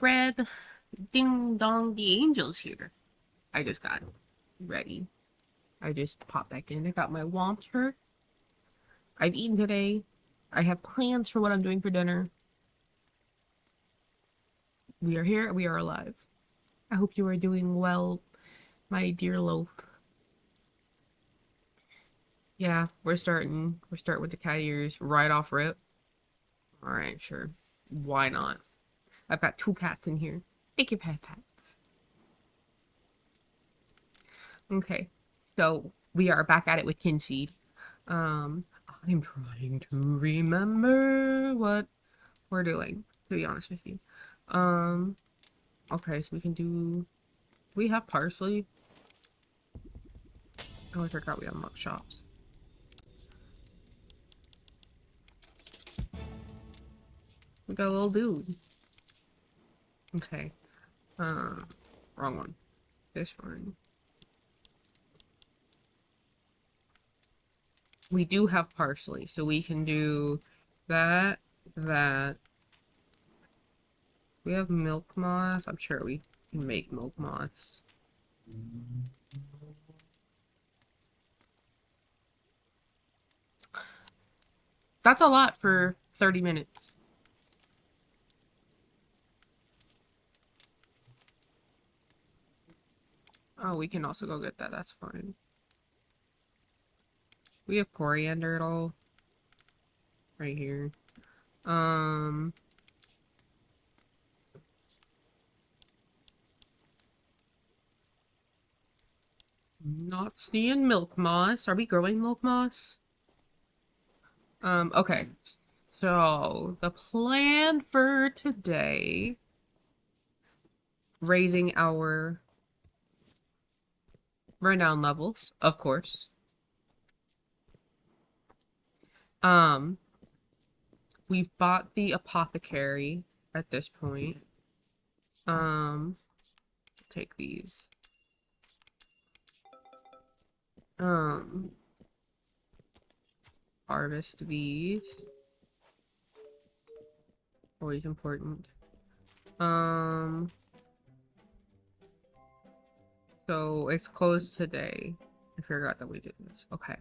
grab Ding Dong the Angel's here. I just got ready. I just popped back in. I got my water. I've eaten today. I have plans for what I'm doing for dinner. We are here. We are alive. I hope you are doing well, my dear loaf. Yeah, we're starting. We're starting with the cat ears right off rip. Alright, sure. Why not? I've got 2 cats in here. Make your pets. Okay, so we are back at it with Kynseed. I'm trying to remember what we're doing, to be honest with you. Okay, so we can do... we have parsley? Oh, I forgot we unlocked shops. We got a little dude. Okay. Wrong one. This one. We do have parsley, so we can do that, that. We have milk moss. I'm sure we can make milk moss. That's a lot for 30 minutes. Oh, we can also go get that. That's fine. We have coriander at all. Right here. Not seeing milk moss. Are we growing milk moss? Okay. So, the plan for today, raising our renown levels, of course. We've bought the apothecary at this point. Take these. Harvest these. Always important. So it's closed today. I forgot that we did this. Okay.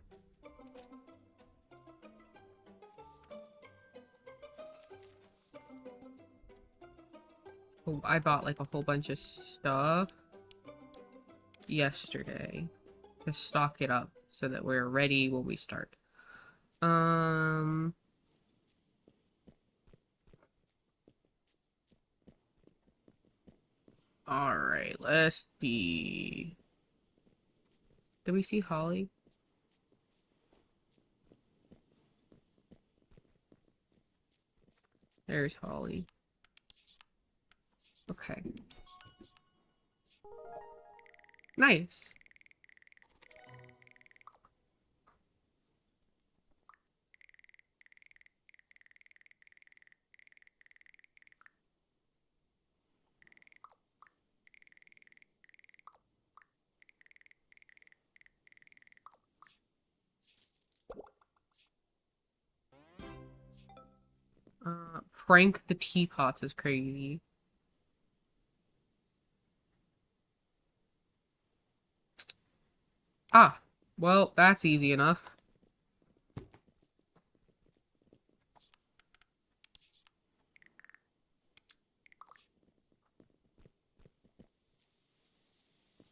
Oh, I bought like a whole bunch of stuff yesterday to stock it up so that we're ready when we start. Alright, let's see. Did we see Holly? There's Holly. Okay. Nice. Prank the teapots is crazy. Ah, well, that's easy enough.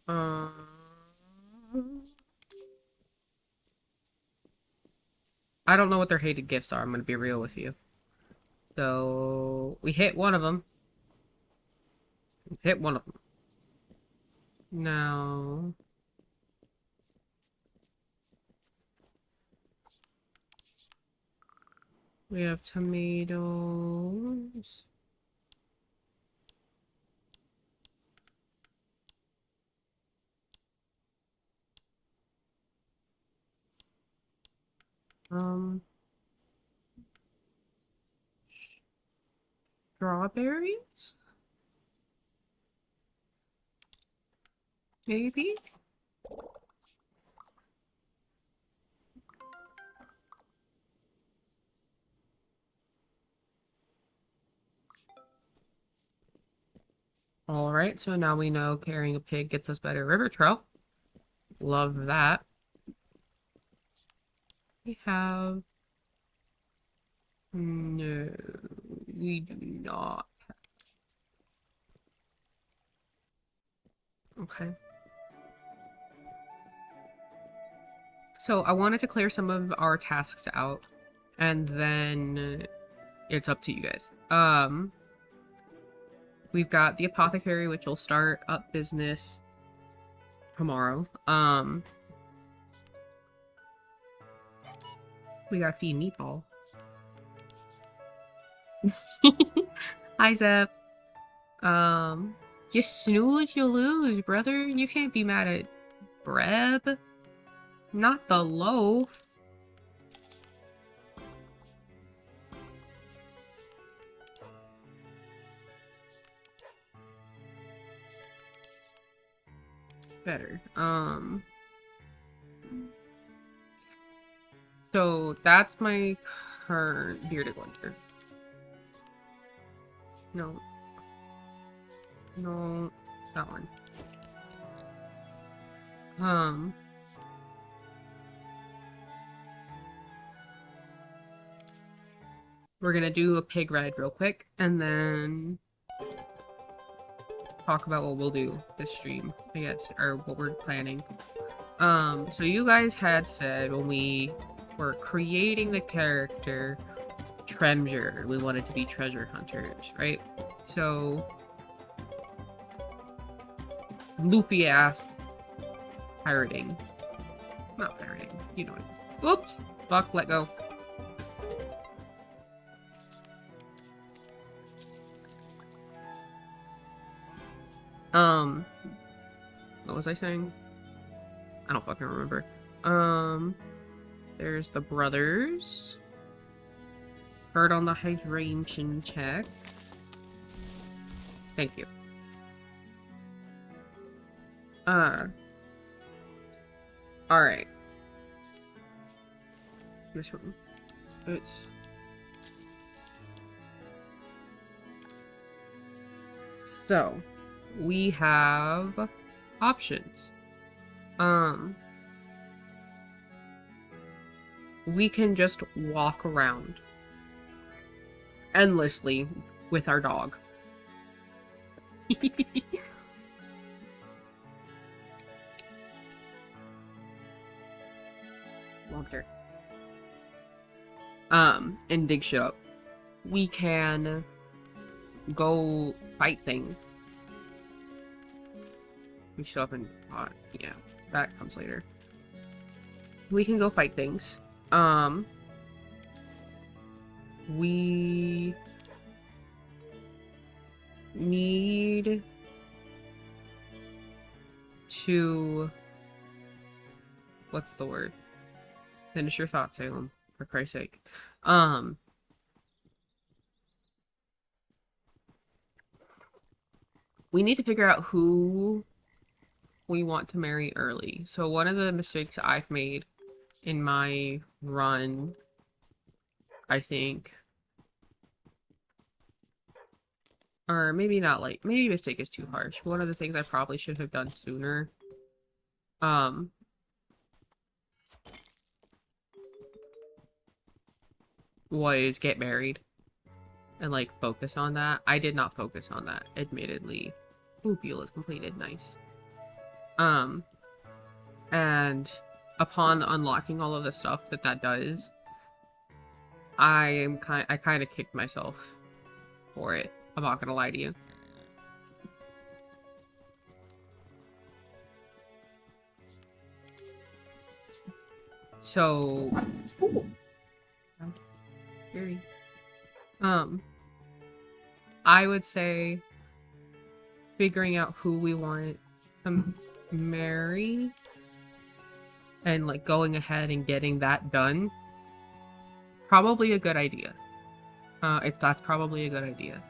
I don't know what their hated gifts are, I'm gonna be real with you. So, we hit one of them. Hit one of them. Now... we have tomatoes. Strawberries? Maybe? Alright, so now we know carrying a pig gets us better river trout. Love that. We have... No, we do not. Okay. So I wanted to clear some of our tasks out, and then it's up to you guys. We've got the apothecary, which will start up business tomorrow. We gotta feed Meatball. Hi, Zep. You snooze, you lose, brother. You can't be mad at Breb. Not the loaf. Better. So that's my current bearded wonder. No. No, that one. We're gonna do a pig ride real quick, and then talk about what we'll do this stream, I guess, or what we're planning. So you guys had said when we were creating the character Treasure, we wanted to be treasure hunters, right? So loopy ass pirating. Not pirating, you know it. Oops! Fuck, let go. What was I saying? I don't fucking remember. There's the brothers. Hurt on the hydration check. Thank you. Alright. This one. It's... So, we have options. We can just walk around endlessly with our dog. Walter. And dig shit up. We can go fight things. We still haven't fought. Yeah, that comes later. We can go fight things. We need to... What's the word? Finish your thought, Salem, for Christ's sake. We need to figure out who we want to marry early. So one of the mistakes I've made in my run, I think, or maybe not, like, maybe mistake is too harsh. One of the things I probably should have done sooner, was get married and, like, focus on that. I did not focus on that, admittedly. Ooh, Buell is completed. Nice. And upon unlocking all of the stuff that does, I kind of kicked myself for it. I'm not gonna lie to you. So, scary. I would say figuring out who we want to marry and, like, going ahead and getting that done, probably a good idea. That's probably a good idea.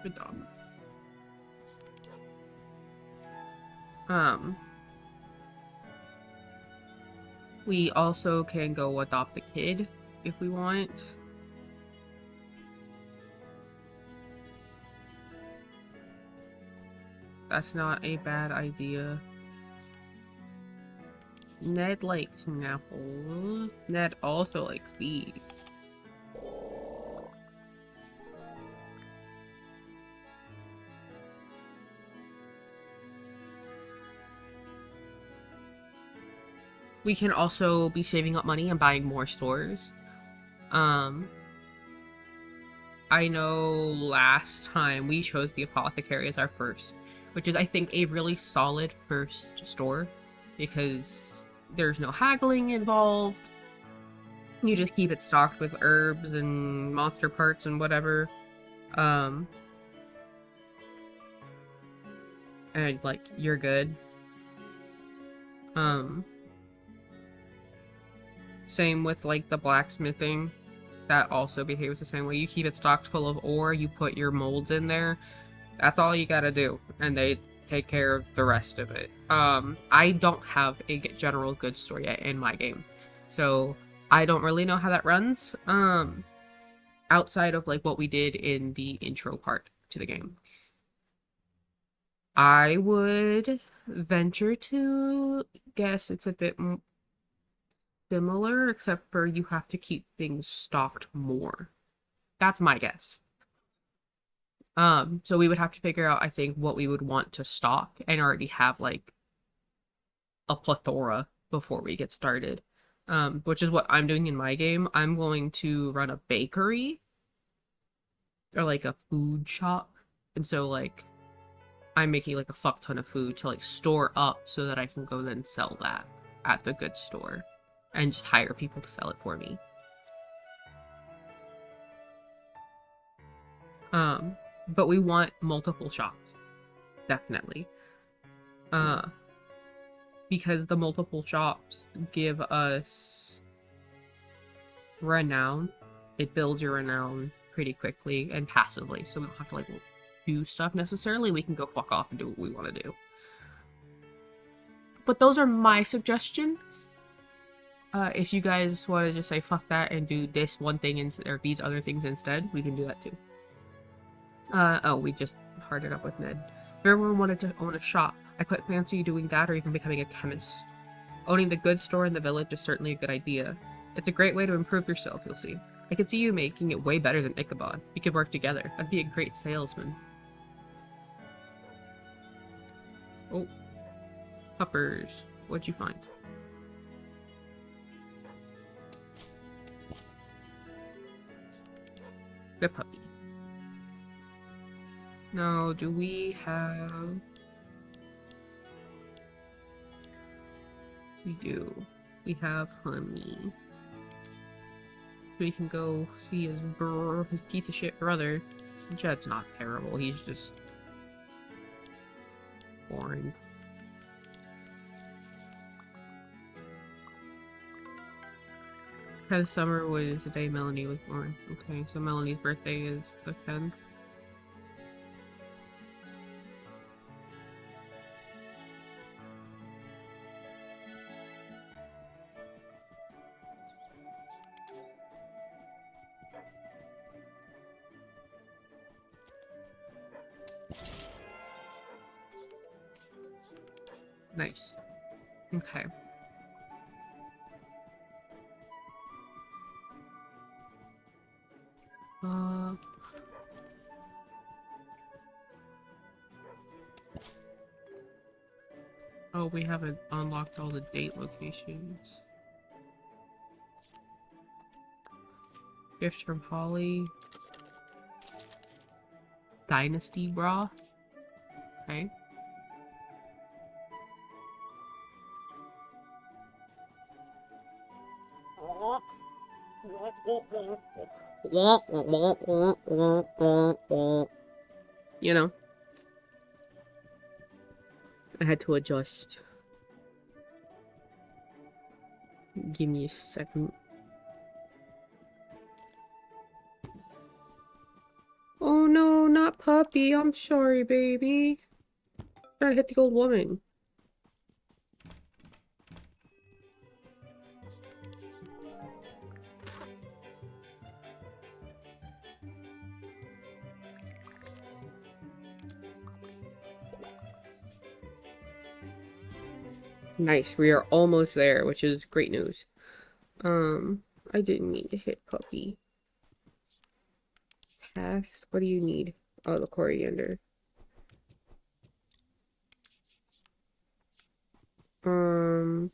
Good dog. We also can go adopt the kid if we want. That's not a bad idea. Ned likes apples. Ned also likes these. We can also be saving up money and buying more stores. I know last time we chose the apothecary as our first, which is I think a really solid first store because there's no haggling involved. You just keep it stocked with herbs and monster parts and whatever. And like you're good. Same with like the blacksmithing. That also behaves the same way. You keep it stocked full of ore, you put your molds in there. That's all you gotta do. And they take care of the rest of it. I don't have a general goods store yet in my game. So I don't really know how that runs. Outside of like what we did in the intro part to the game. I would venture to guess it's a bit similar, except for you have to keep things stocked more. That's my guess. So we would have to figure out, I think, what we would want to stock and already have like a plethora before we get started. Which is what I'm doing in my game. I'm going to run a bakery or like a food shop. And so like I'm making like a fuck ton of food to like store up so that I can go then sell that at the goods store and just hire people to sell it for me. But we want multiple shops, definitely. Because the multiple shops give us renown. It builds your renown pretty quickly and passively, so we don't have to like do stuff necessarily. We can go fuck off and do what we want to do. But those are my suggestions. If you guys want to just say fuck that and do this one thing or these other things instead, we can do that too. Oh, we just hearted up with Ned. If everyone wanted to own a shop, I quite fancy doing that or even becoming a chemist. Owning the goods store in the village is certainly a good idea. It's a great way to improve yourself, you'll see. I could see you making it way better than Ichabod. We could work together. I'd be a great salesman. Oh. Puppers. What'd you find? Good puppy. Now, do we have... We do. We have honey. We can go see his piece of shit brother. Jed's not terrible, he's just... boring. The summer was the day Melanie was born. Okay, so Melanie's birthday is the 10th. Nice. Okay. Oh, we haven't unlocked all the date locations. Gift from Holly. Dynasty bra. Okay. You know, I had to adjust. Give me a second. Oh no, not puppy. I'm sorry, baby. Trying to hit the old woman. Nice, we are almost there, which is great news. Um, I didn't mean to hit puppy. Task, what do you need? Oh, the coriander. Um,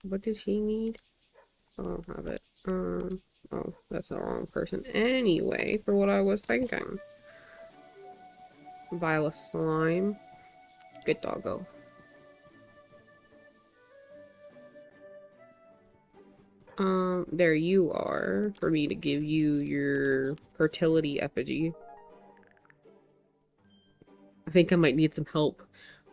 what does he need? I don't have it. Oh, that's the wrong person. Anyway, for what I was thinking. Vial of slime. Good doggo. There you are, for me to give you your fertility effigy. I think I might need some help.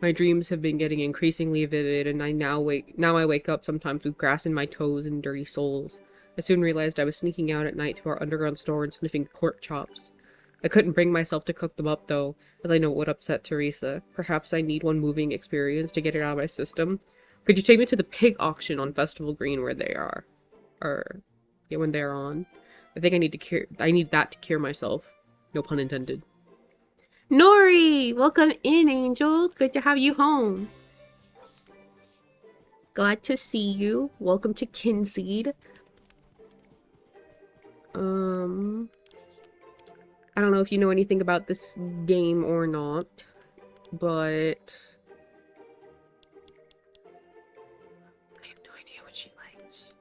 My dreams have been getting increasingly vivid, and now I wake up sometimes with grass in my toes and dirty soles. I soon realized I was sneaking out at night to our underground store and sniffing pork chops. I couldn't bring myself to cook them up, though, as I know it would upset Teresa. Perhaps I need one moving experience to get it out of my system. Could you take me to the pig auction on Festival Green where they are? Or, yeah, when they're on. I think I need that to cure myself. No pun intended. Nori! Welcome in, Angel. Good to have you home. Glad to see you. Welcome to Kynseed. I don't know if you know anything about this game or not, but I have no idea what she likes.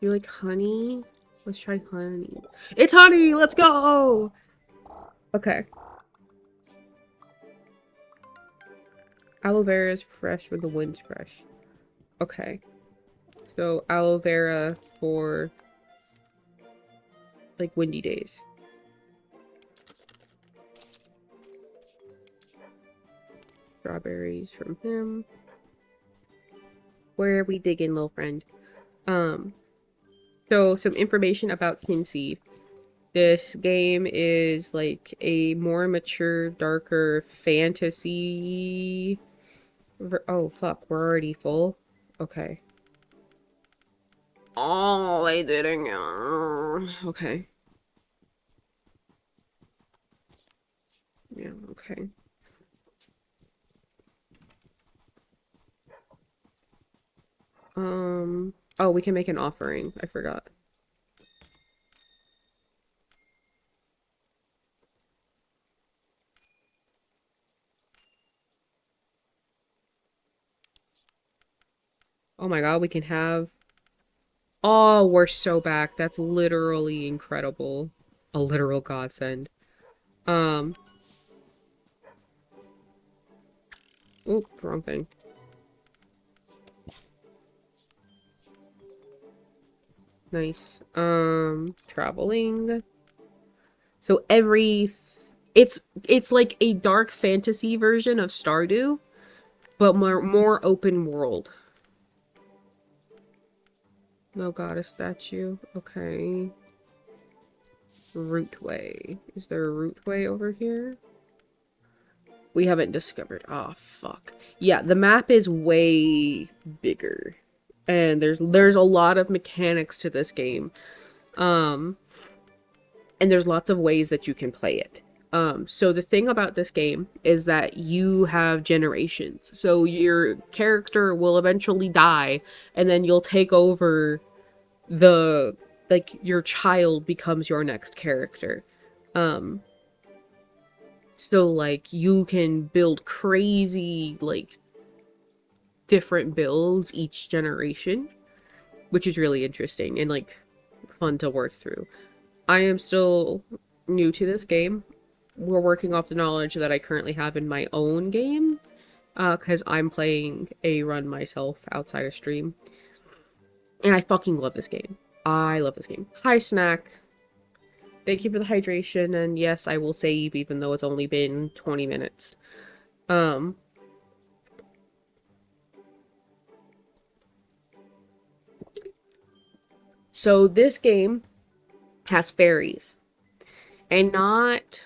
You like honey? Let's try honey. It's honey! Let's go! Okay. Aloe vera is fresh when the wind's fresh. Okay. So aloe vera for like windy days. Strawberries from him. Where are we digging, little friend? So some information about Kynseed. This game is like a more mature, darker fantasy. Oh fuck, we're already full. Okay. Oh, they didn't. Okay. Yeah. Okay. Oh, we can make an offering. I forgot. Oh my god, we can have... Oh, we're so back. That's literally incredible. A literal godsend. Um... Oop, wrong thing. Nice. Traveling. So it's like a dark fantasy version of Stardew, but more open world. No goddess statue. Okay. Route way. Is there a route way over here? We haven't discovered. Oh fuck. Yeah, the map is way bigger. And there's a lot of mechanics to this game. And there's lots of ways that you can play it. So the thing about this game is that you have generations. So your character will eventually die, and then you'll take over like, your child becomes your next character. So, like, you can build crazy, like, different builds each generation, which is really interesting and, like, fun to work through. I am still new to this game. We're working off the knowledge that I currently have in my own game, because I'm playing a run myself outside of stream. And I fucking love this game. I love this game. Hi, Snack. Thank you for the hydration, and yes, I will save even though it's only been 20 minutes. So this game has fairies. And not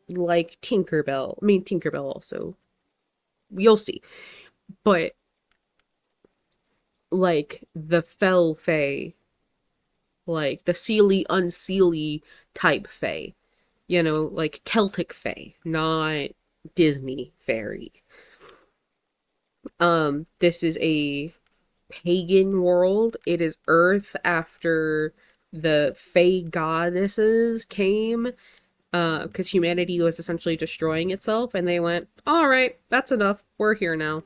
like Tinkerbell. I mean, Tinkerbell also. You'll see. But like the Fell Fae like the seelie, unseelie type fae. You know, like Celtic fae, not Disney fairy. This is a pagan world. It is Earth after the fae goddesses came, because humanity was essentially destroying itself, and they went, all right, that's enough. We're here now.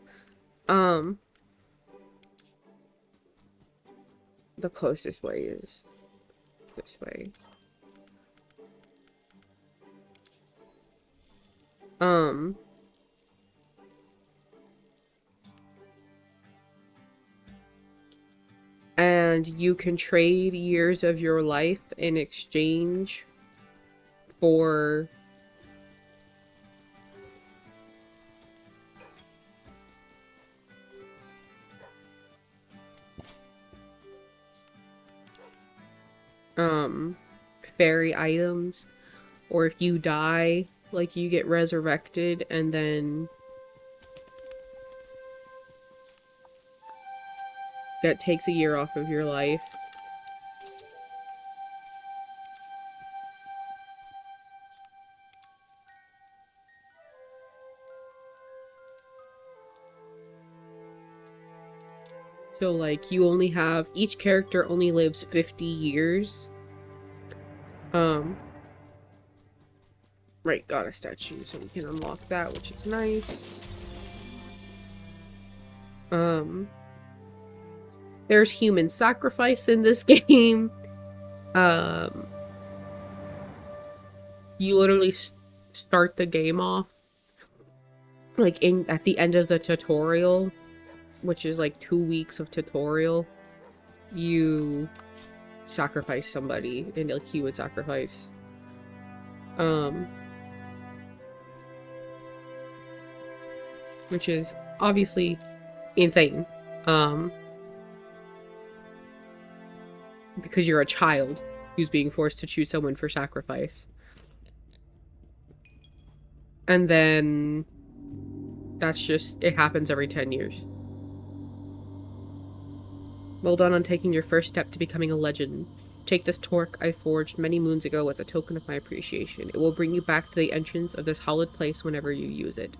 Um, the closest way is this way. Um, and you can trade years of your life in exchange for fairy items, or if you die, like you get resurrected and then that takes a year off of your life. So like you only have, each character only lives 50 years. Right, got a statue so we can unlock that, which is nice. There's human sacrifice in this game. You literally start the game off like at the end of the tutorial, which is like 2 weeks of tutorial. You sacrifice somebody in like human sacrifice. Which is obviously insane. Because you're a child who's being forced to choose someone for sacrifice. And then that's just, it happens every 10 years. Well done on taking your first step to becoming a legend. Take this torque I forged many moons ago as a token of my appreciation. It will bring you back to the entrance of this hallowed place whenever you use it.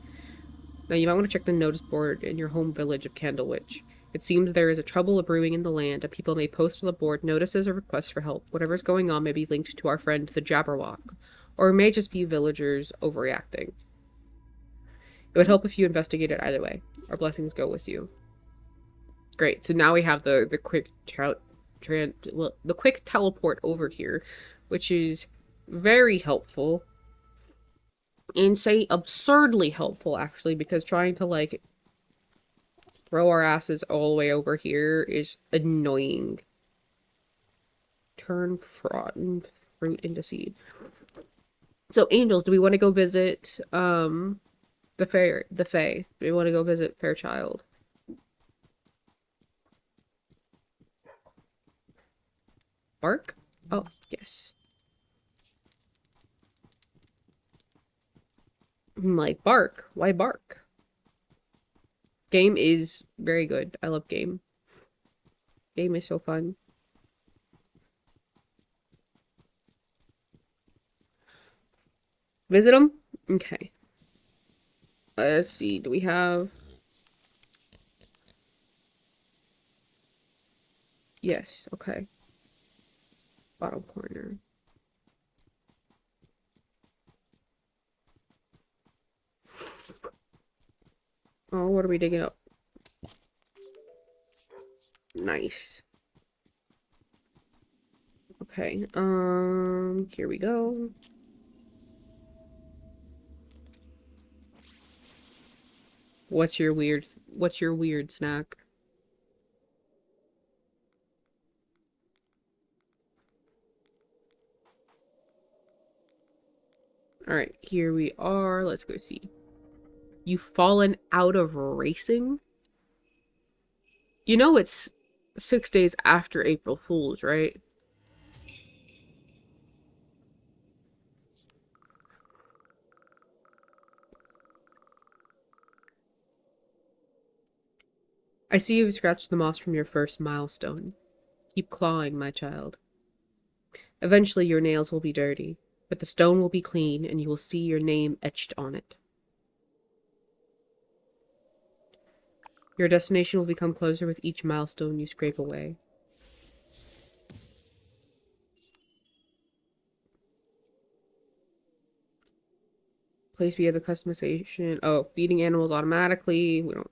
Now you might want to check the notice board in your home village of Candlewich. It seems there is a trouble brewing in the land, and people may post on the board notices or requests for help. Whatever's going on may be linked to our friend the Jabberwock, or it may just be villagers overreacting. It would help if you investigated either way. Our blessings go with you. Great, so now we have the quick the quick teleport over here, which is very helpful. And say absurdly helpful, actually, because trying to like throw our asses all the way over here is annoying. Turn rotten fruit into seed. So angels, do we want to go visit the fae? Do we want to go visit Fairchild? Bark? Oh, yes. I'm like, bark? Why bark? Game is very good. I love game. Game is so fun. Visit them? Okay. Let's see. Do we have... Yes. Okay. Bottom corner. Oh, what are we digging up? Nice. Okay, here we go. What's your weird snack? Alright, here we are. Let's go see. You've fallen out of racing? You know it's 6 days after April Fool's, right? I see you've scratched the moss from your first milestone. Keep clawing, my child. Eventually your nails will be dirty, but the stone will be clean and you will see your name etched on it. Your destination will become closer with each milestone you scrape away. Place via the customization. Oh, feeding animals automatically. We don't.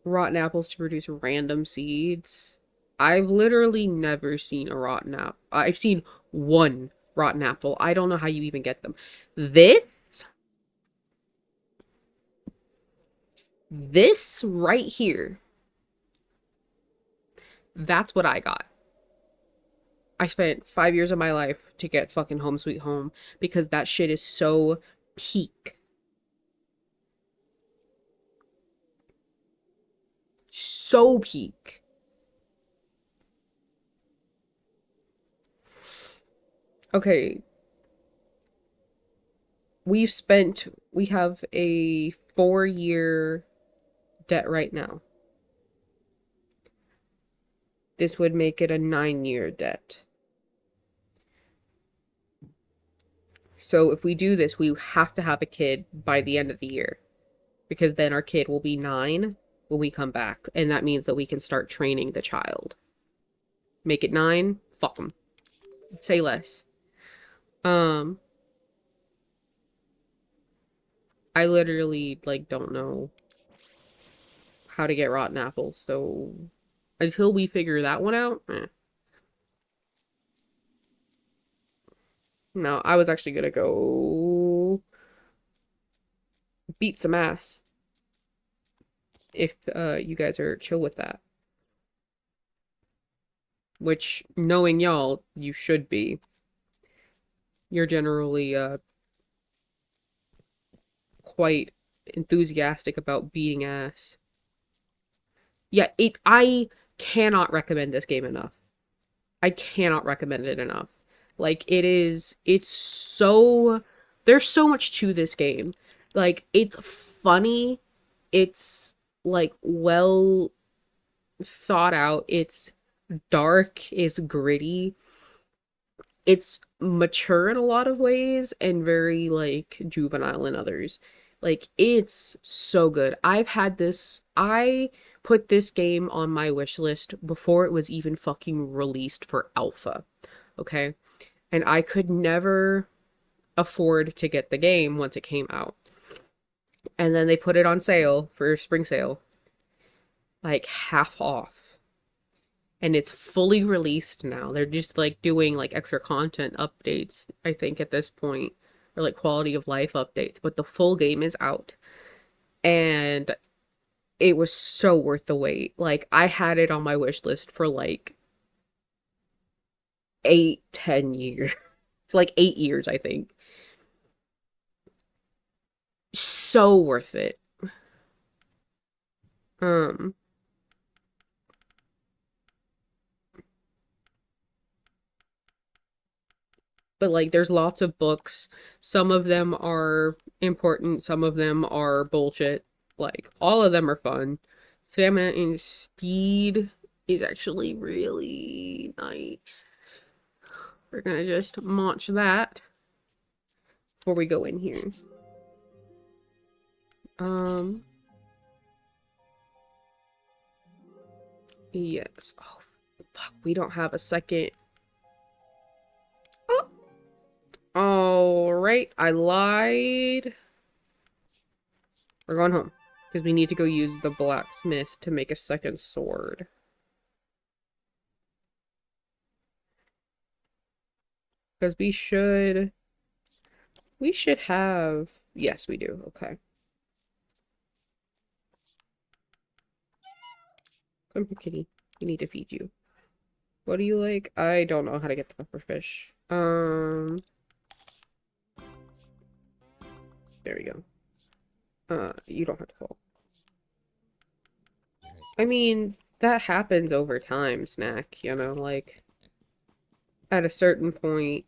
Rotten apples to produce random seeds. I've literally never seen a rotten apple. I've seen one rotten apple. I don't know how you even get them. This right here, that's what I got. I spent 5 years of my life to get fucking Home Sweet Home because that shit is so peak. So peak. Okay. We have a 4-year debt right now. This would make it a 9-year debt. So if we do this, we have to have a kid by the end of the year. Because then our kid will be 9 when we come back. And that means that we can start training the child. Make it 9? Fuck them. Say less. I literally, like, don't know how to get rotten apples, so until we figure that one out, No, I was actually gonna go beat some ass if you guys are chill with that. Which, knowing y'all, you should be. You're generally quite enthusiastic about beating ass. Yeah, I cannot recommend this game enough. I cannot recommend it enough. Like it's so there's so much to this game. Like it's funny, it's like well thought out, it's dark, it's gritty, it's mature in a lot of ways and very like juvenile in others. Like it's so good. I put this game on my wish list before it was even fucking released for alpha. Okay? And I could never afford to get the game once it came out. And then they put it on sale for spring sale, like half off. And it's fully released now. They're just like doing like extra content updates, I think, at this point, or like quality of life updates. But the full game is out. And it was so worth the wait. Like, I had it on my wish list for like 8, 10 years. Like 8 years, I think. So worth it. Um, but like there's lots of books. Some of them are important, some of them are bullshit. Like all of them are fun. Stamina and speed is actually really nice. We're gonna just launch that before we go in here. Um, yes. Oh, fuck. We don't have a second. Oh. All right. I lied. We're going home because we need to go use the blacksmith to make a second sword. Because we should have, yes, we do. Okay. Come here, kitty. We need to feed you. What do you like? I don't know how to get the puffer fish. There we go. You don't have to fall. I mean, that happens over time, Snack, you know, like, at a certain point,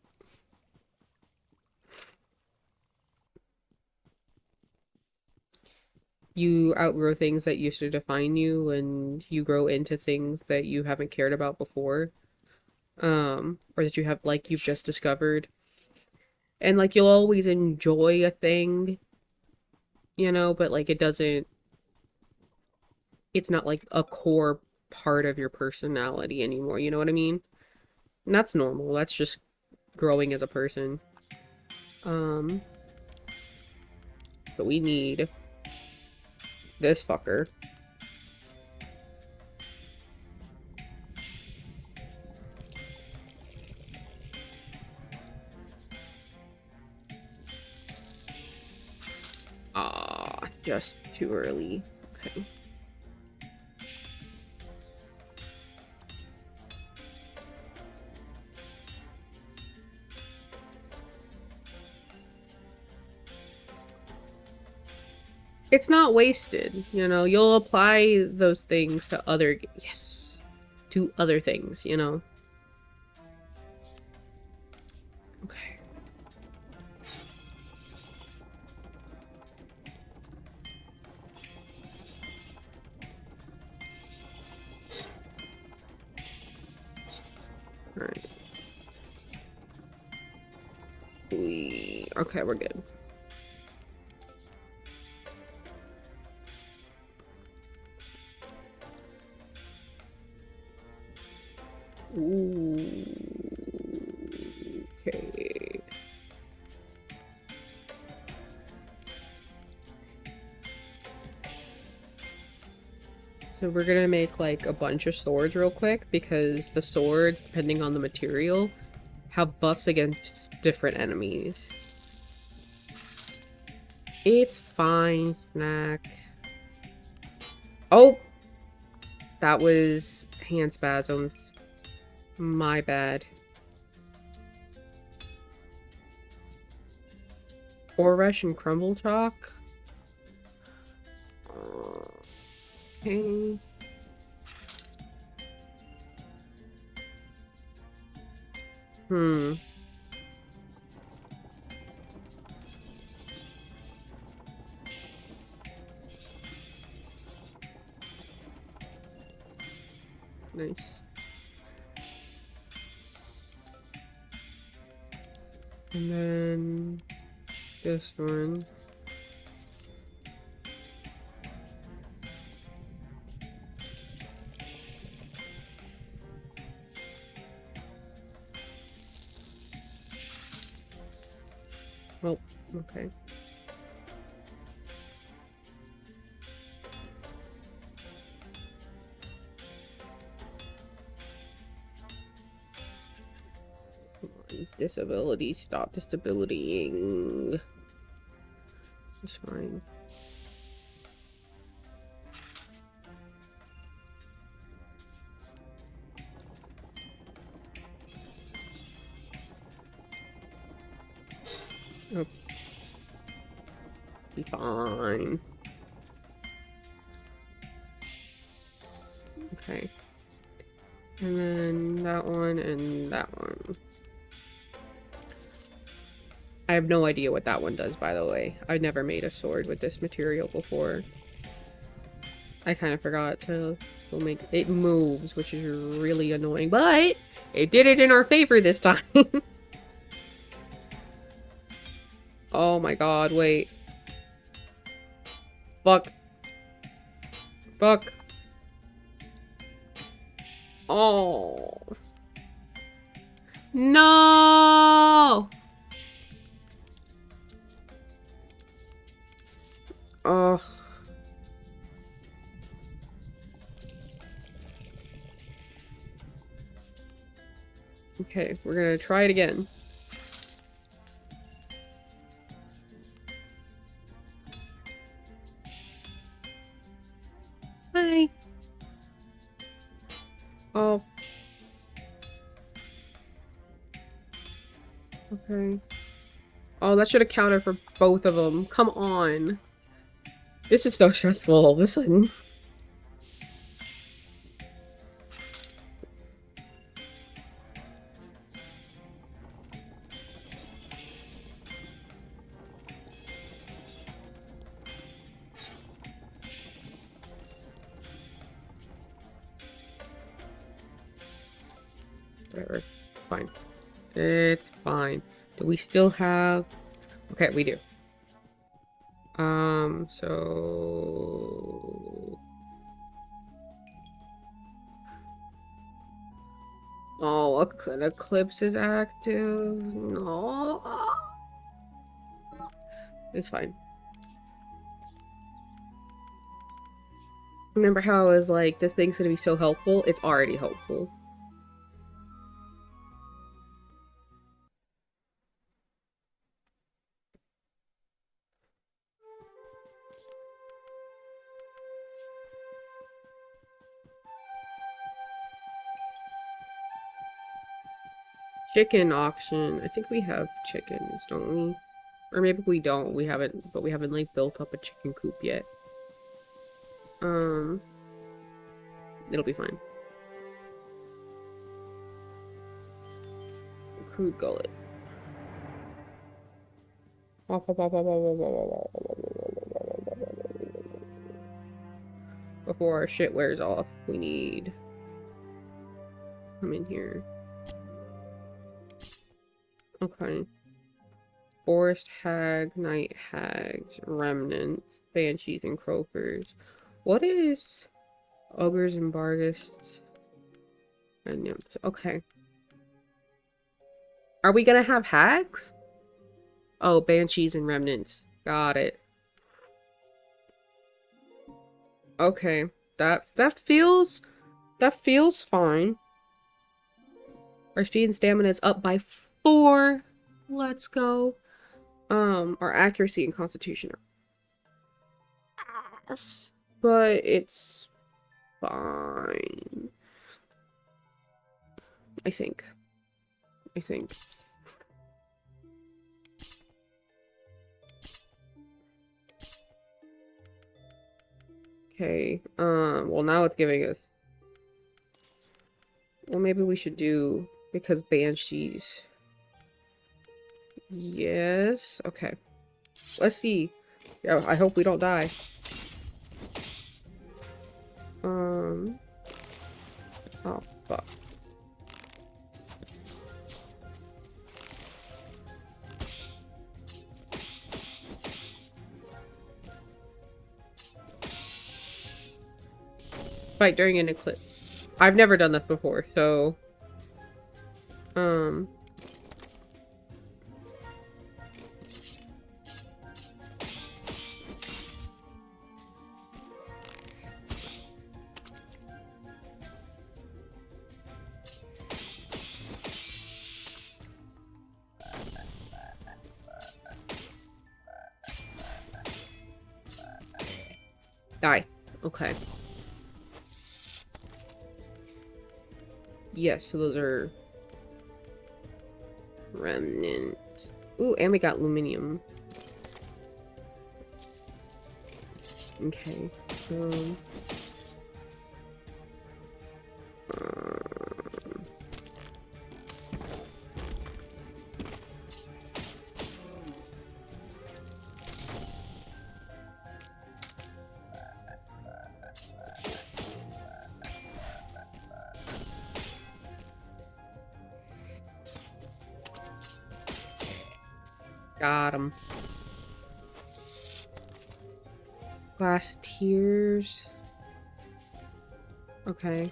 you outgrow things that used to define you, and you grow into things that you haven't cared about before. or that you have, like, you've just discovered. And, like, you'll always enjoy a thing, you know, but, like, it's not, like, a core part of your personality anymore, you know what I mean? And that's normal. That's just growing as a person. Um, so we need this fucker. Ah, just too early. Okay. It's not wasted, you know. You'll apply those things to other, yes, to other things, you know. Okay. All right. Okay, we're good. Ooh. Okay. So we're gonna make like a bunch of swords real quick because the swords, depending on the material, have buffs against different enemies. It's fine, Snack. Oh! That was hand spasms. My bad. Oresh and Crumble Chalk. Okay. Hmm. Nice. And then this one. Well, okay. Disability, stop disabilitying. It's fine. Oops. Be fine. Okay. And then that one and that one. I have no idea what that one does, by the way. I've never made a sword with this material before. I kind of forgot to make it moves, which is really annoying, but it did it in our favor this time. Oh my god, wait. Fuck. Fuck. Oh. No! Ugh. Okay, we're gonna try it again. Hi. Oh. Okay. Oh, that should have counted for both of them. Come on. This is so stressful all of a sudden. Whatever. It's fine. It's fine. Do we still have... Okay, we do. So... Oh, an eclipse is active. No. It's fine. Remember how I was like, this thing's gonna be so helpful? It's already helpful. Chicken auction. I think we have chickens, don't we? Or maybe we don't. We haven't, but we haven't like built up a chicken coop yet. It'll be fine. Crude gullet. Before our shit wears off, we need... Come in here. Okay. Forest hag, night hags, remnants, banshees, and croakers. What is ogres and bargists and nymphs? Okay. Are we gonna have hags? Oh, banshees and remnants. Got it. Okay. That feels fine. Our speed and stamina is up by 4. Let's go. Our accuracy and constitution are ass, but it's fine. I think. Okay, well now it's giving us... Well, maybe we should do... Because banshees... Yes, okay. Let's see. Yeah, I hope we don't die. Oh, fuck. Fight during an eclipse. I've never done this before, so... Die. Okay. Yes, so those are remnants. Ooh, and we got aluminium. Okay. Got him. Glass tiers. Okay.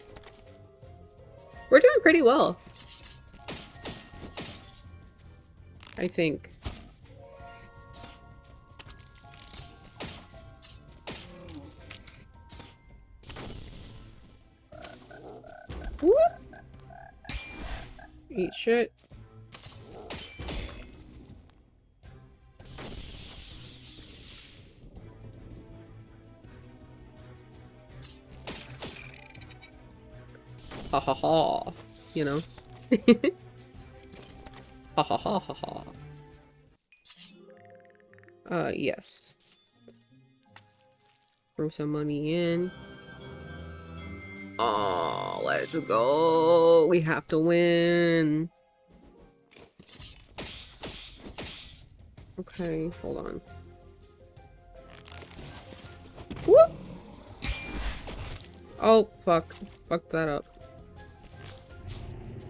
We're doing pretty well, I think. Whoop. Eat shit. Ha ha ha, you know. Ha ha ha ha ha. Yes. Throw some money in. Oh, let's go. We have to win. Okay, hold on. Whoop! Oh, fuck. Fuck that up.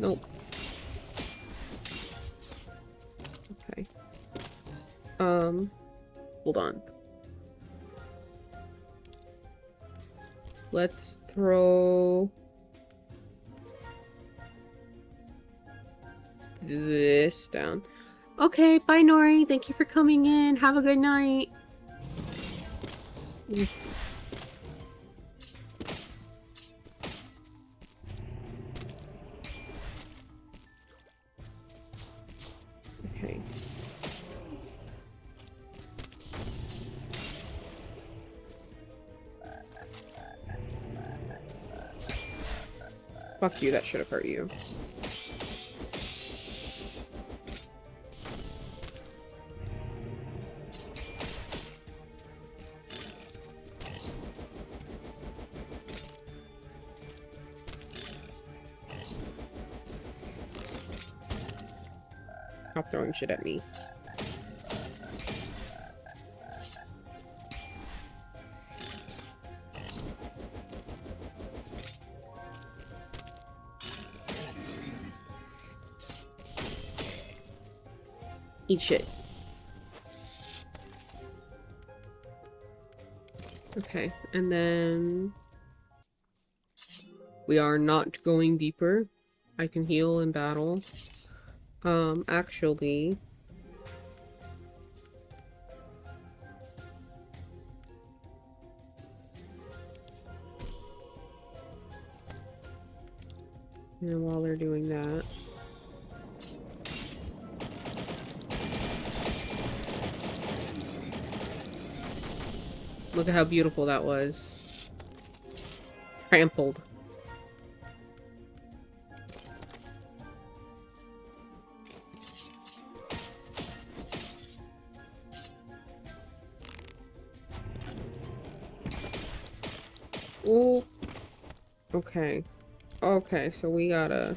Nope. Hold on. Let's throw this down. Okay, bye Nori. Thank you for coming in. Have a good night. Okay. Fuck you, that should have hurt you. Stop throwing shit at me. Eat shit. Okay, and then we are not going deeper. I can heal in battle. Actually, and while they're doing that, look at how beautiful that was. Trampled. Ooh. Okay. Okay, so we gotta...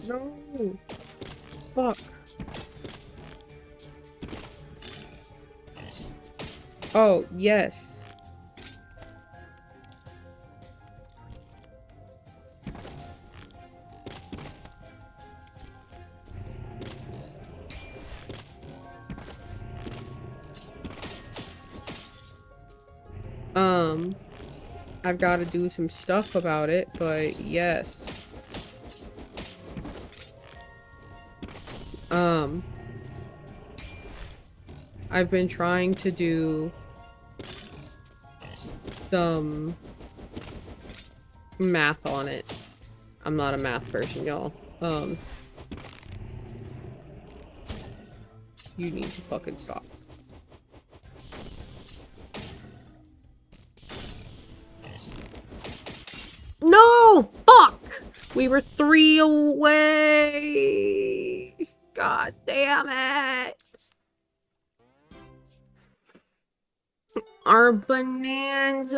No! Fuck. Oh, yes. I've got to do some stuff about it, but yes. I've been trying to do some math on it. I'm not a math person, y'all. You need to fucking stop. No! Fuck! We were 3 away! God damn it! Our bonanza!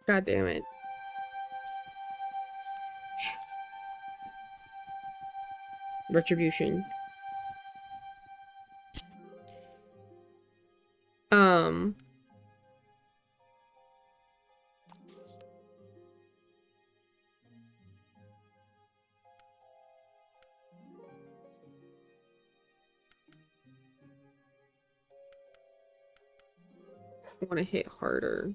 God damn it. Retribution. I want to hit harder.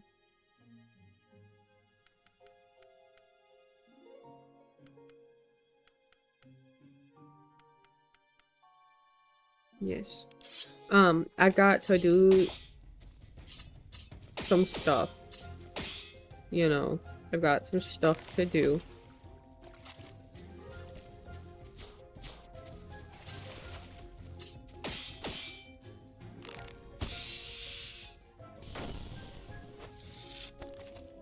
Yes. I've got to do some stuff. You know, I've got some stuff to do.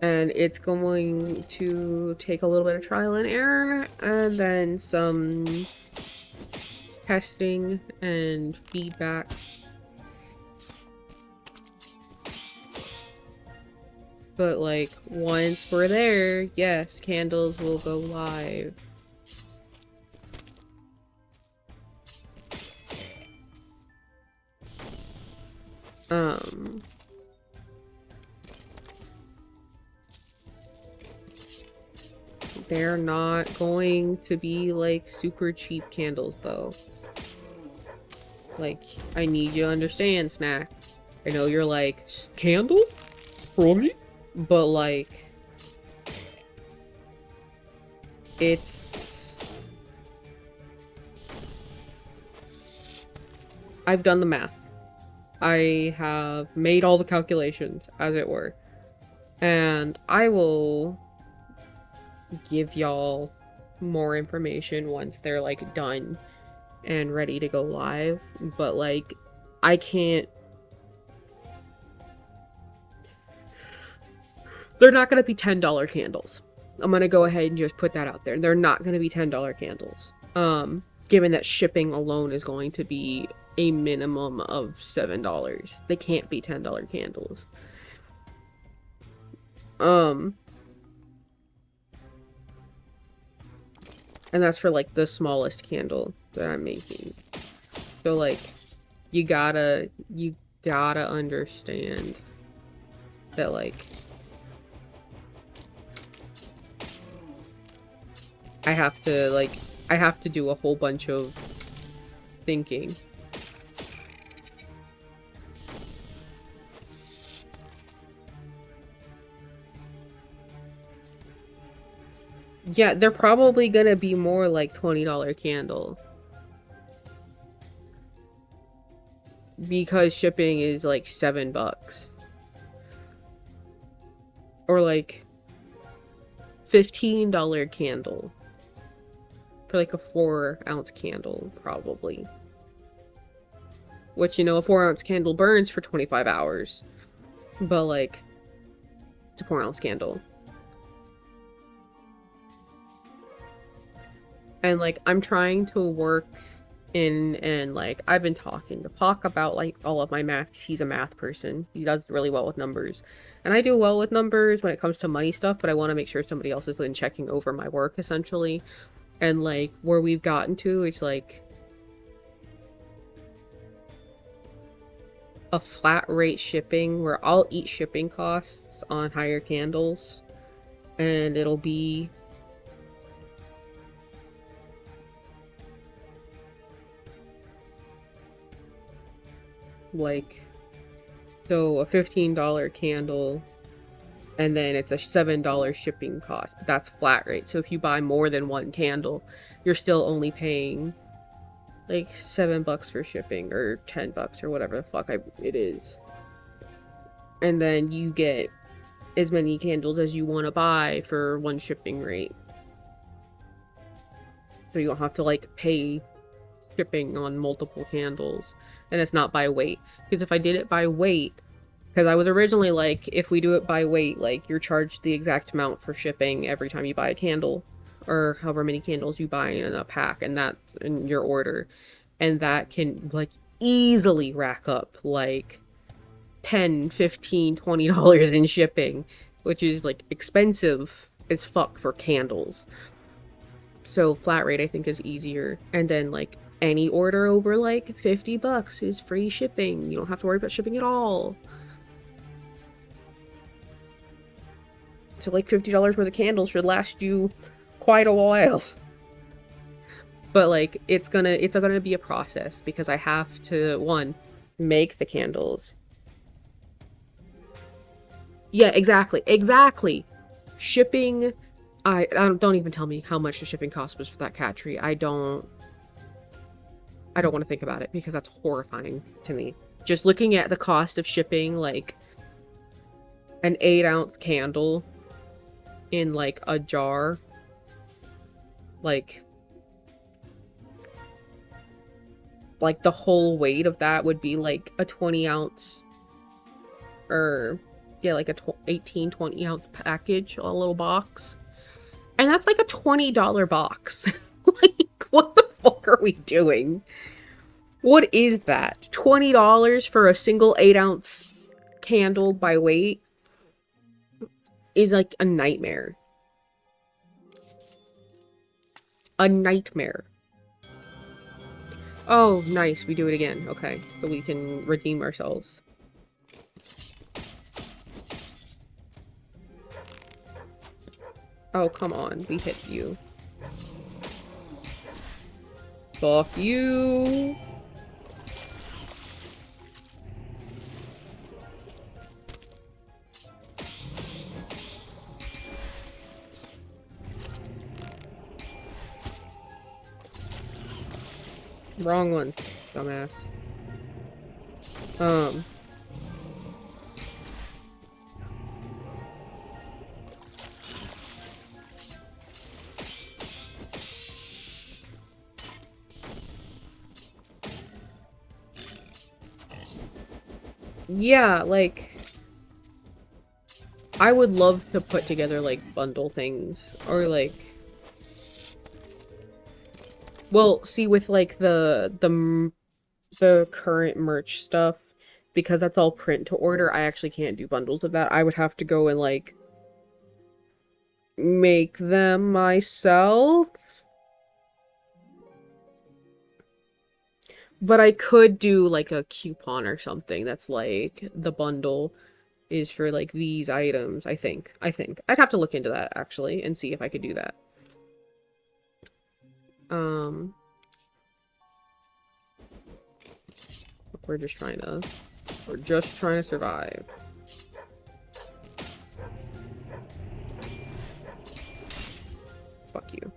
And it's going to take a little bit of trial and error, and then some testing and feedback. But, like, once we're there, yes, candles will go live. They're not going to be, like, super cheap candles, though. Like, I need you to understand, Snack. I know you're like, candles? Really? But, like, it's... I've done the math. I have made all the calculations, as it were. And I will give y'all more information once they're, like, done and ready to go live. But, like, I can't... They're not gonna be $10 candles. I'm gonna go ahead and just put that out there. They're not gonna be $10 candles. Given that shipping alone is going to be a minimum of $7. They can't be $10 candles. And that's for, like, the smallest candle that I'm making. So, like, you gotta understand that, like, I have to do a whole bunch of thinking. Yeah, they're probably gonna be more like $20 candle. Because shipping is like $7. Or like $15 candle. For like a 4-ounce candle, probably. Which, you know, a 4-ounce candle burns for 25 hours. But, like, it's a 4-ounce candle. And, like, I'm trying to work in, and, like, I've been talking to Pac about, like, all of my math, because he's a math person. He does really well with numbers. And I do well with numbers when it comes to money stuff, but I want to make sure somebody else has been checking over my work, essentially. And, like, where we've gotten to is, like, a flat rate shipping where I'll eat shipping costs on higher candles. And it'll be... like, so a $15 candle, and then it's a $7 shipping cost, but that's flat rate. So if you buy more than one candle, you're still only paying like $7 for shipping, or $10 or whatever the fuck it is. And then you get as many candles as you want to buy for one shipping rate. So you don't have to like pay shipping on multiple candles, and it's not by weight. Because if I did it by weight, because I was originally like, if we do it by weight, like, you're charged the exact amount for shipping every time you buy a candle, or however many candles you buy in a pack, and that's in your order. And that can, like, easily rack up, like, $10, $15, $20 in shipping, which is, like, expensive as fuck for candles. So flat rate, I think, is easier. And then, like, any order over, like, $50 is free shipping. You don't have to worry about shipping at all. So, like, $50 worth of candles should last you quite a while. But, like, it's gonna be a process, because I have to, one, make the candles. Yeah, exactly. Shipping, I don't even tell me how much the shipping cost was for that cat tree. I don't want to think about it, because that's horrifying to me. Just looking at the cost of shipping, like, an 8-ounce candle in, like, a jar, like, the whole weight of that would be, like, a 20-ounce, or, yeah, like, a 18, 20-ounce package, a little box. And that's, like, a $20 box. Like, what the fuck are we doing? What is that? $20 for a single 8-ounce candle by weight? is like a nightmare. A nightmare. Oh, nice. We do it again. Okay. So we can redeem ourselves. Oh, come on. We hit you. Fuck you. Wrong one, dumbass. Yeah, like, I would love to put together, like, bundle things, or, like, well, see, with, like, the current merch stuff, because that's all print to order, I actually can't do bundles of that. I would have to go and, like, make them myself. But I could do, like, a coupon or something that's, like, the bundle is for, like, these items, I think. I'd have to look into that, actually, and see if I could do that. We're just trying to survive. Fuck you.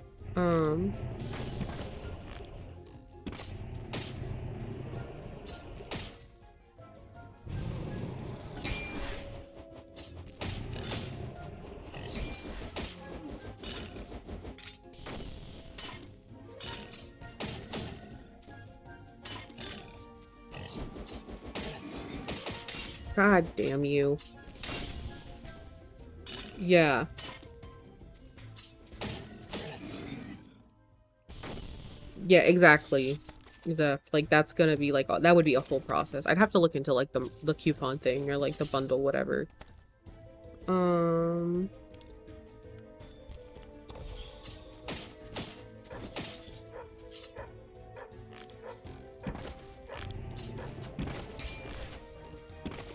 God damn you. Yeah. Yeah, exactly. Like, that's gonna be, like, that would be a whole process. I'd have to look into, like, the coupon thing, or, like, the bundle, whatever.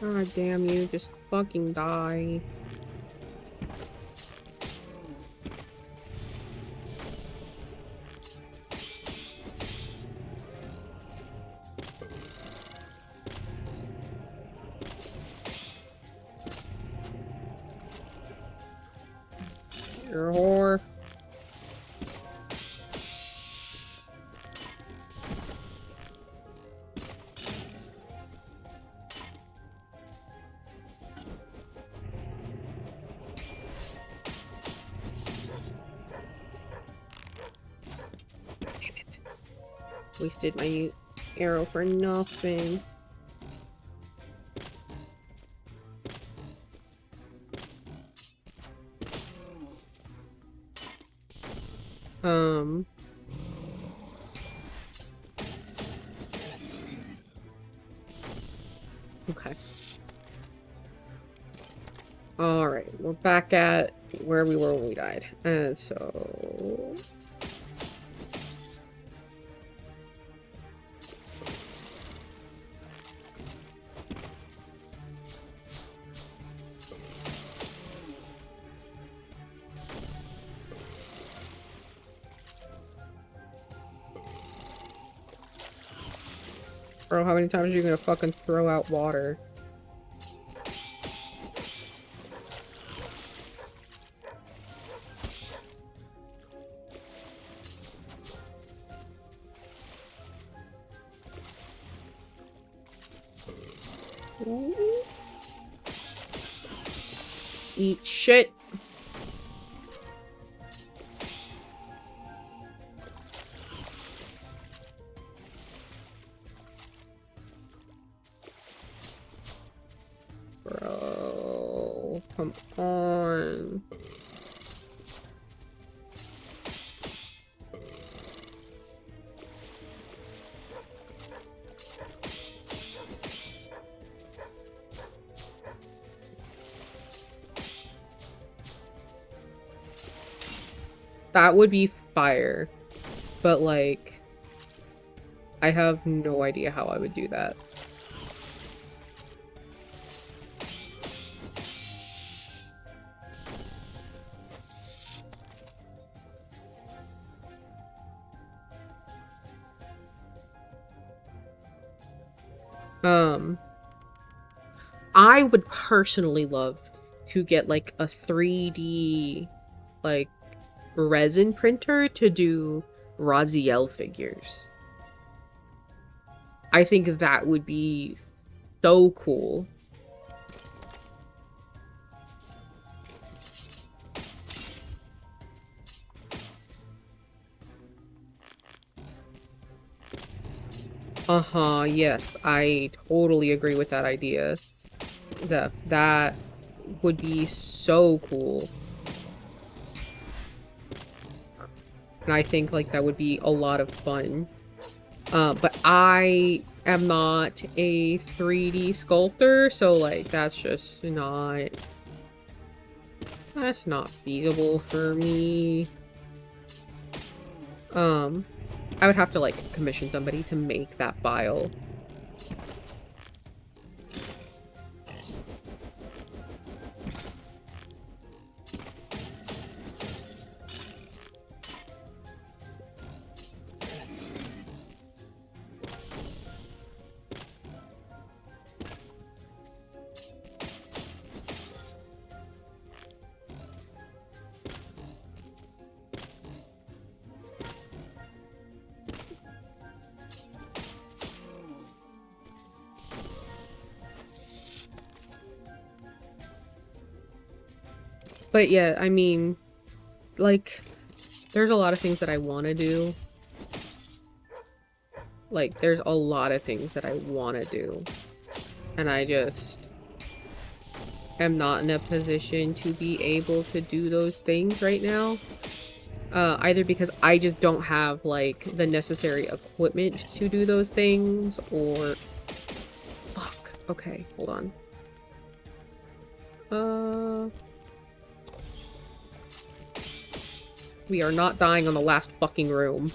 God damn you, just fucking die. You're a whore. Damn it. Wasted my arrow for nothing. Okay. Alright, we're back at where we were when we died. And so... Bro, how many times are you gonna fucking throw out water? Ooh. Eat shit. Bro, come on. That would be fire. But, like, I have no idea how I would do that. I would personally love to get, like, a 3D, like, resin printer to do Raziel figures. I think that would be so cool. Uh-huh, yes, I totally agree with that idea. That would be so cool. And I think, like, that would be a lot of fun. But I am not a 3D sculptor, so, like, that's just not... That's not feasible for me. I would have to, like, commission somebody to make that file. But yeah, I mean, like, there's a lot of things that I want to do. Like, there's a lot of things that I want to do. And I just am not in a position to be able to do those things right now. Either because I just don't have, like, the necessary equipment to do those things, or... Fuck. Okay, hold on. We are not dying on the last fucking room.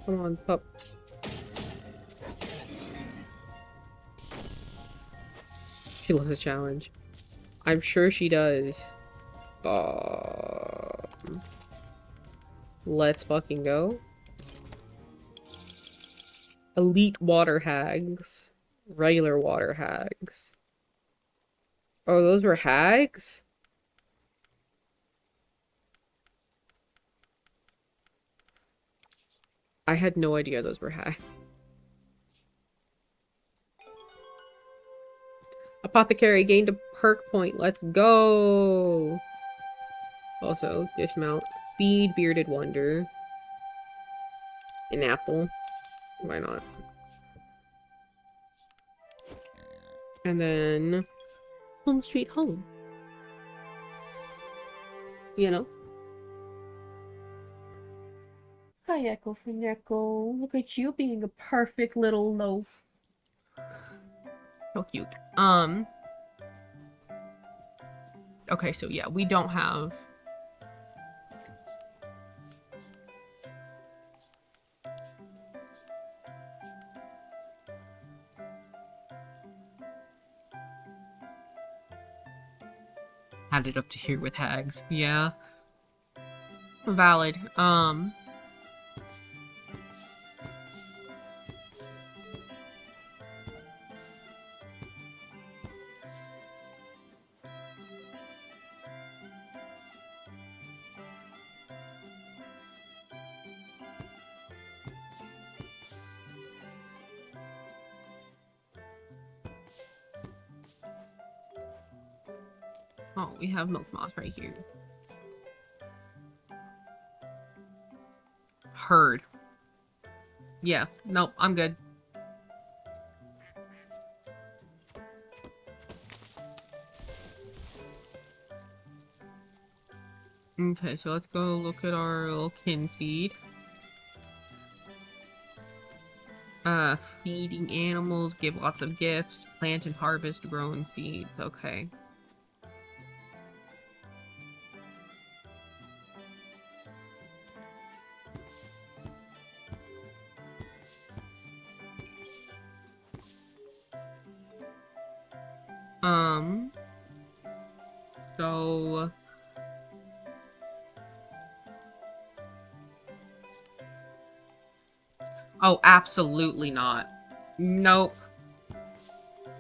Come on, pup. She loves a challenge. I'm sure she does. Let's fucking go. Elite water hags. Regular water hags. Oh, those were hags? I had no idea those were hags. Apothecary gained a perk point. Let's go! Also, dismount. Feed Bearded Wonder. An apple. Why not? And then... Home sweet home. You know? Hi, Echo from Echo. Look at you being a perfect little loaf. So cute. Okay, so yeah, we don't have... Had it up to here with hags. Yeah. Valid. Oh, we have milk moth right here. Heard. Yeah, nope, I'm good. Okay, so let's go look at our little Kynseed. Feeding animals, give lots of gifts, plant and harvest growing seeds. Okay. So oh, absolutely not. Nope.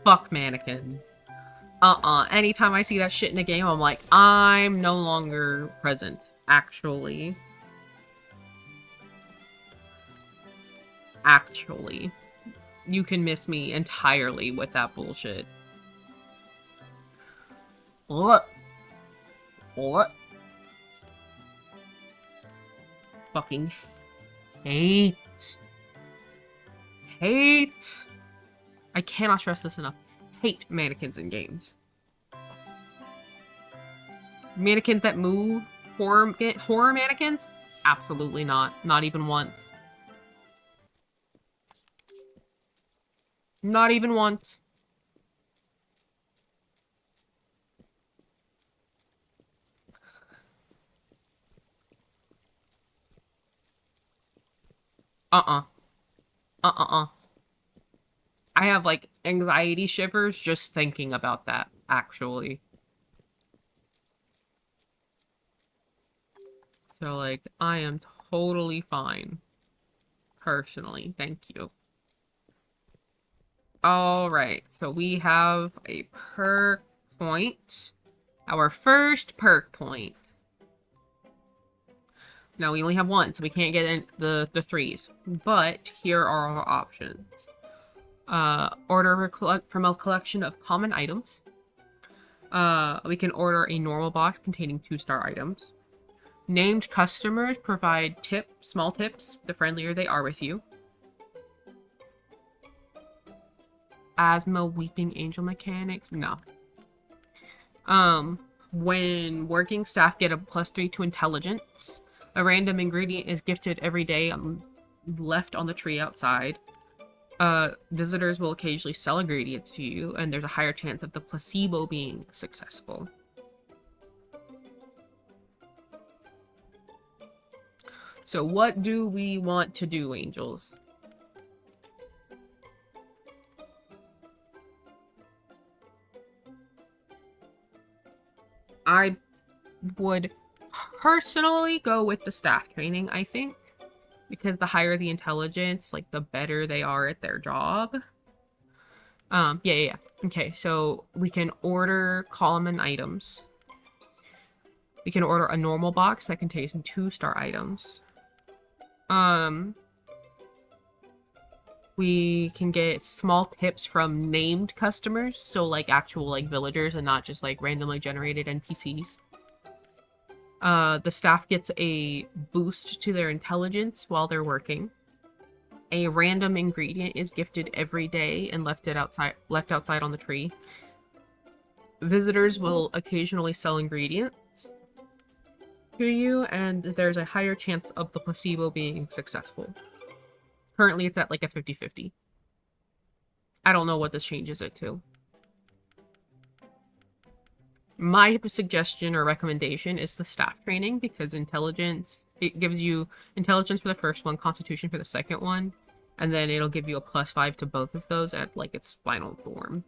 Fuck mannequins. Anytime I see that shit in a game, I'm like, I'm no longer present, actually. Actually. You can miss me entirely with that bullshit. What? What? Fucking hate. Hate. I cannot stress this enough. Hate mannequins in games. Mannequins that move? Horror mannequins? Absolutely not. Not even once. Not even once. Uh-uh. Uh-uh-uh. I have, like, anxiety shivers just thinking about that, actually. So, like, I am totally fine. Personally. Thank you. Alright, so we have a perk point. Our first perk point. Now, we only have one, so we can't get in the threes. But here are our options. Order from a collection of common items. We can order a normal box containing 2-star items. Named customers provide small tips, the friendlier they are with you. Asthma, weeping angel mechanics? No. When working, staff get a +3 to intelligence. A random ingredient is gifted every day left on the tree outside. Visitors will occasionally sell ingredients to you, and there's a higher chance of the placebo being successful. So what do we want to do, angels? I would personally go with the staff training, I think. Because the higher the intelligence, like, the better they are at their job. Yeah. Okay, so we can order common items. We can order a normal box that contains 2-star items. We can get small tips from named customers, so, like, actual, like, villagers and not just, like, randomly generated NPCs. The staff gets a boost to their intelligence while they're working. A random ingredient is gifted every day and left outside on the tree. Visitors will occasionally sell ingredients to you, and there's a higher chance of the placebo being successful. Currently, it's at like a 50-50. I don't know what this changes it to. My suggestion or recommendation is the staff training, because intelligence, it gives you intelligence for the first one, constitution for the second one, and then it'll give you a +5 to both of those at, like, its final form.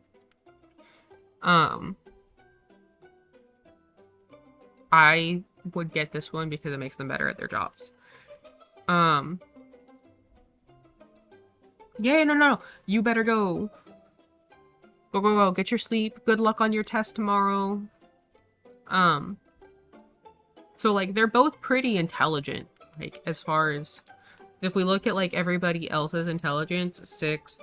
I would get this one because it makes them better at their jobs. Yeah, no. You better go. Go. Get your sleep. Good luck on your test tomorrow. So, like, they're both pretty intelligent. Like, as far as... If we look at, like, everybody else's intelligence, 6...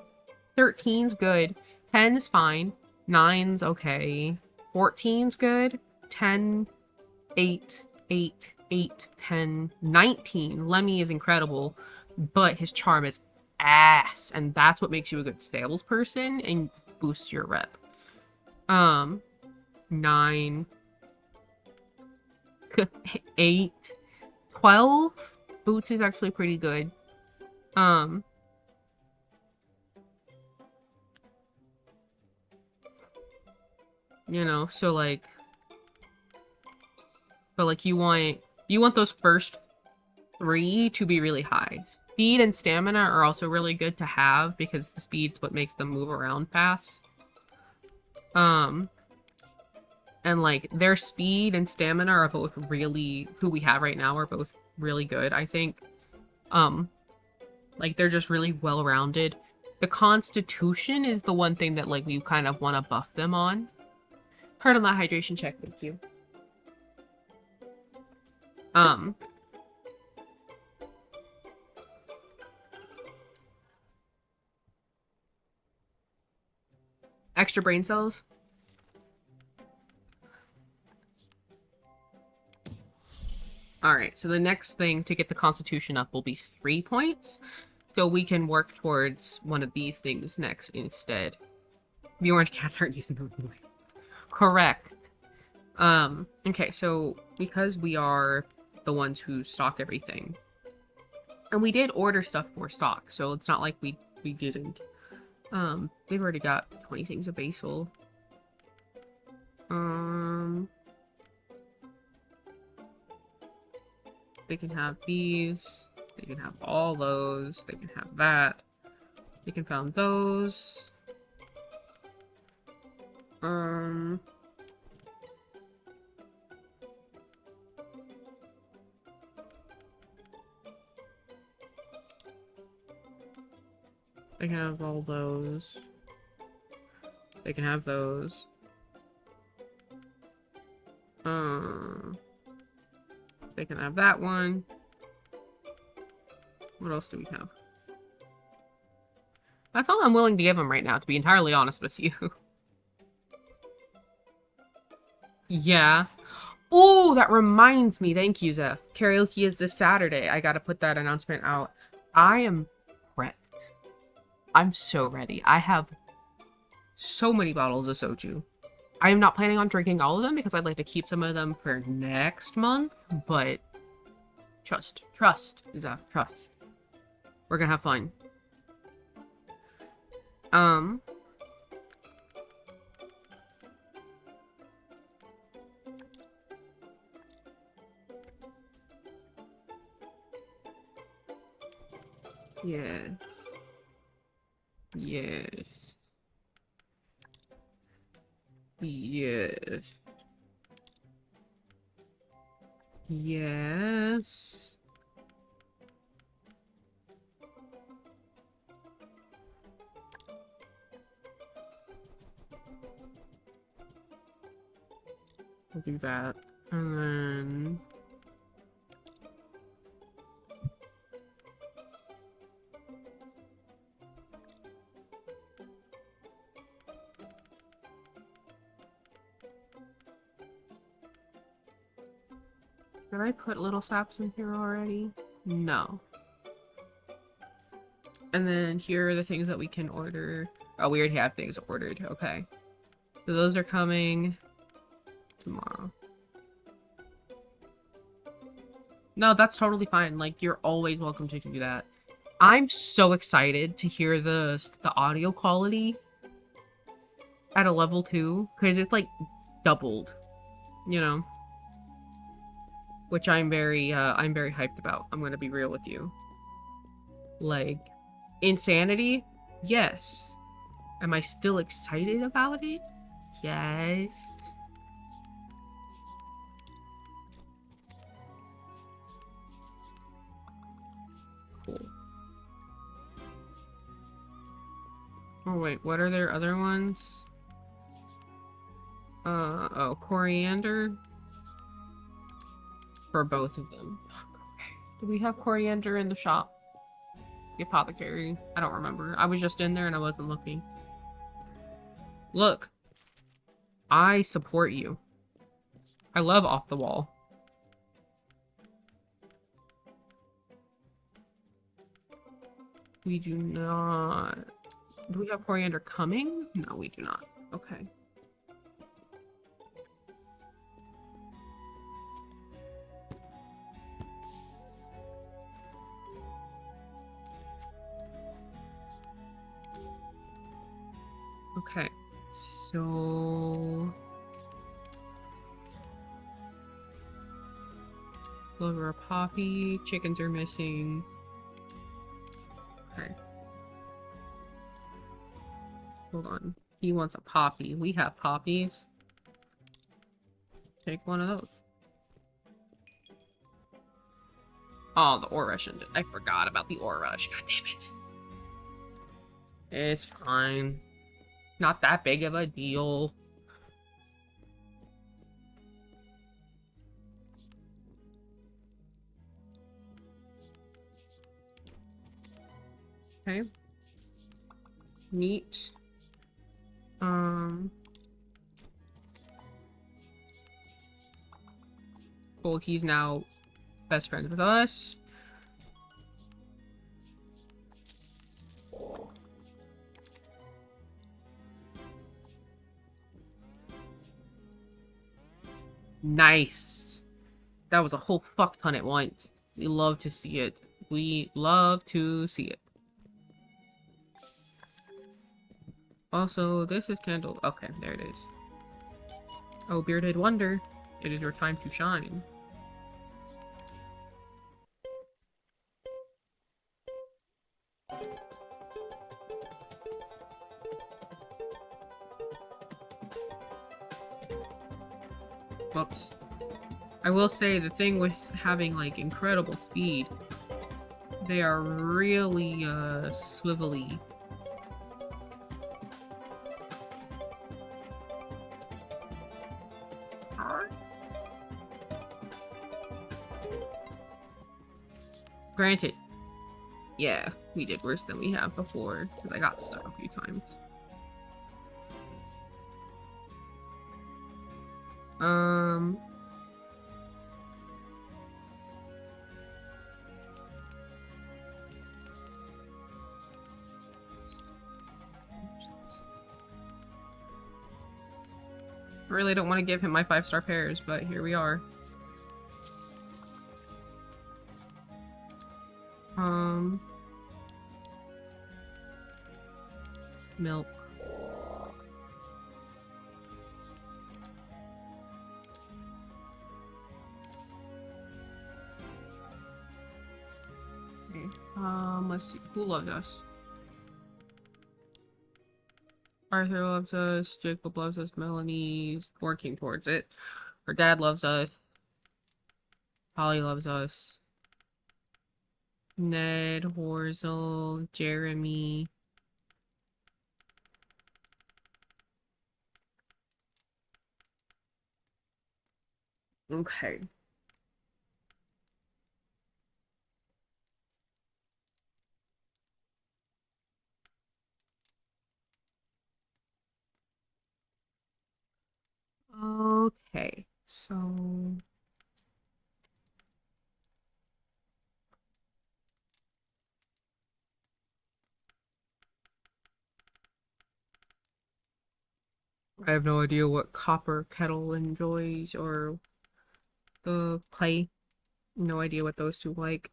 13's good. 10's fine. 9's okay. 14's good. 10... 8... 10... 19. Lemmy is incredible, but his charm is ass, and that's what makes you a good salesperson and boosts your rep. 9... 8. 12. Boots is actually pretty good. You know, so like, but like you want those first 3 to be really high. Speed and stamina are also really good to have because the speed's what makes them move around fast. And like their speed and stamina are both really, who we have right now are both really good, I think. Like they're just really well-rounded. The constitution is the one thing that like we kind of want to buff them on. Heard on that hydration check, thank you. Extra brain cells. Alright, so the next thing to get the constitution up will be 3 points. So we can work towards one of these things next instead. The orange cats aren't using them anyway. Correct. Okay, so because we are the ones who stock everything, and we did order stuff for stock, so it's not like we didn't. They've already got 20 things of basil. They can have these. They can have all those. They can have that. They can found those. They can have all those. They can have those. They can have that one. What else do we have? That's all I'm willing to give them right now, to be entirely honest with you. Yeah. Oh, that reminds me. Thank you, Zeph. Karaoke is this Saturday. I gotta put that announcement out. I am prepped. I'm so ready. I have so many bottles of soju. I am not planning on drinking all of them because I'd like to keep some of them for next month, but trust, Zeph, trust. We're gonna have fun. Yeah. Yes. Yes. Yes. We'll do that. And then... Did I put little saps in here already? No. And then here are the things that we can order. Oh, we already have things ordered. Okay. So those are coming tomorrow. No, that's totally fine. Like, you're always welcome to do that. I'm so excited to hear the audio quality at a level 2, because it's like doubled, you know? Which I'm very hyped about. I'm gonna be real with you. Like, insanity? Yes. Am I still excited about it? Yes. Cool. Oh wait, what are their other ones? Oh, coriander? For both of them. Okay. Do we have coriander in the shop? The apothecary? I don't remember. I was just in there and I wasn't looking. Look. I support you. I love Off the Wall. We do not... Do we have coriander coming? No, we do not. Okay. Okay, so Clover, a poppy, chickens are missing. Okay. Hold on. He wants a poppy. We have poppies. Take one of those. Oh, the ore rush ended. I forgot about the ore rush. God damn it. It's fine. Not that big of a deal. Okay. Neat. Cool, he's now best friends with us. Nice. That was a whole fuck ton at once. We love to see it. We love to see it. Also, this is candle. Okay, there it is. Oh, bearded wonder. It is your time to shine. Whoops. I will say the thing with having like incredible speed, they are really swivelly. Granted, yeah, we did worse than we have before because I got stuck a few times. I really don't want to give him my 5-star pears, but here we are. Milk. Okay. Let's see. Who loves us? Arthur loves us. Jacob loves us. Melanie's working towards it. Her dad loves us. Holly loves us. Ned, Horzel, Jeremy. Okay. Okay, so... I have no idea what Copper Kettle enjoys, or the Clay. No idea what those two like.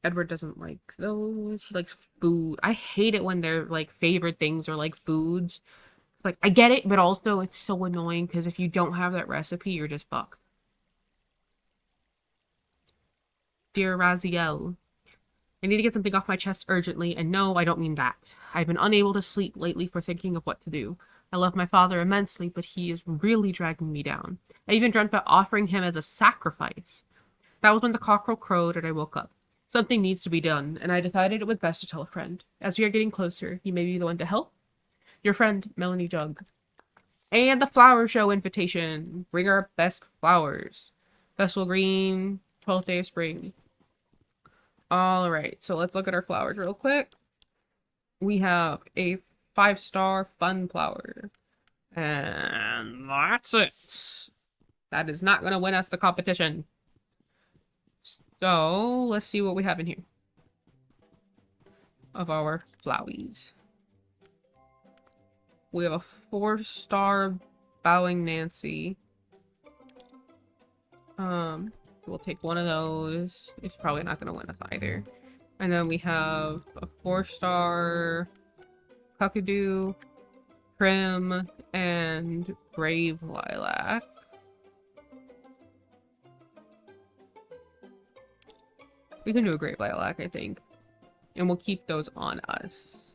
Edward doesn't like those. He likes food. I hate it when their like favorite things are like foods. It's like, I get it, but also it's so annoying because if you don't have that recipe, you're just fucked. Dear Raziel, I need to get something off my chest urgently, and no, I don't mean that. I've been unable to sleep lately for thinking of what to do. I love my father immensely, but he is really dragging me down. I even dreamt about offering him as a sacrifice. That was when the cockerel crowed and I woke up. Something needs to be done, and I decided it was best to tell a friend. As we are getting closer, you may be the one to help. Your friend, Melanie Jug. And the flower show invitation. Bring our best flowers. Festival Green, 12th day of spring. Alright, so let's look at our flowers real quick. We have a 5-star fun flower. And that's it. That is not going to win us the competition. So, let's see what we have in here. Of our flowies. We have a 4-star Bowing Nancy. We'll take one of those. It's probably not going to win us either. And then we have a 4-star Cuckadoo, Prim and Brave Lilac. We can do a Great Lilac, I think. And we'll keep those on us.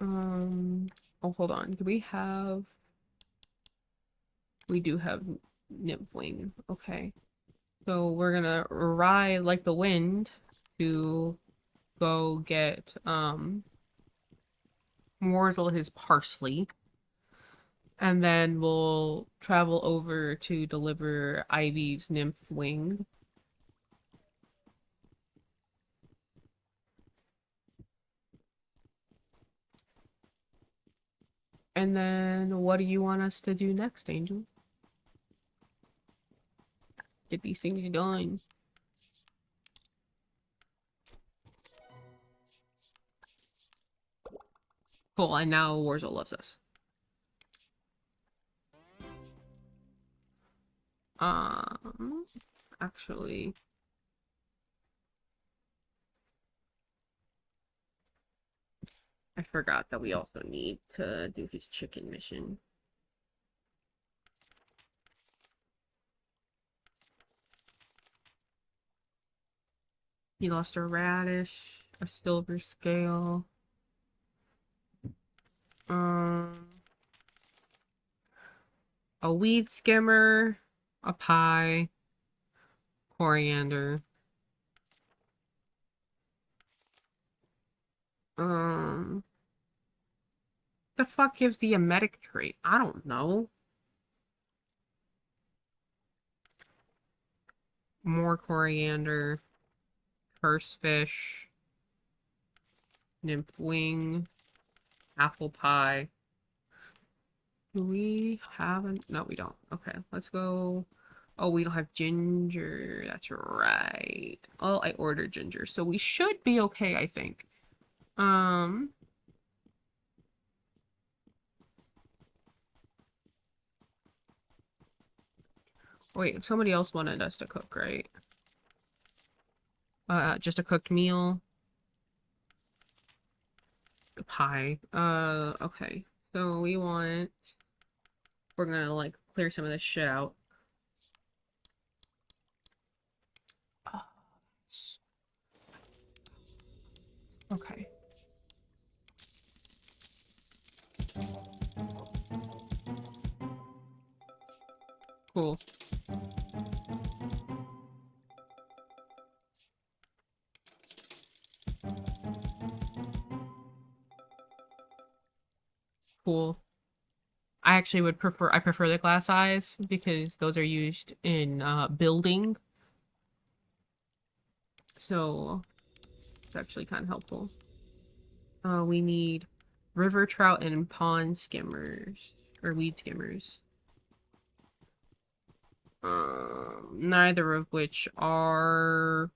Oh, hold on. Do we have... We do have Nymphwing. Okay. So we're gonna ride like the wind to go get, Morsel his parsley. And then we'll travel over to deliver Ivy's Nymphwing. And then what do you want us to do next, Angel? Get these things done. Cool, and now Warzel loves us. Actually... I forgot that we also need to do his chicken mission. He lost a radish, a silver scale. A weed skimmer, a pie, coriander. The fuck gives the emetic trait? I don't know. More coriander, curse fish, Nymphwing, apple pie. Do we have a... No, we don't. Okay, let's go. Oh, we don't have ginger. That's right. Oh, I ordered ginger, so we should be okay, I think. Wait, somebody else wanted us to cook, right? Just a cooked meal. A pie. Okay. So we want... We're gonna, like, clear some of this shit out. Oh, okay. Cool. Cool. I actually would prefer... I prefer the glass eyes because those are used in, building. So, it's actually kind of helpful. We need river trout and pond skimmers. Or weed skimmers. Neither of which are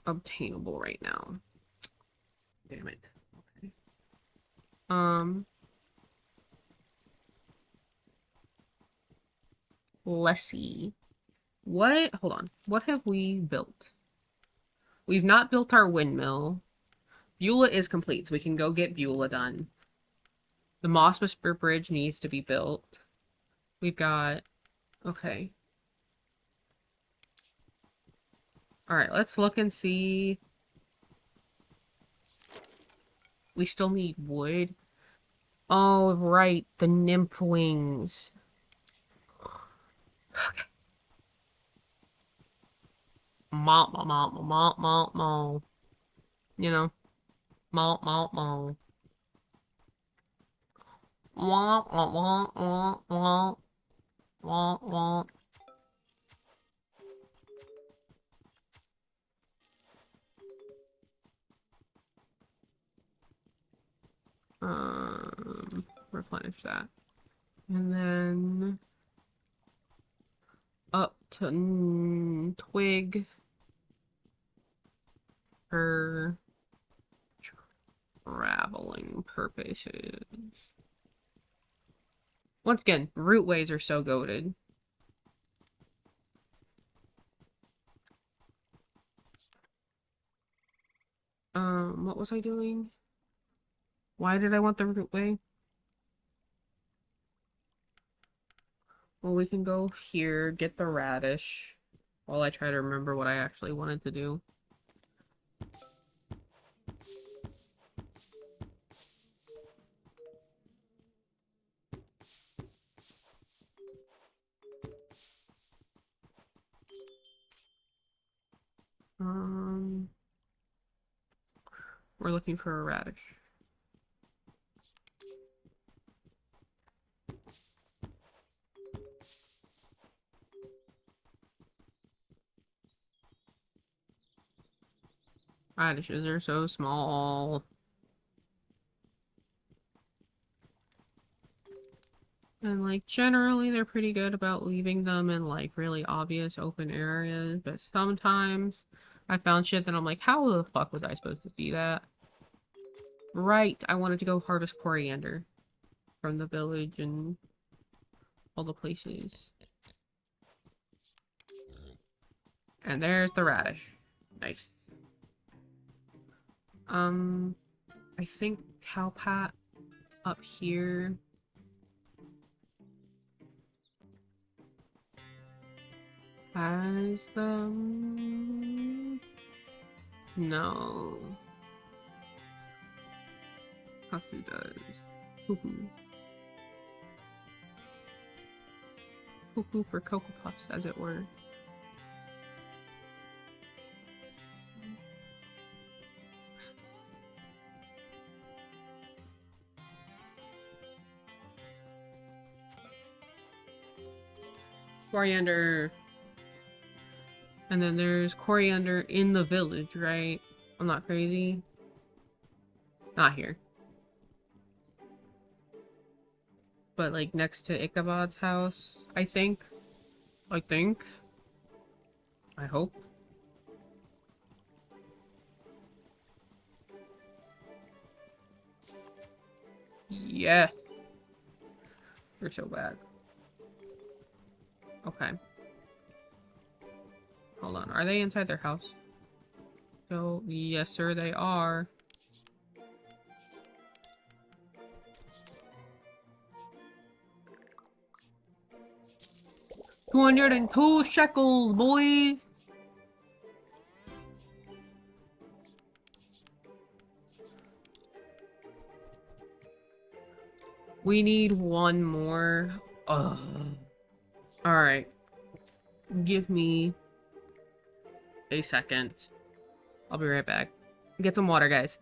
obtainable right now. Damn it. Okay. Let's see. What? Hold on. What have we built? We've not built our windmill. Beulah is complete, so we can go get Beulah done. The Moss Whisper Bridge needs to be built. We've got... Okay. Alright, let's look and see. We still need wood. Oh, right. The nymph wings. Okay. Malt, malt, malt, malt, malt, malt. You know? Malt, malt, malt. Womp, womp, womp, womp, womp. Womp, womp. Replenish that. And then up to twig for traveling purposes. Once again, rootways are so goated. was I doing? Why did I want the root way? Well, we can go here, get the radish, while I try to remember what I actually wanted to do. We're looking for a radish. Radishes are so small. And like generally they're pretty good about leaving them in like really obvious open areas, but sometimes I found shit that I'm like, how the fuck was I supposed to see that? Right, I wanted to go harvest coriander from the village and all the places. And there's the radish. Nice. I think Cowpat up here has them. No. Katsu does. Cuckoo. Cuckoo for Cocoa Puffs, as it were. Coriander. And then there's coriander in the village, right? I'm not crazy. Not here. But like next to Ichabod's house, I think. I hope. Yeah. You're so bad. Okay. Hold on. Are they inside their house? So, yes, sir, they are. $202 boys! We need one more. Ugh. Alright. Give me a second. I'll be right back. Get some water, guys.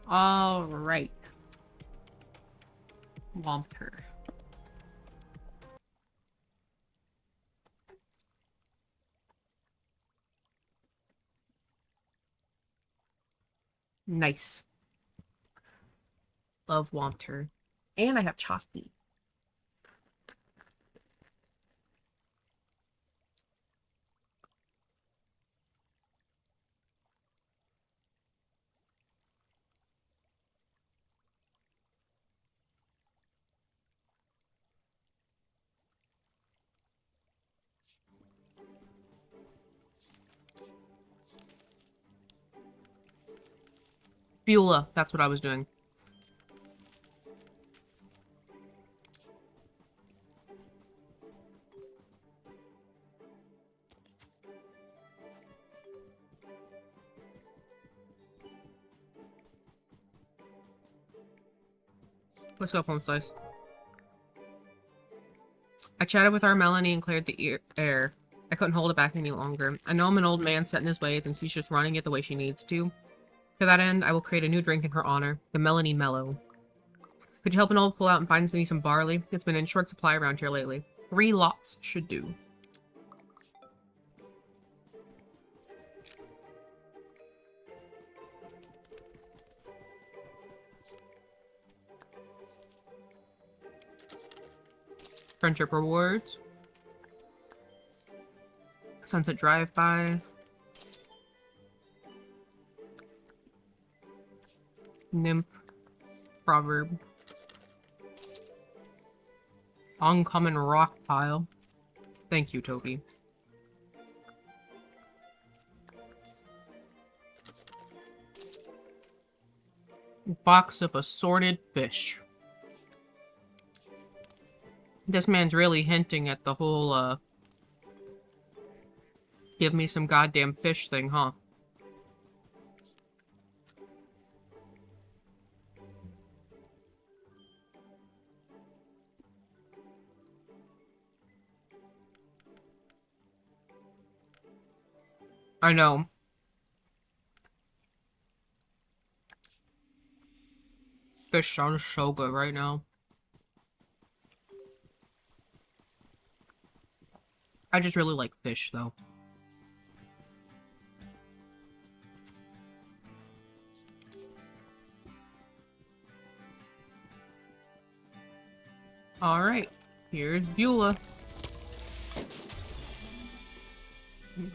All right. Womp her. Nice. Love Womp her. And I have chocolate. Beulah, that's what I was doing. Let's go, Plum Slice. I chatted with our Melanie and cleared the air. I couldn't hold it back any longer. I know I'm an old man set in his ways, and she's just running it the way she needs to. To that end, I will create a new drink in her honor, the Melanie Mellow. Could you help an old fool out and find me some barley? It's been in short supply around here lately. 3 lots should do. Friendship rewards. Sunset drive-by. Nymph. Proverb. Uncommon rock pile. Thank you, Toby. Box of assorted fish. This man's really hinting at the whole, give me some goddamn fish thing, huh? I know. Fish sounds so good right now. I just really like fish, though. Alright, here's Beulah.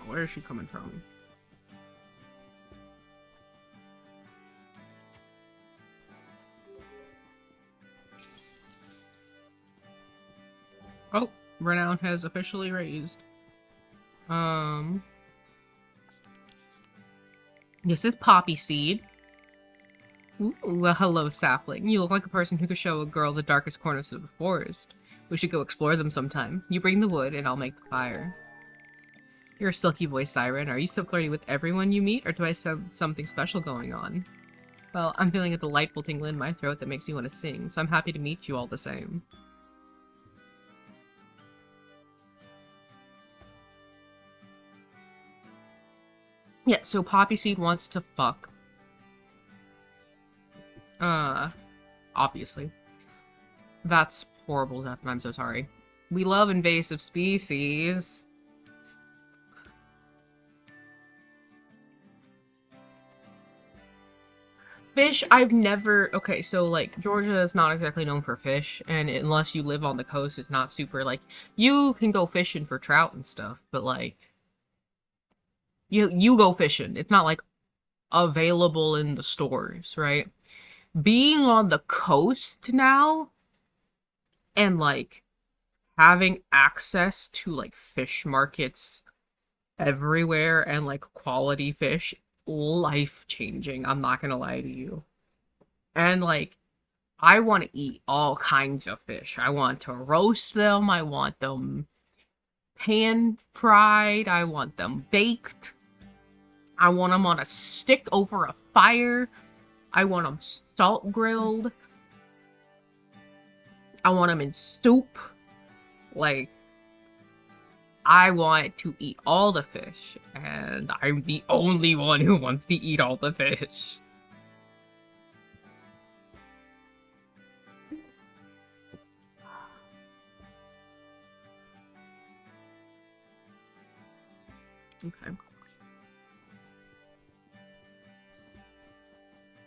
Where is she coming from? Oh, renown has officially raised. This is Poppy Seed. Ooh, well, hello, sapling. You look like a person who could show a girl the darkest corners of the forest. We should go explore them sometime. You bring the wood, and I'll make the fire. You're a silky voice, Siren. Are you so flirty with everyone you meet, or do I have something special going on? Well, I'm feeling a delightful tingle in my throat that makes me want to sing, so I'm happy to meet you all the same. Yeah, so Poppy Seed wants to fuck. Obviously. That's horrible, Zeph, and I'm so sorry. We love invasive species. Fish, I've never... Okay, so, like, Georgia is not exactly known for fish, and unless you live on the coast, it's not super, like... You can go fishing for trout and stuff, but, like... You go fishing. It's not, like, available in the stores, right? Being on the coast now, and, like, having access to, like, fish markets everywhere and, like, quality fish, life-changing, I'm not gonna lie to you. And, like, I want to eat all kinds of fish. I want to roast them, I want them pan-fried, I want them baked, I want them on a stick over a fire, I want them salt-grilled, I want them in soup, like... I want to eat all the fish, and I'm the only one who wants to eat all the fish. Okay.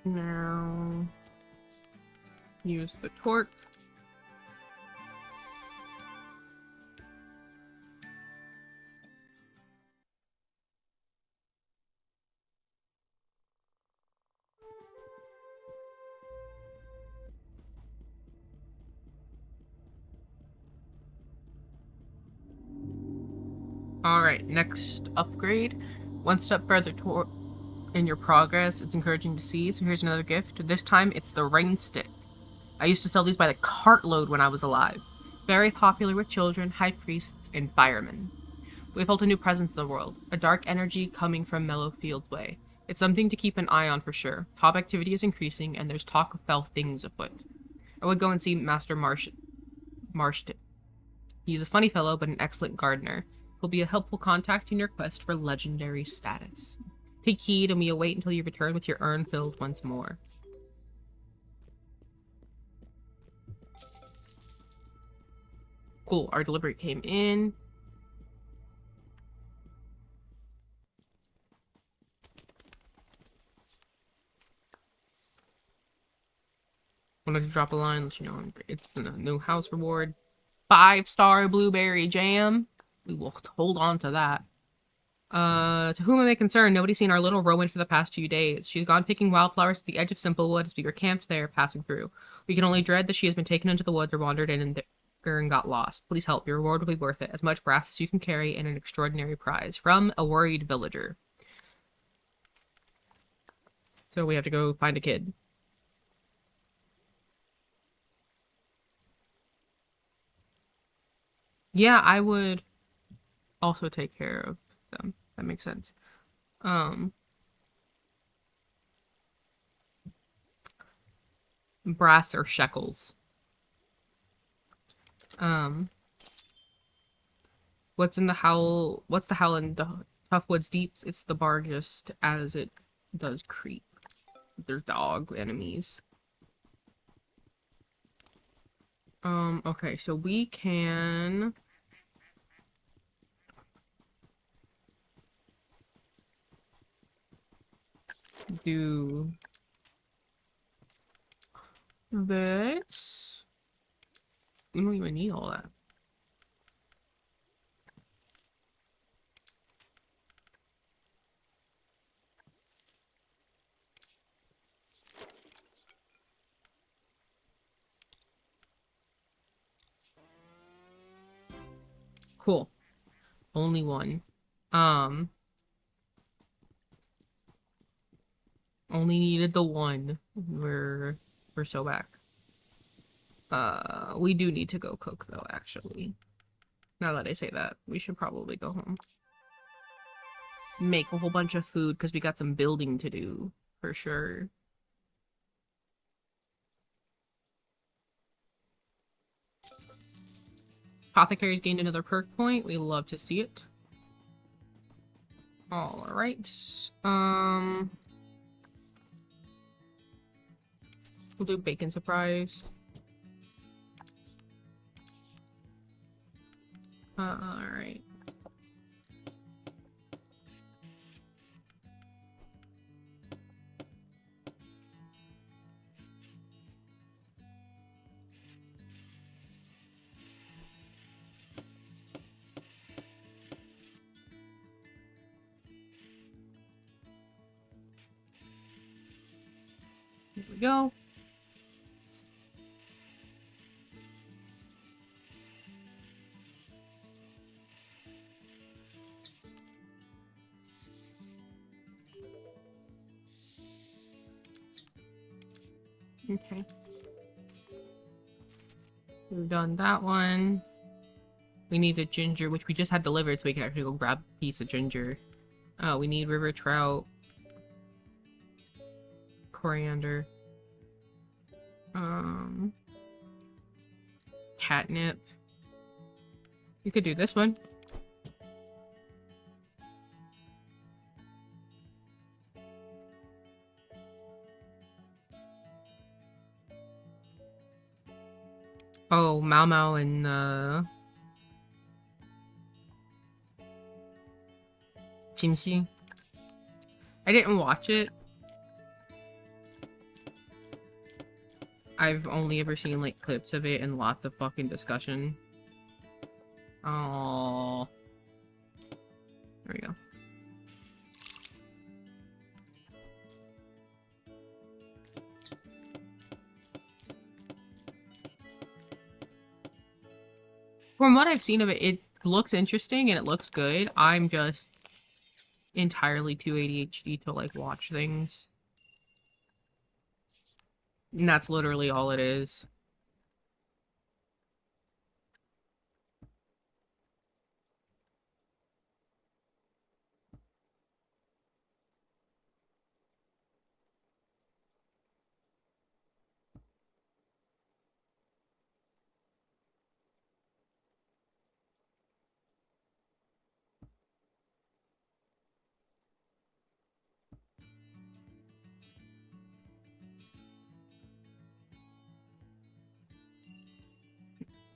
Now, use the torque. Alright, next upgrade. One step further in your progress, it's encouraging to see. So here's another gift. This time, it's the rain stick. I used to sell these by the cartload when I was alive. Very popular with children, high priests, and firemen. We've held a new presence in the world, a dark energy coming from Mellowfield's way. It's something to keep an eye on for sure. Hob activity is increasing, and there's talk of fell things afoot. I would go and see Master Marston. He's a funny fellow, but an excellent gardener. He'll be a helpful contact in your quest for legendary status. Take heed, and we await until you return with your urn filled once more. Cool, our delivery came in. Wanted to drop a line, let you know it's a new house reward. 5-star blueberry jam. We will hold on to that. To whom it may concern, nobody's seen our little Rowan for the past few days. She's gone picking wildflowers at the edge of Simplewood as we were camped there, passing through. We can only dread that she has been taken into the woods or wandered in there and got lost. Please help. Your reward will be worth it. As much brass as you can carry and an extraordinary prize. From a worried villager. So we have to go find a kid. Yeah, I would also take care of them. That makes sense. Brass or shekels. What's the howl in the Tough Woods Deeps? It's the bar just as it does creep. There's dog enemies. Okay, so we can do this. We don't even need all that. Cool. Only one. Only needed the one. We're so back. We do need to go cook though, actually. Now that I say that, we should probably go home. Make a whole bunch of food because we got some building to do, for sure. Apothecary's gained another perk point. We love to see it. Alright. We'll do bacon surprise. Alright. Here we go. Okay. We've done that one. We need the ginger, which we just had delivered, so we can actually go grab a piece of ginger. Oh, we need river trout. Coriander. Catnip. You could do this one. Oh, Mau Mau and Kynseed. I didn't watch it. I've only ever seen, like, clips of it and lots of fucking discussion. Oh, there we go. From what I've seen of it, it looks interesting and it looks good. I'm just entirely too ADHD to, like, watch things. And that's literally all it is.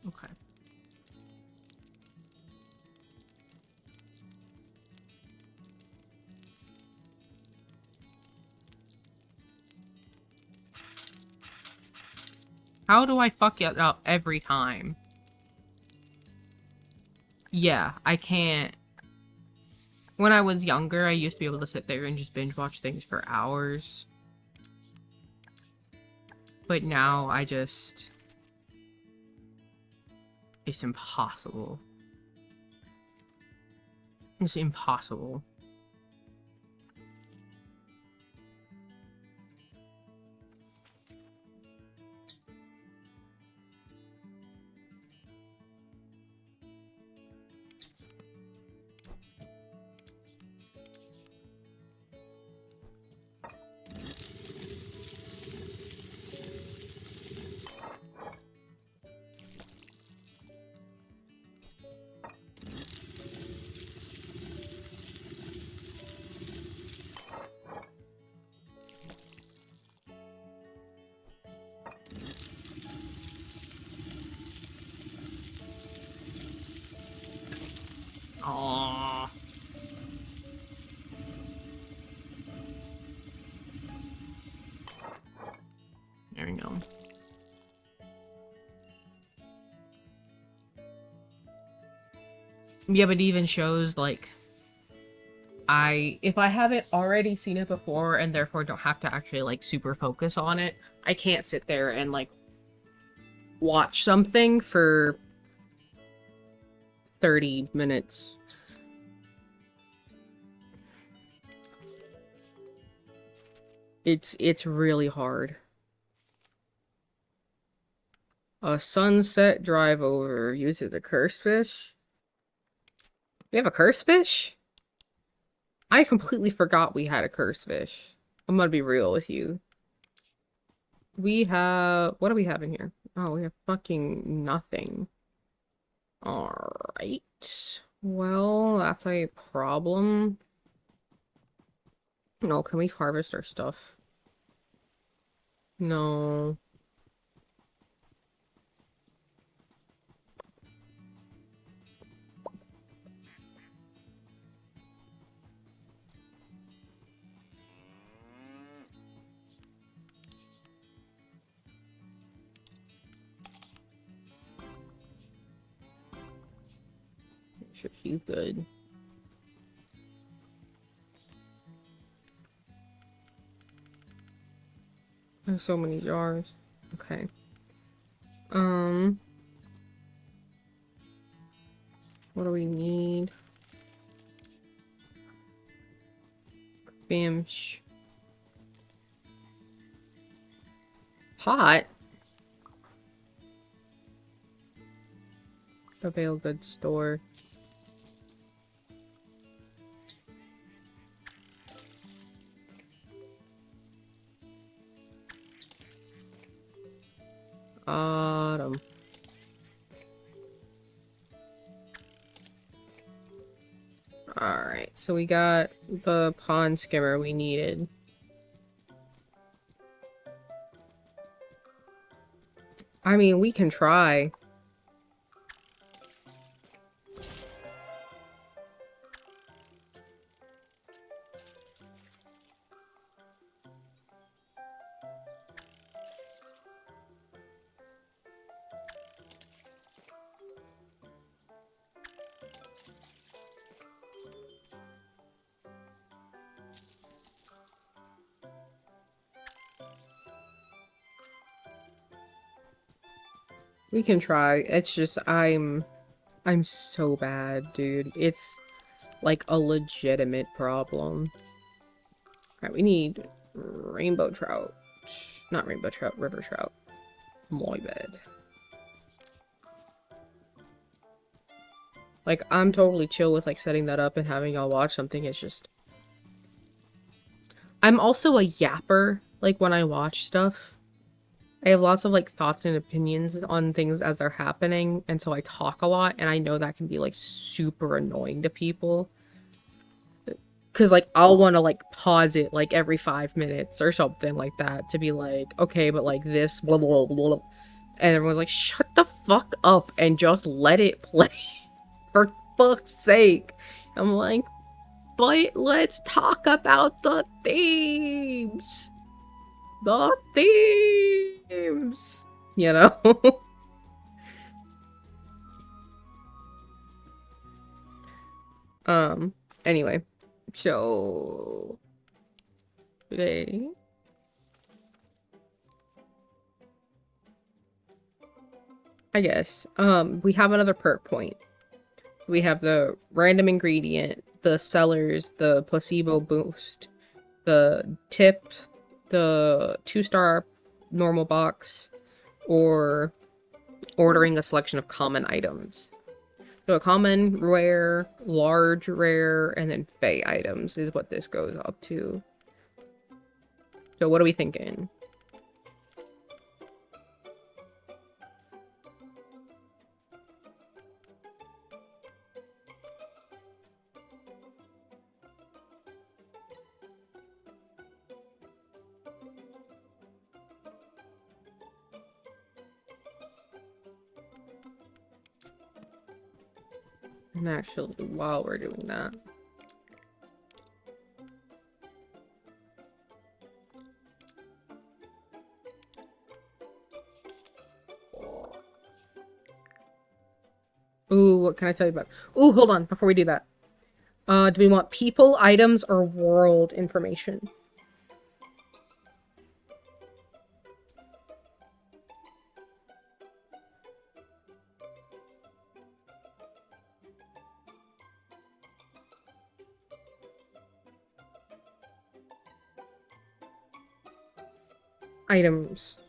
Okay. How do I fuck it up every time? Yeah, I can't. When I was younger, I used to be able to sit there and just binge watch things for hours. But now I just... It's impossible. It's impossible. Aww. There we go. Yeah, but it even shows, like, if I haven't already seen it before and therefore don't have to actually, like, super focus on it, I can't sit there and, like, watch something for 30 minutes. It's really hard. A sunset drive over uses a curse fish. We have a curse fish? I completely forgot we had a curse fish. I'm gonna be real with you. We have... What do we have in here? Oh, we have fucking nothing. Alright. Well, that's a problem. No, can we harvest our stuff? No. Sure, she's good. There's so many jars. Okay. What do we need? Bamsh. Pot? Avail goods store. Autumn. Alright, so we got the pond skimmer we needed. I mean, we can try. We can try. It's just I'm so bad, dude. It's like a legitimate problem. Alright, we need rainbow trout. Not rainbow trout, river trout. My bad. Like, I'm totally chill with, like, setting that up and having y'all watch something. It's just... I'm also a yapper, like, when I watch stuff. I have lots of, like, thoughts and opinions on things as they're happening, and so I talk a lot, and I know that can be, like, super annoying to people. Because, like, I'll want to, like, pause it, like, every 5 minutes or something like that to be like, okay, but, like, this, blah, blah, blah, blah. And everyone's like, shut the fuck up and just let it play. For fuck's sake. I'm like, but let's talk about the themes. The themes. You know? Anyway. So... today... I guess. We have another perk point. We have the random ingredient, the sellers, the placebo boost, the tip, the 2-star normal box, or ordering a selection of common items. So a common, rare, large, rare, and then fey items is what this goes up to. So what are we thinking? And actually, while we're doing that... Ooh, what can I tell you about? Ooh, hold on, before we do that. Do we want people, items, or world information? Items.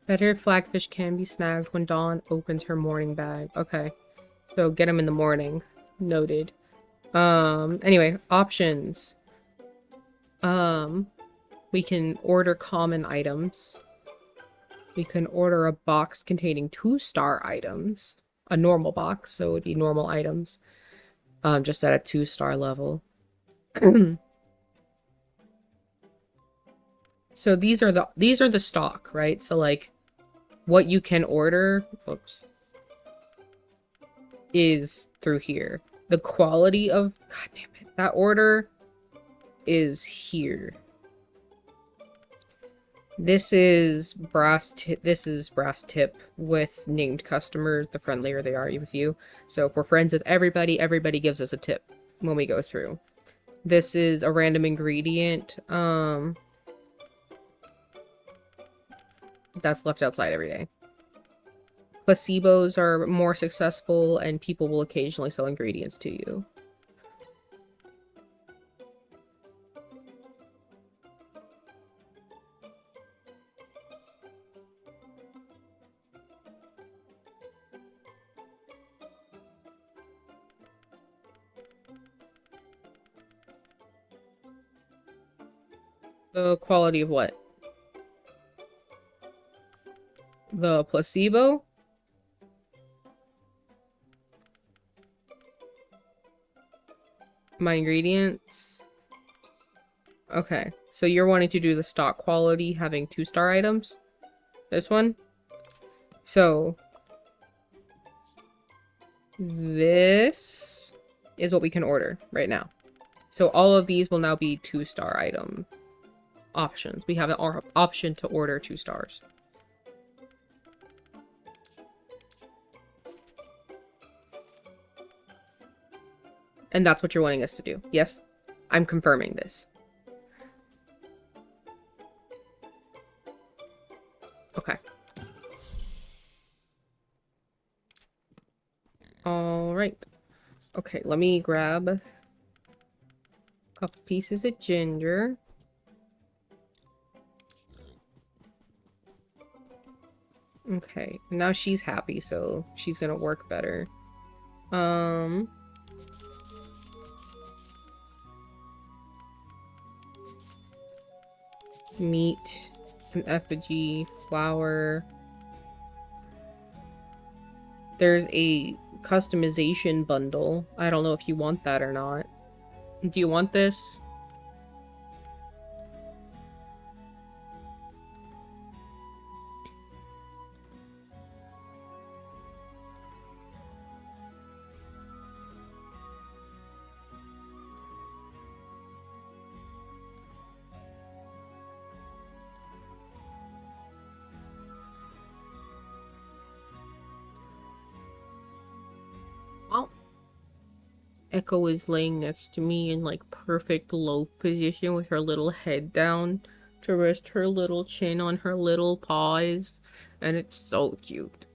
Better flagfish can be snagged when Dawn opens her morning bag. Okay. So get them in the morning. Noted. Anyway, options. We can order common items. We can order a box containing 2-star items. A normal box, so it would be normal items. Just at a 2-star level. So these are the stock, right? So like what you can order, oops, is through here. The quality of, god damn it, that order is here. This is brass tip with named customers. The friendlier they are with you. So if we're friends with everybody, everybody gives us a tip when we go through. This is a random ingredient. That's left outside every day. Placebos are more successful, and people will occasionally sell ingredients to you. The quality of what? The placebo? My ingredients? Okay, so you're wanting to do the stock quality, having 2-star items? This one? So, this is what we can order right now. So all of these will now be 2-star item options. We have an option to order 2 stars. And that's what you're wanting us to do. Yes? I'm confirming this. Alright. Okay, let me grab a couple pieces of ginger. Okay, now she's happy, so she's gonna work better. Meat, an effigy, flour. There's a customization bundle. I don't know if you want that or not. Do you want this? Well, Echo is laying next to me in like perfect loaf position with her little head down to rest her little chin on her little paws, and it's so cute.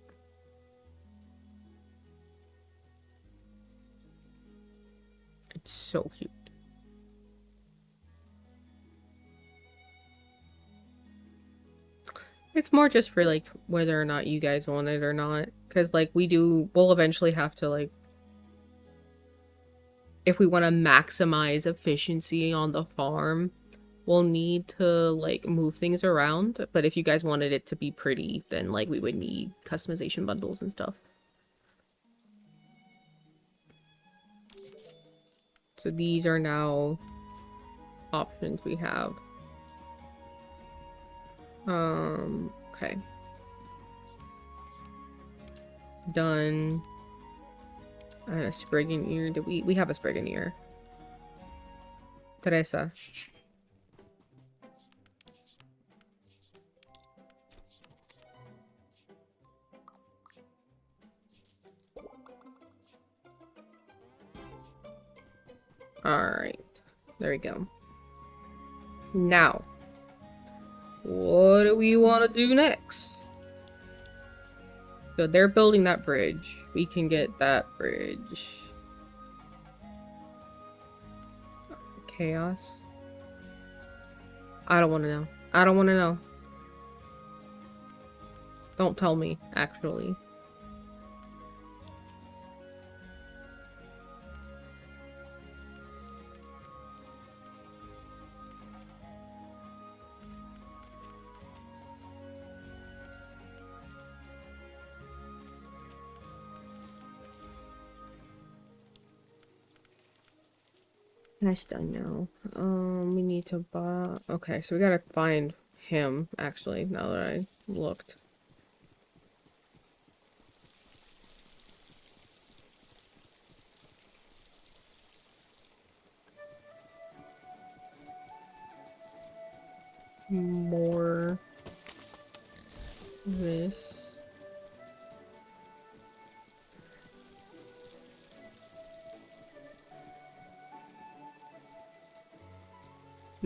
It's so cute. It's more just for like whether or not you guys want it or not, because like we'll eventually have to like, if we want to maximize efficiency on the farm, we'll need to like move things around. But if you guys wanted it to be pretty, then like we would need customization bundles and stuff. So these are now options we have. Okay. Done. And a Spriggan ear. Did we have a Spriggan ear? Teresa. Alright. There we go. Now, what do we want to do next? So they're building that bridge. We can get that bridge. Chaos. I don't want to know. I don't want to know. Don't tell me, actually. Nice done now. We need to buy... Okay, so we gotta find him, actually, now that I looked. More... this...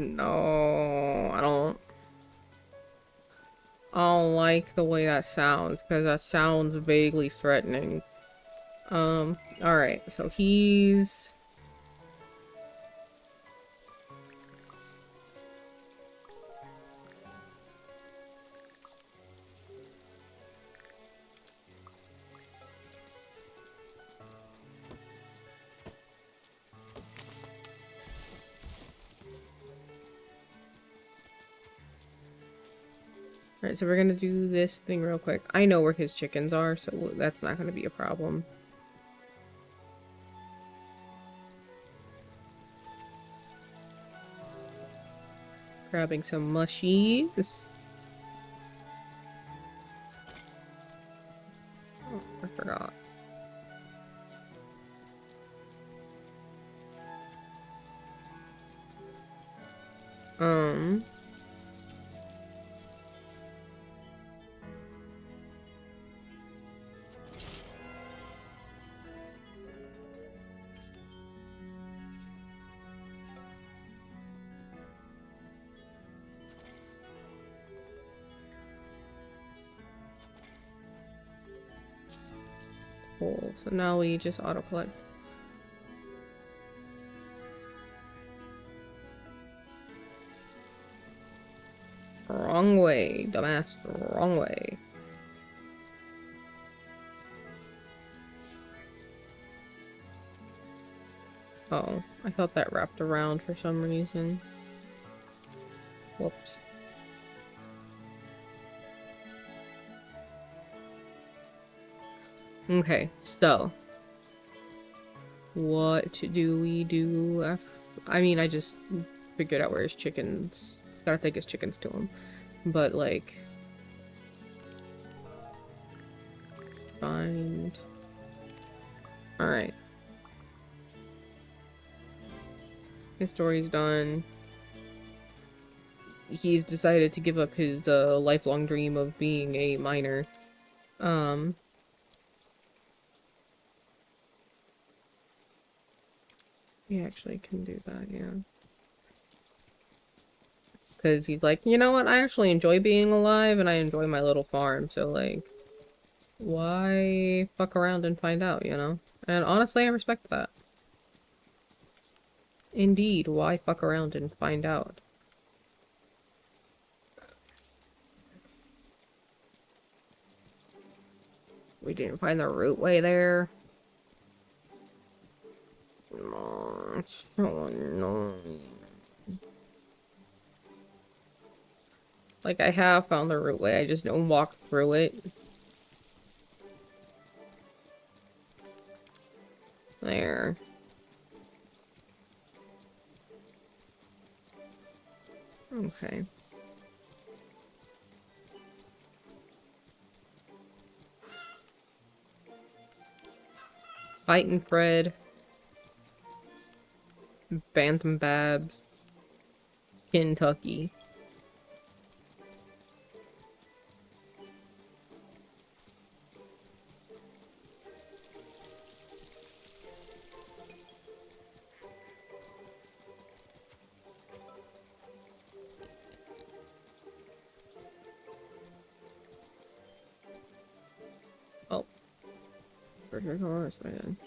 No, I don't like the way that sounds, because that sounds vaguely threatening. Alright, so he's... Alright, so we're gonna do this thing real quick. I know where his chickens are, so that's not gonna be a problem. Grabbing some mushies. Oh, I forgot. Cool. So now we just auto-collect. Wrong way, dumbass. Wrong way. Oh, I thought that wrapped around for some reason. Whoops. Okay, so what do we do after? I mean, I just figured out where his chickens. Gotta take his chickens to him. But, like... Find... Alright. His story's done. He's decided to give up his lifelong dream of being a miner. He actually can do that, yeah. Because he's like, you know what, I actually enjoy being alive and I enjoy my little farm, so like, why fuck around and find out, you know? And honestly, I respect that. Indeed, why fuck around and find out? We didn't find the root way there. Oh, it's so annoying. Like, I have found the root way, I just don't walk through it. There. Okay. Fightin' Fred. Bantam Babs. Kentucky. Oh. Where's your horse, man?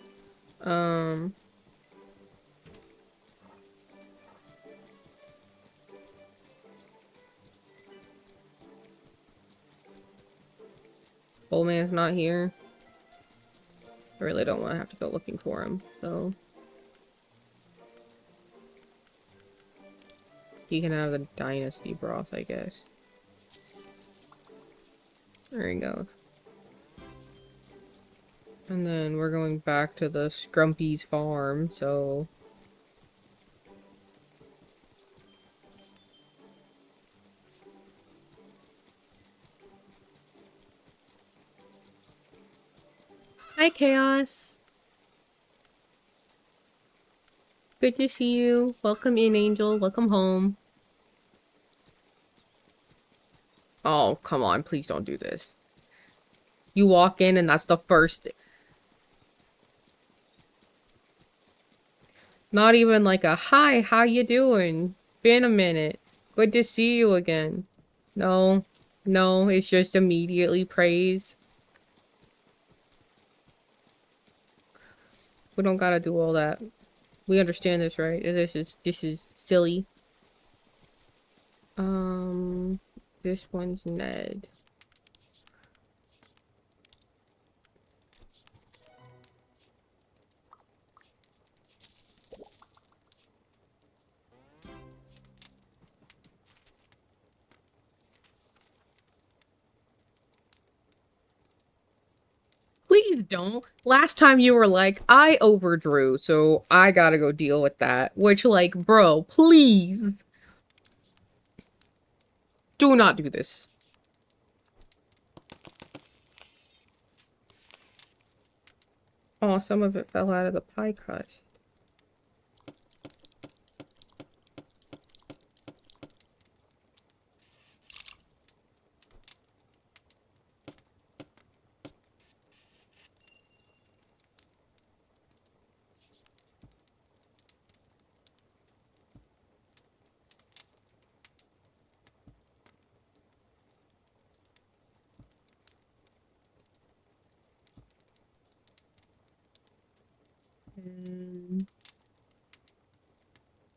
Old man's not here. I really don't want to have to go looking for him, so... He can have the dynasty broth, I guess. There he goes. And then we're going back to the Scrumpy's farm, so... Hi, Chaos! Good to see you. Welcome in, Angel. Welcome home. Oh, come on. Please don't do this. You walk in and that's the first... Not even like a, hi, how you doing? Been a minute. Good to see you again. No. No, it's just immediately praise. We don't gotta do all that. We understand this, right? This is silly. This one's Ned. Please don't. Last time you were like, I overdrew, so I gotta go deal with that. Which, like, bro, please. Do not do this. Oh, some of it fell out of the pie crust.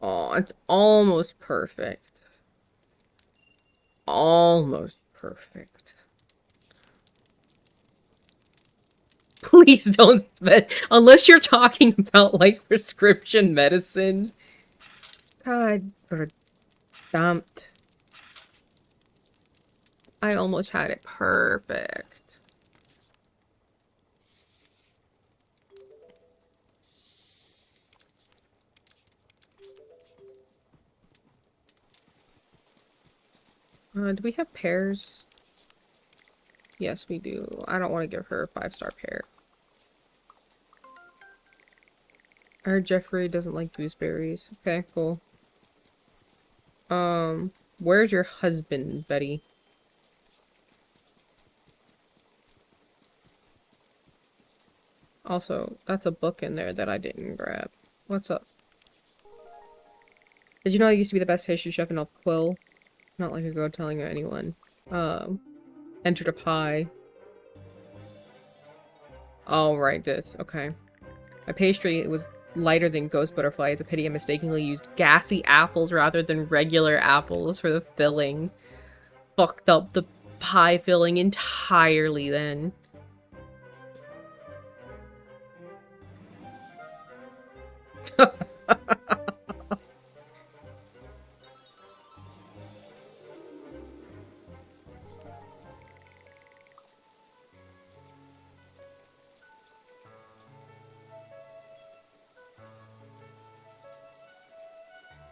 Oh, it's almost perfect. Almost perfect. Please don't spend, unless you're talking about, like, prescription medicine. God, dumped. I almost had it perfect. Do we have pears? Yes, we do. I don't want to give her a 5-star pear. I heard Jeffrey doesn't like gooseberries. Okay, cool. Where's your husband, Betty? Also, that's a book in there that I didn't grab. What's up? Did you know I used to be the best pastry chef in all Quill? Not like a girl telling anyone. Entered a pie. Oh, right, this. Okay. My pastry was lighter than Ghost Butterfly. It's a pity I mistakenly used gassy apples rather than regular apples for the filling. Fucked up the pie filling entirely then.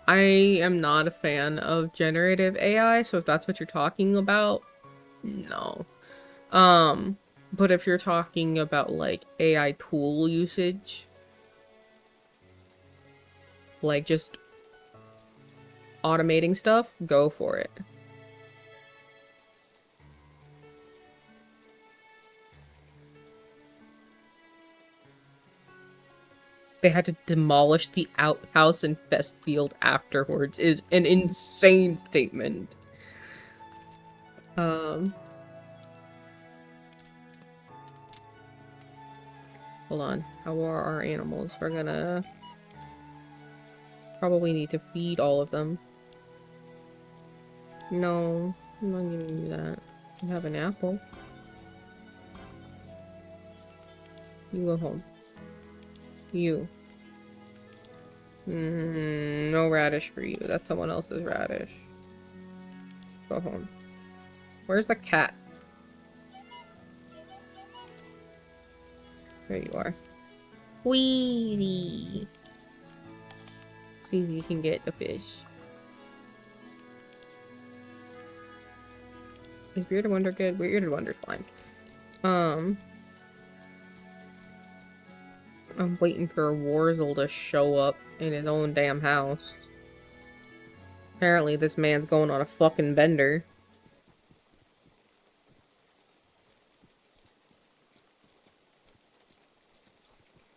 I am not a fan of generative AI, so if that's what you're talking about, no. But if you're talking about, like, AI tool usage, like, just automating stuff, go for it. They had to demolish the outhouse in Festfield afterwards is an insane statement. Hold on. How are our animals? We're gonna probably need to feed all of them. No, I'm not giving you that. You have an apple. You go home. You. No radish for you. That's someone else's radish. Go home. Where's the cat? There you are. Squeezy. Squeezy can get the fish. Is Bearded Wonder good? Bearded Wonder's fine. I'm waiting for Warzel to show up in his own damn house. Apparently this man's going on a fucking bender.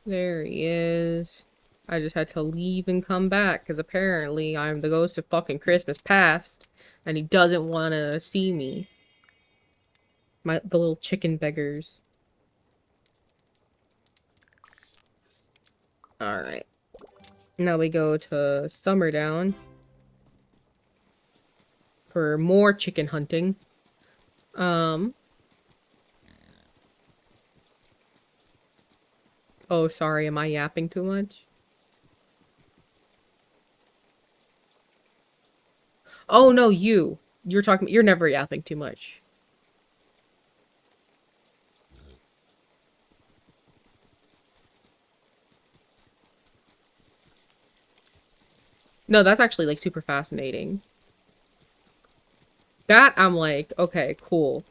There he is. I just had to leave and come back because apparently I'm the ghost of fucking Christmas past and he doesn't want to see me. The little chicken beggars. Alright. Now we go to Summerdown for more chicken hunting. Oh, sorry, am I yapping too much? Oh, no, you. You're never yapping too much. No, that's actually, like, super fascinating. That, I'm like, okay, cool.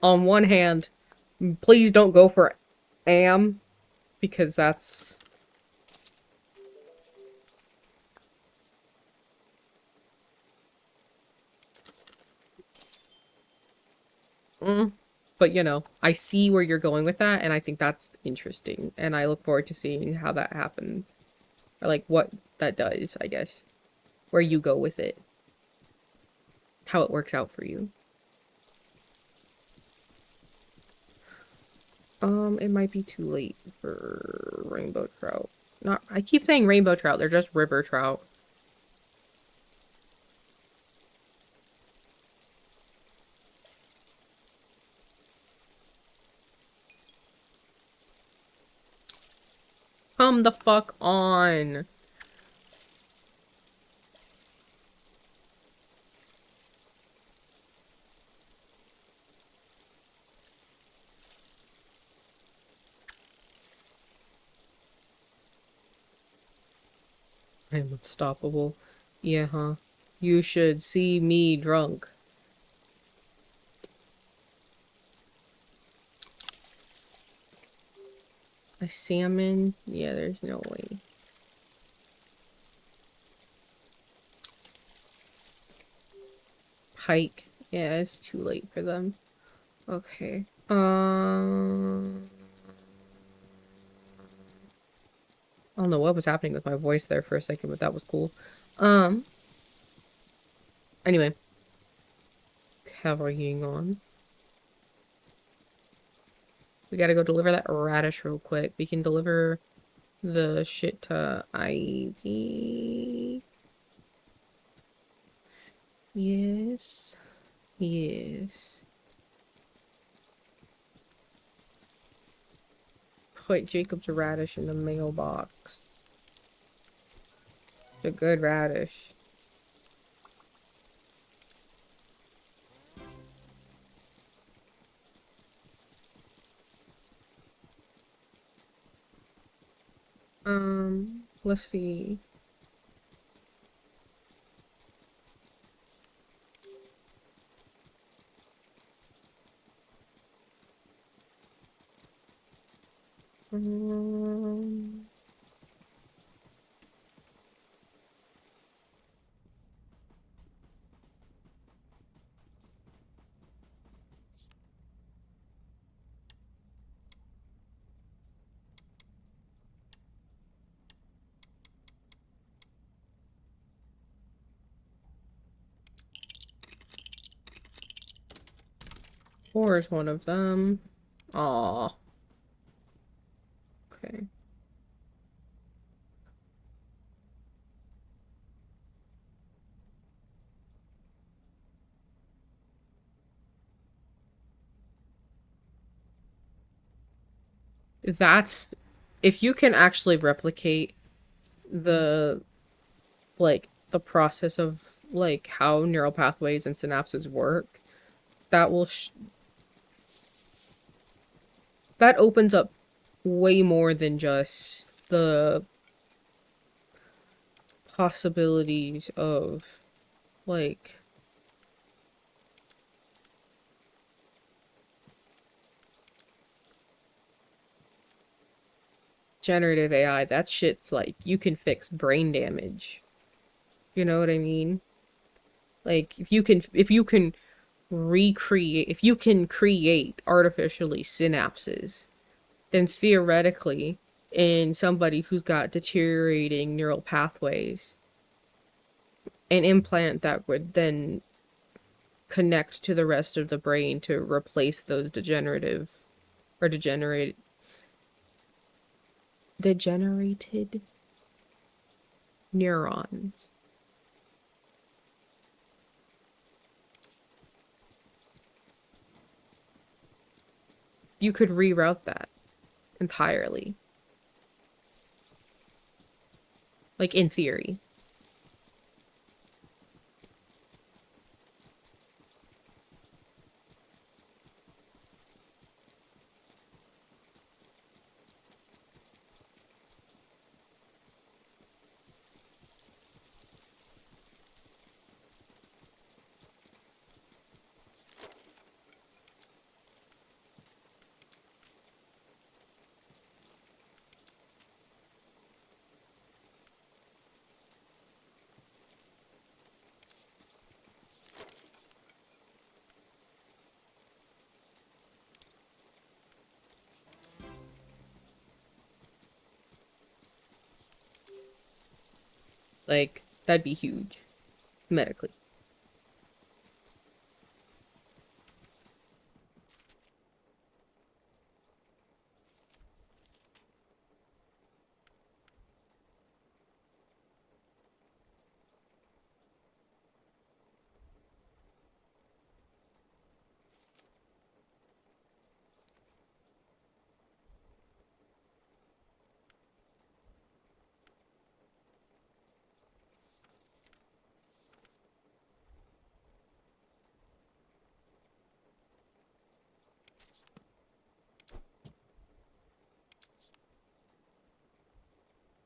On one hand, please don't go for am, because that's... But, you know, I see where you're going with that, and I think that's interesting, and I look forward to seeing how that happens. Or, like, what that does, I guess. Where you go with it. How it works out for you. It might be too late for rainbow trout. Not, I keep saying rainbow trout. They're just river trout. Come the fuck on. I am unstoppable. Yeah, huh? You should see me drunk. A salmon? Yeah, there's no way. Pike. Yeah, it's too late for them. Okay. I don't know what was happening with my voice there for a second, but that was cool. Anyway. Carrying on. We gotta go deliver that radish real quick. We can deliver the shit to Ivy. Yes. Yes. Put Jacob's radish in the mailbox. It's a good radish. Let's see. Where's one of them? Aw. Okay. That's... If you can actually replicate the... like, the process of, like, how neural pathways and synapses work, that will... that opens up way more than just the possibilities of, like... generative AI. That shit's like, you can fix brain damage. You know what I mean? Like, if you can recreate, if you can create artificially synapses, then theoretically, in somebody who's got deteriorating neural pathways, an implant that would then connect to the rest of the brain to replace those degenerative or degenerated neurons. You could reroute that entirely. Like, in theory. Like, that'd be huge. Medically.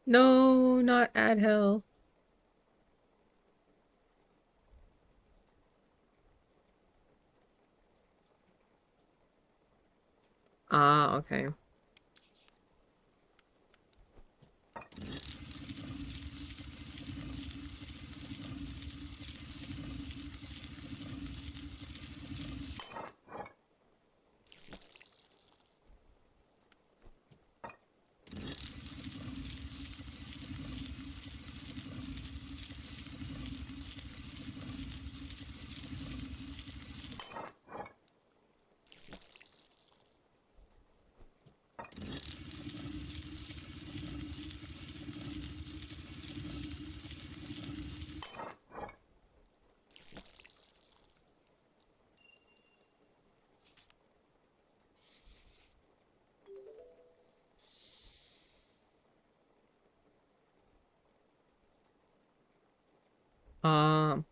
No, not add hell. Ah, okay. Um,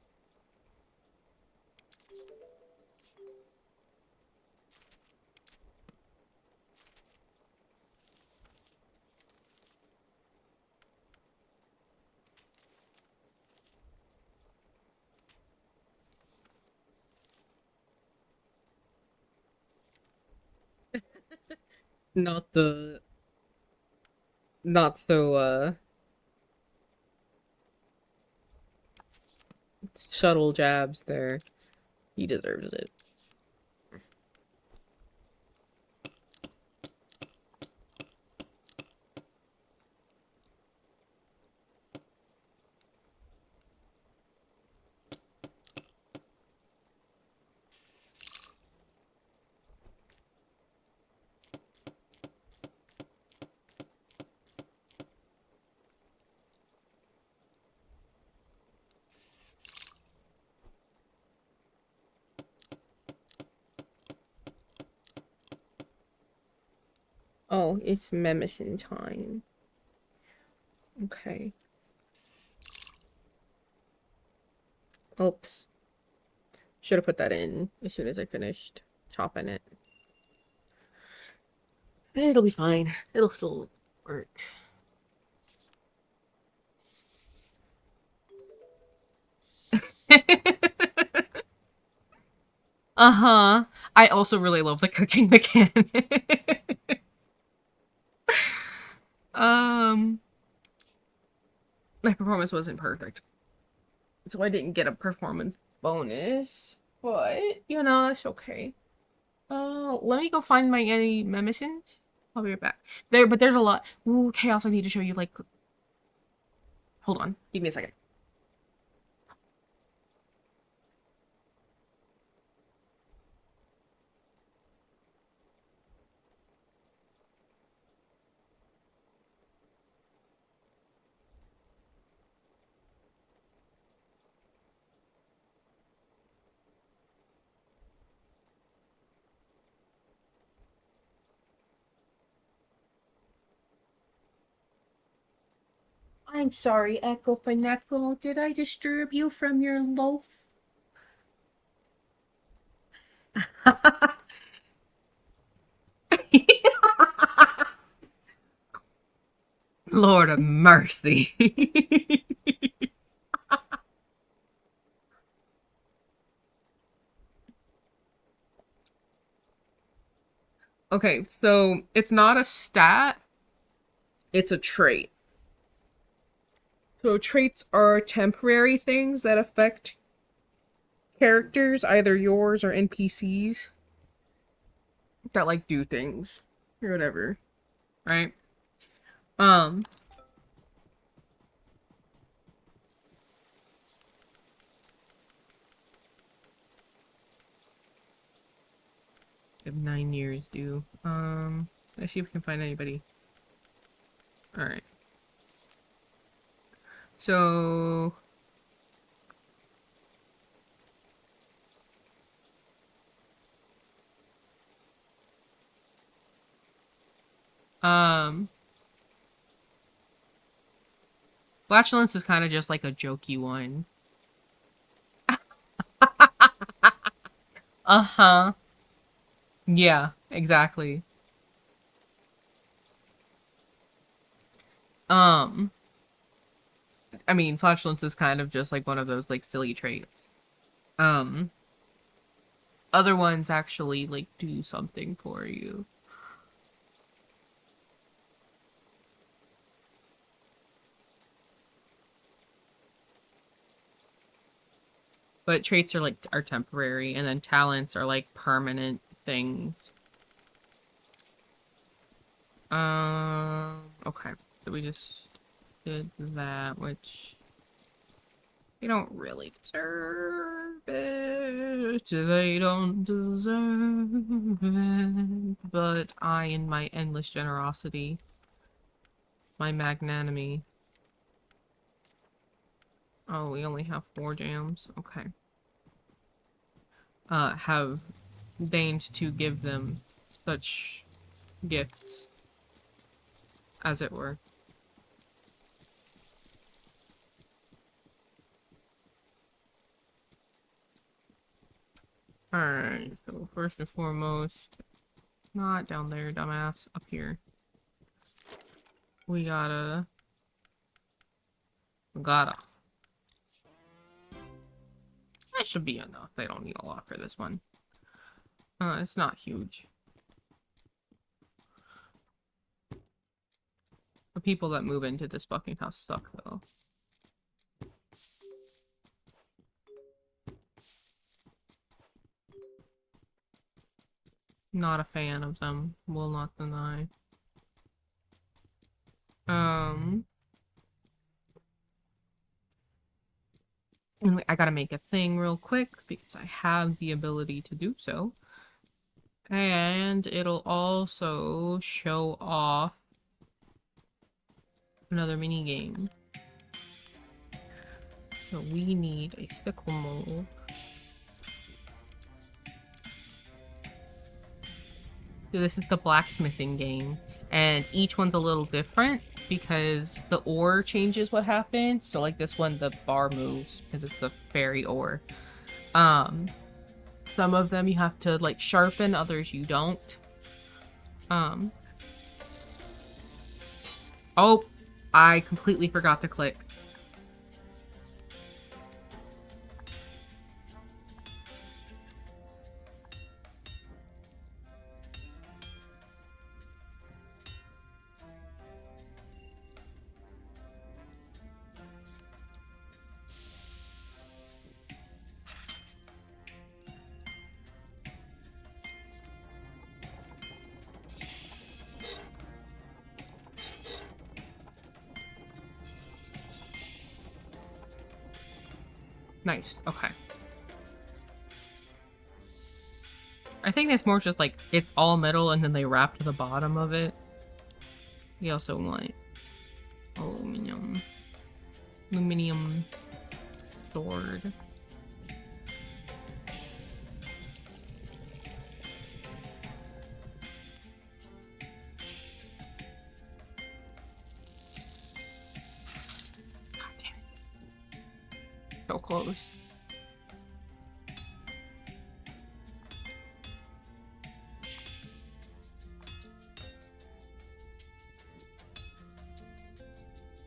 not the not so subtle jabs there. He deserves it. Oh, it's Memicine time. Okay. Oops. Should have put that in as soon as I finished chopping it. It'll be fine. It'll still work. Uh-huh. I also really love the cooking mechanic. um, my performance wasn't perfect, so I didn't get a performance bonus. But you know, that's okay. Let me go find my any memicines. I'll be right back. But there's a lot. Ooh, chaos! I need to show you. Like, hold on. Give me a second. I'm sorry, Echo Faneco. Did I disturb you from your loaf? Lord of mercy. Okay, so it's not a stat, it's a trait. So traits are temporary things that affect characters, either yours or NPCs, that like do things or whatever, right? Um, we have 9 years due. Let's see if we can find anybody. All right. So, um, flatulence is kind of just like a jokey one. Uh-huh. Yeah, exactly. Um, I mean, flatulence is kind of just like one of those like silly traits. Um, Other ones actually like do something for you. But traits are temporary, and then talents are like permanent things. Okay. So we just did that, which they don't really deserve it. They don't deserve it. But I, in my endless generosity, my magnanimity. Oh, we only have 4 jams. Okay. Have deigned to give them such gifts, as it were. Alright, so first and foremost, not down there, dumbass, up here. We gotta... That should be enough. They don't need a lot for this one. It's not huge. The people that move into this fucking house suck, though. Not a fan of them. Will not deny. Anyway, I gotta make a thing real quick because I have the ability to do so. And it'll also show off another mini game. So we need a sickle mold. So this is the blacksmithing game, and each one's a little different because the ore changes what happens. So like this one, the bar moves because it's a fairy ore. Some of them you have to like sharpen, others you don't. Oh, I completely forgot to click. Nice, okay. I think it's more just like it's all metal and then they wrap to the bottom of it. We also want aluminum. Aluminum sword. God damn it. So close.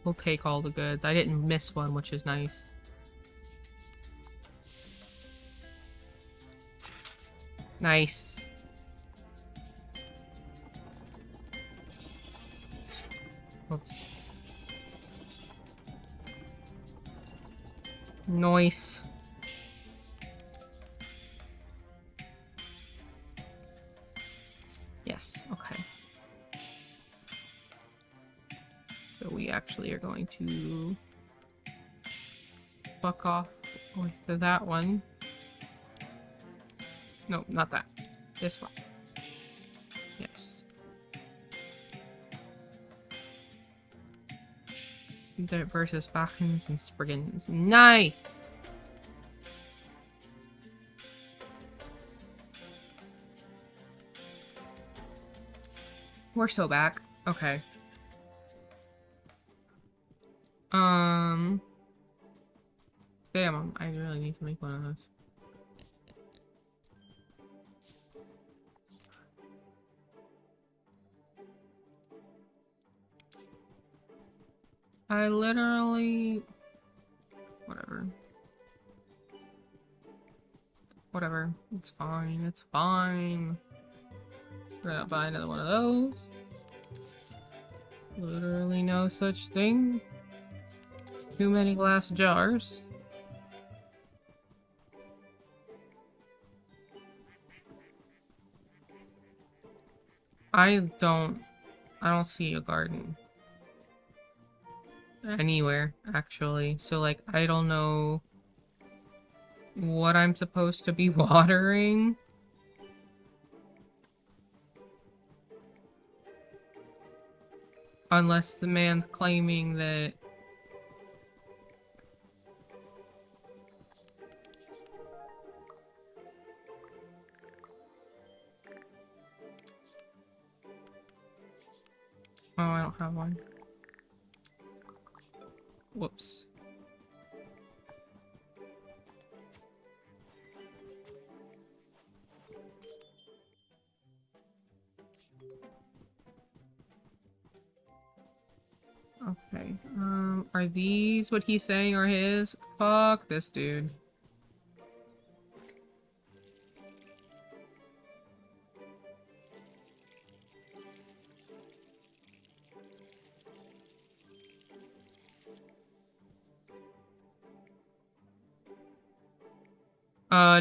We'll take all the goods. I didn't miss one, which is nice. Nice. Oops. Nice. Yes, okay. So we actually are going to fuck off with that one. No, not that. This one. Yes. That versus Falcons and Spriggans. Nice! We're so back. Okay. Damn, I really need to make one of those. I literally... Whatever. Whatever. It's fine. It's fine. We're gonna buy another one of those. Literally no such thing. Too many glass jars. I don't see a garden. Anywhere, actually. So, like, I don't know what I'm supposed to be watering. Unless the man's claiming that... Oh, I don't have one. Whoops. Okay, are these what he's saying are his? Fuck this dude.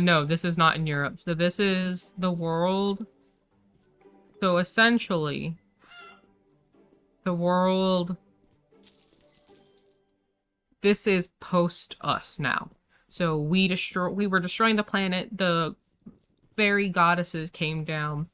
No, this is not in Europe. So this is the world. So essentially, the world... This is post us now. So we were destroying the planet. The fairy goddesses came down.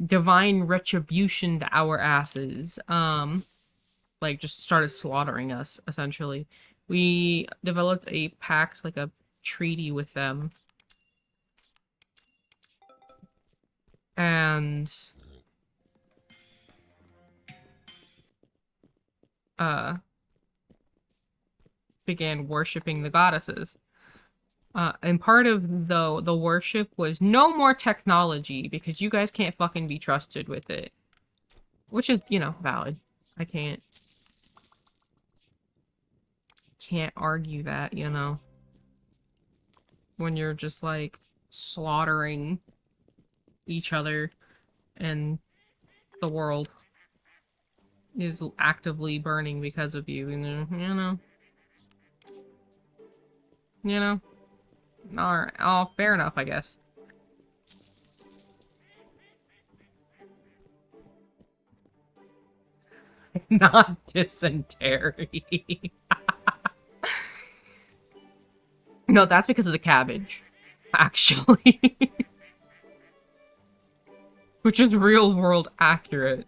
Divine retribution to our asses. Like just started slaughtering us, essentially. We developed a pact, like a treaty with them. And began worshipping the goddesses. And part of the worship was no more technology because you guys can't fucking be trusted with it. Which is, you know, valid. I can't argue that, you know. When you're just like slaughtering each other and the world is actively burning because of you, you know. You know? Alright, oh, fair enough, I guess. Not dysentery. No, that's because of the cabbage. Actually. Which is real world accurate.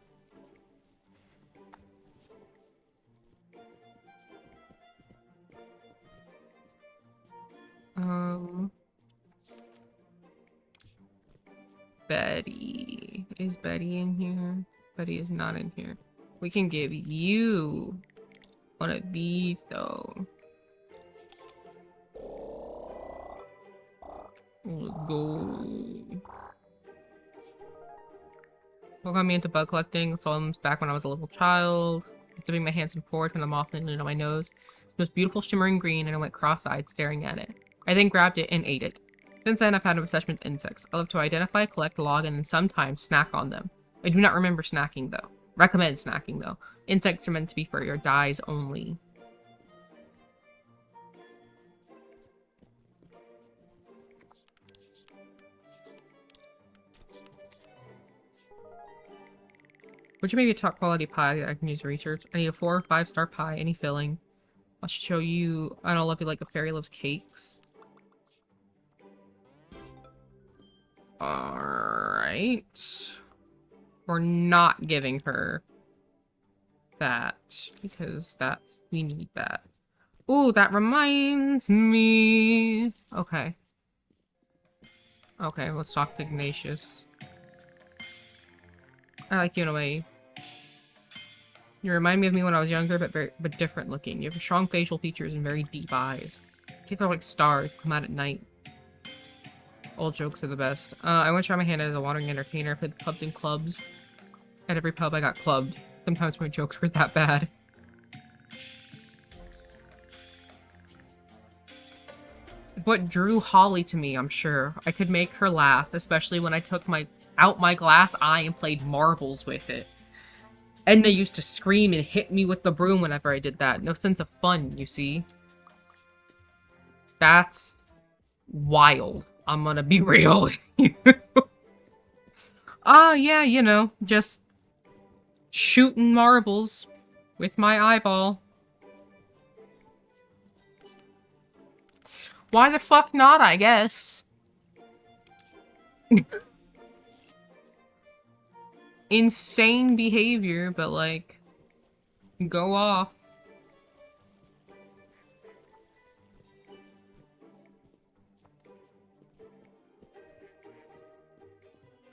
Betty. Is Betty in here? Betty is not in here. We can give you one of these, though. Let's go. What got me into bug collecting? Saw them back when I was a little child. Dipping my hands in forward when the moth landed on my nose. It's the most beautiful shimmering green, and I went cross-eyed staring at it. I then grabbed it and ate it. Since then, I've had an obsession with insects. I love to identify, collect, log, and then sometimes snack on them. I do not remember snacking, though. Recommend snacking, though. Insects are meant to be for your dyes only. Would you maybe a top quality pie that I can use research? I need a 4 or 5-star pie, any filling. I'll show you. I don't love you like a fairy loves cakes. Alright. We're not giving her that because we need that. Ooh, that reminds me. Okay. Okay, let's talk to Ignatius. I like you in a way. You remind me of me when I was younger, but different looking. You have strong facial features and very deep eyes. Teeth are like stars, come out at night. Old jokes are the best. I want to try my hand as a watering entertainer. Played the pubs and clubs. At every pub I got clubbed. Sometimes my jokes were that bad. What drew Holly to me, I'm sure. I could make her laugh, especially when I took out my glass eye and played marbles with it. And they used to scream and hit me with the broom whenever I did that. No sense of fun, you see. That's wild. I'm gonna be real with you. Yeah, you know, just shooting marbles with my eyeball. Why the fuck not, I guess? Insane behavior, but like, go off.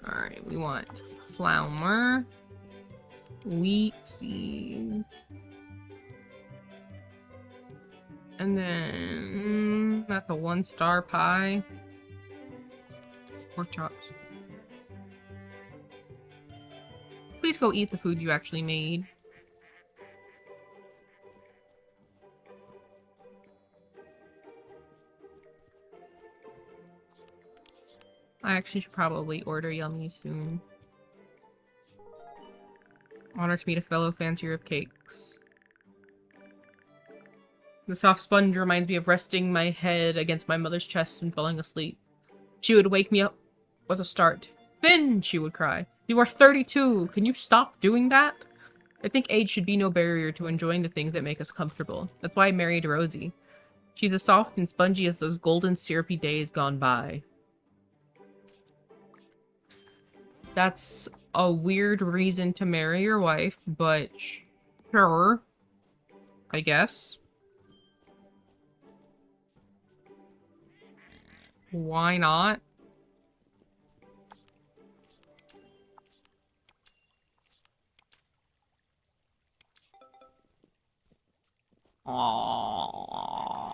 Alright, we want flour, wheat seeds, and then that's a 1-star pie. Pork chops. Please go eat the food you actually made. I actually should probably order yummy soon. Honor to meet a fellow fancier of cakes. The soft sponge reminds me of resting my head against my mother's chest and falling asleep. She would wake me up with a start. "Finn!" she would cry. "You are 32! Can you stop doing that?" I think age should be no barrier to enjoying the things that make us comfortable. That's why I married Rosie. She's as soft and spongy as those golden syrupy days gone by. That's a weird reason to marry your wife, but sure. I guess. Why not? Aww.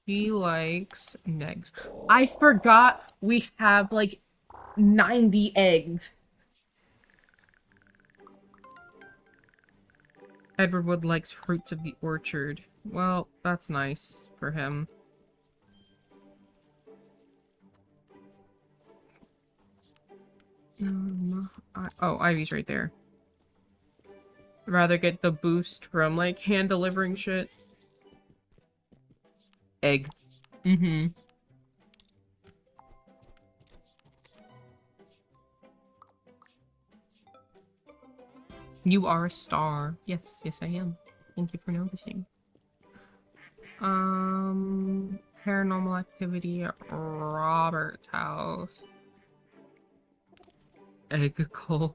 He likes eggs. I forgot we have like 90 eggs. Edward Wood likes fruits of the orchard. Well, that's nice for him. Oh, Ivy's right there. I'd rather get the boost from like hand delivering shit. Egg. Mm-hmm. You are a star. Yes, yes I am. Thank you for noticing. Paranormal activity at Robert's house. Egg cult.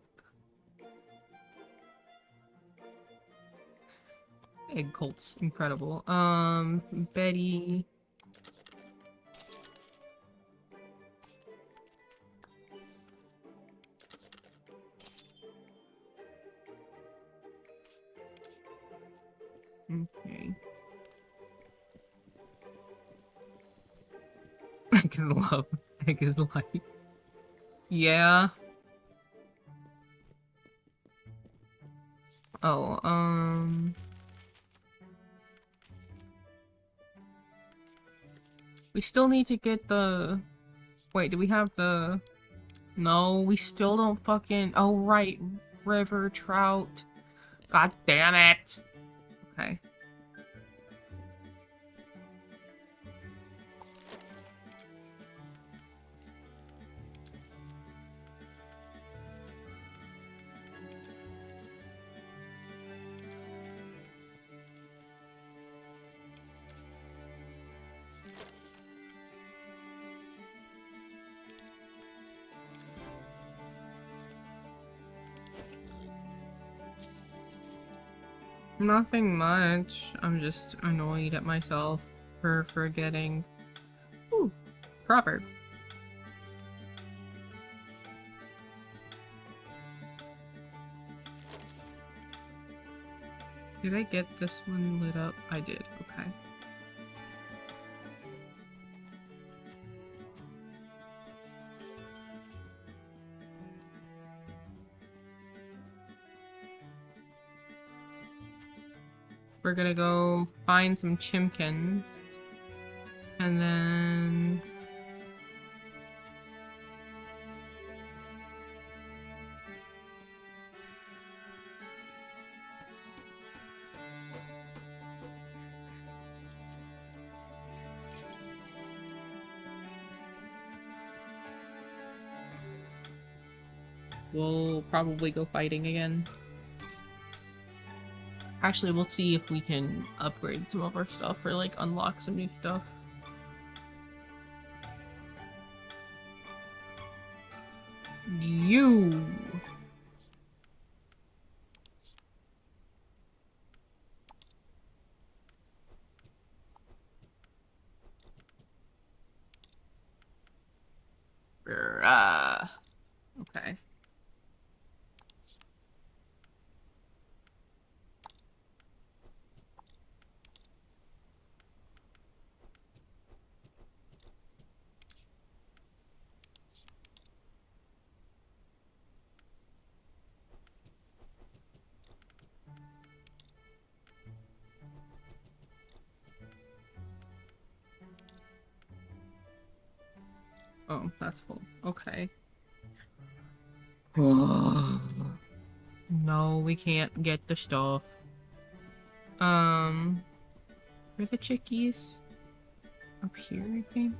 Egg cult's incredible. Betty. Okay. Egg is love. Egg is life. Yeah. Oh, we still need to get the... Wait, do we have the... No, we still don't fucking... Oh, right. River trout. God damn it. Okay. Nothing much. I'm just annoyed at myself for forgetting. Ooh, proverb. Did I get this one lit up? I did, okay. We're gonna go find some chimkins. And then... we'll probably go fighting again. Actually, we'll see if we can upgrade some of our stuff or, like, unlock some new stuff. You! Okay. Oh, that's full. Okay. No, we can't get the stuff. Where are the chickies? Up here, I think?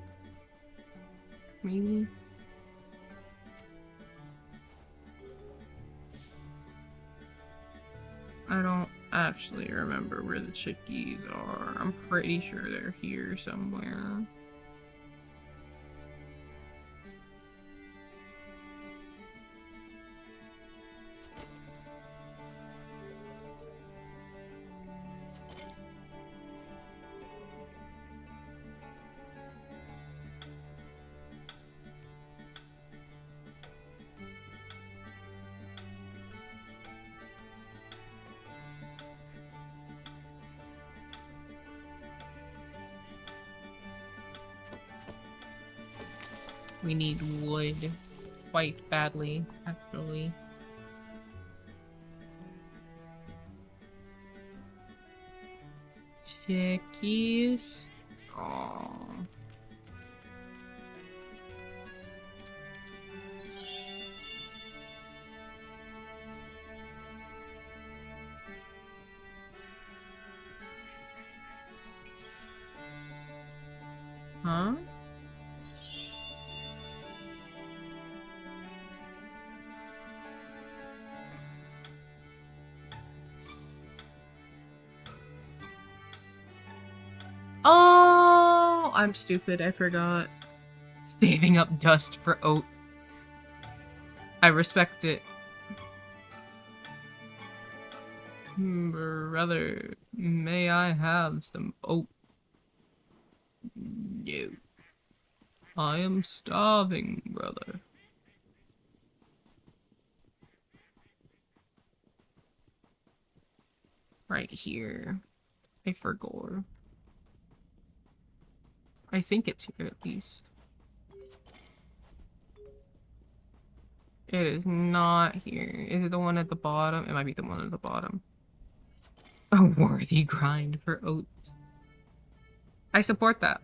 Maybe? I don't actually remember where the chickies are. I'm pretty sure they're here somewhere. We need wood quite badly, actually. Chickies. Aww. Huh? Oh, I'm stupid. I forgot. Saving up dust for oats. I respect it. Brother, may I have some oat? No. I am starving, brother. Right here. I forgot. I think it's here at least. It is not here. Is it the one at the bottom? It might be the one at the bottom. A worthy grind for oats. I support that.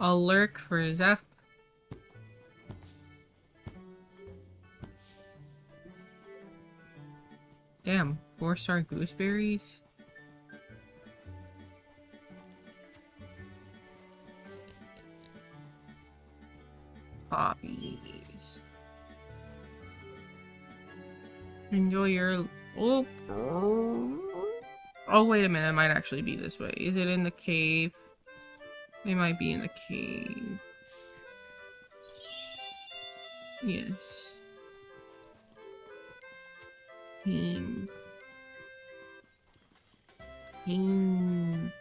I'll lurk for Zeph. Damn, 4-star gooseberries? Poppies. Enjoy your... Oh. Oh, wait a minute. It might actually be this way. Is it in the cave? It might be in the cave. Yes. Cave. Cave.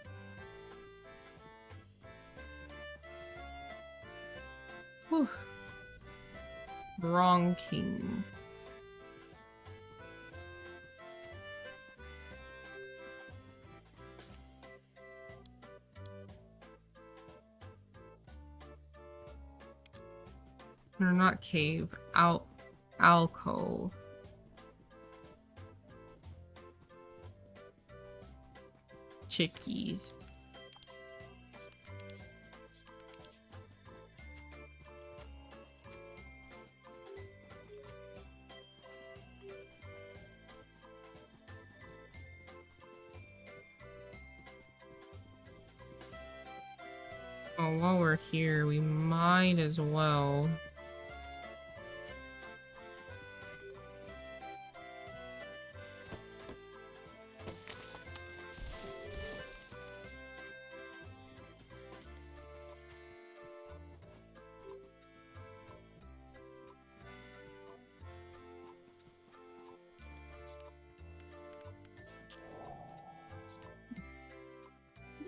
Whew. Wrong king. Or not cave. Alcove. Chickies. Oh, while we're here, we might as well.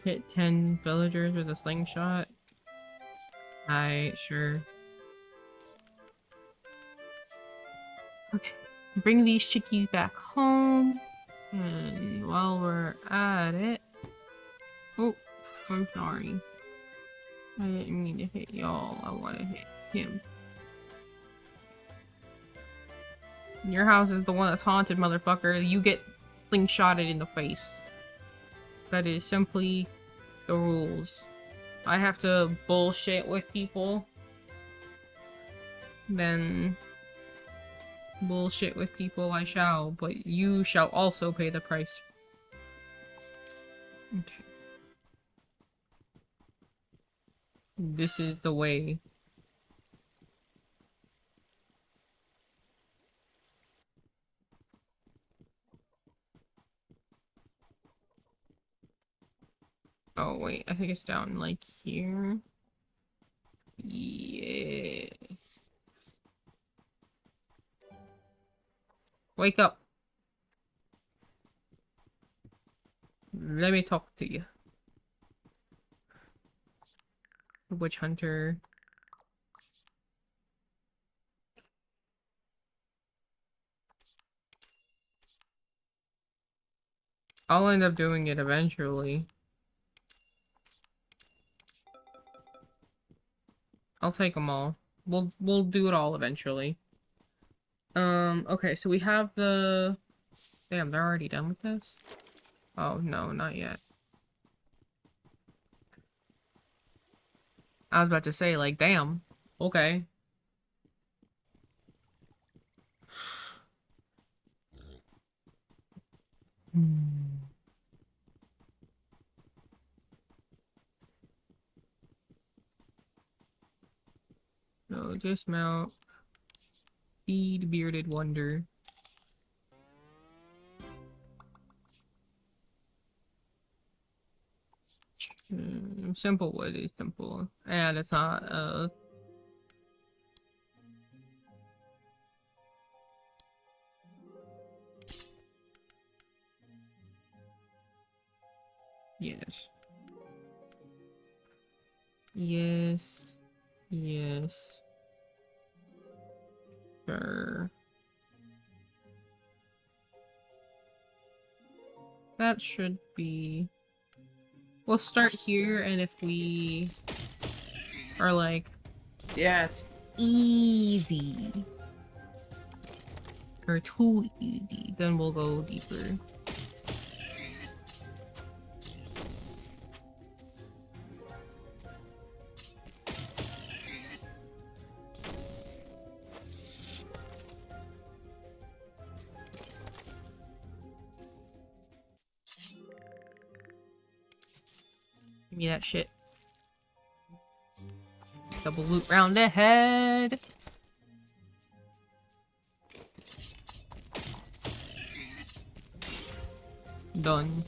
Hit 10 villagers with a slingshot. Alright, sure. Okay. Bring these chickies back home. And while we're at it... Oh, I'm sorry. I didn't mean to hit y'all. I want to hit him. Your house is the one that's haunted, motherfucker. You get slingshotted in the face. That is simply the rules. I have to bullshit with people. Then bullshit with people I shall, but you shall also pay the price. Okay. This is the way. Oh wait, I think it's down like here. Yeah. Wake up. Let me talk to you. Witch hunter. I'll end up doing it eventually. I'll take them all. We'll do it all eventually. Okay, so we have the... Damn, they're already done with this? Oh, no, not yet. I was about to say, like, damn. Okay. No, dismount. Feed bearded wonder. Simple wood is simple. And it's not, Yes. Yes. Yes. Sure. That should be... We'll start here, and if we are like, yeah, it's easy. Or too easy, then we'll go deeper. Give me that shit. Double loot round ahead. Done.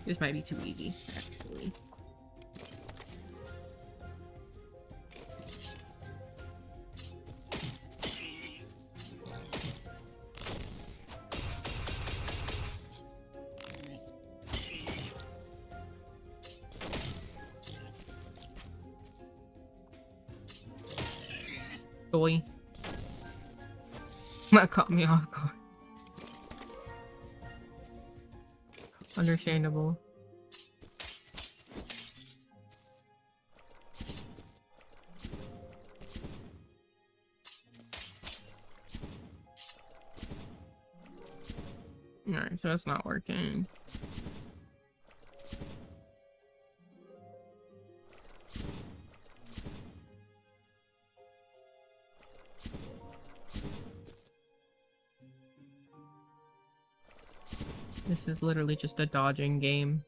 This might be too easy, actually. Boy. That caught me off guard. Understandable. Alright, so it's not working. This is literally just a dodging game.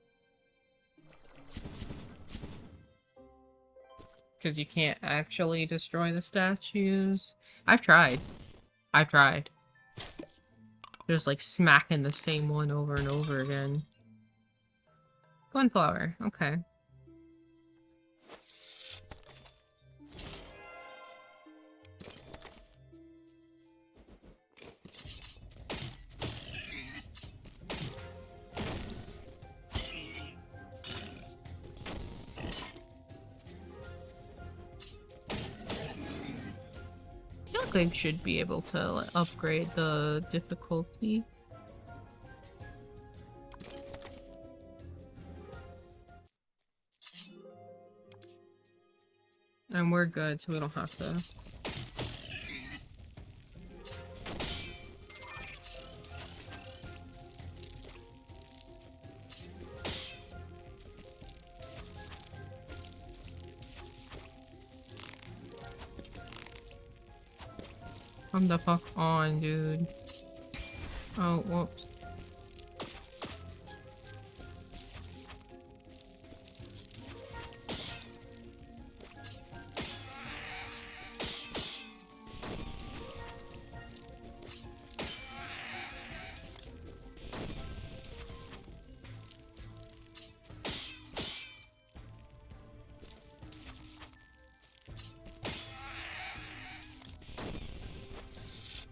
Because you can't actually destroy the statues. I've tried. I've tried. Just like smacking the same one over and over again. Gunflower, okay. I think should be able to like, upgrade the difficulty. And we're good, so we don't have to. Come the fuck on, dude. Oh, whoops.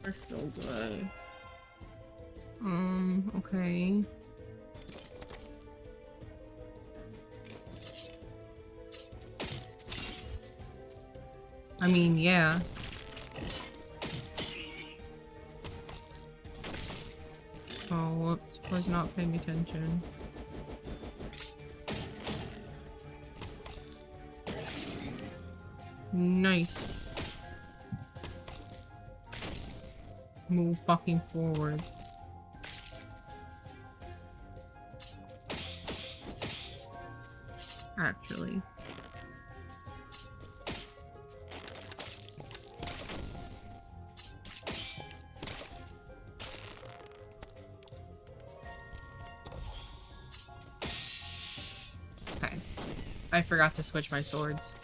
They're so good. Okay. I mean, yeah. Oh, whoops. Was not paying attention. Nice. Move fucking forward. Actually. Okay. I forgot to switch my swords.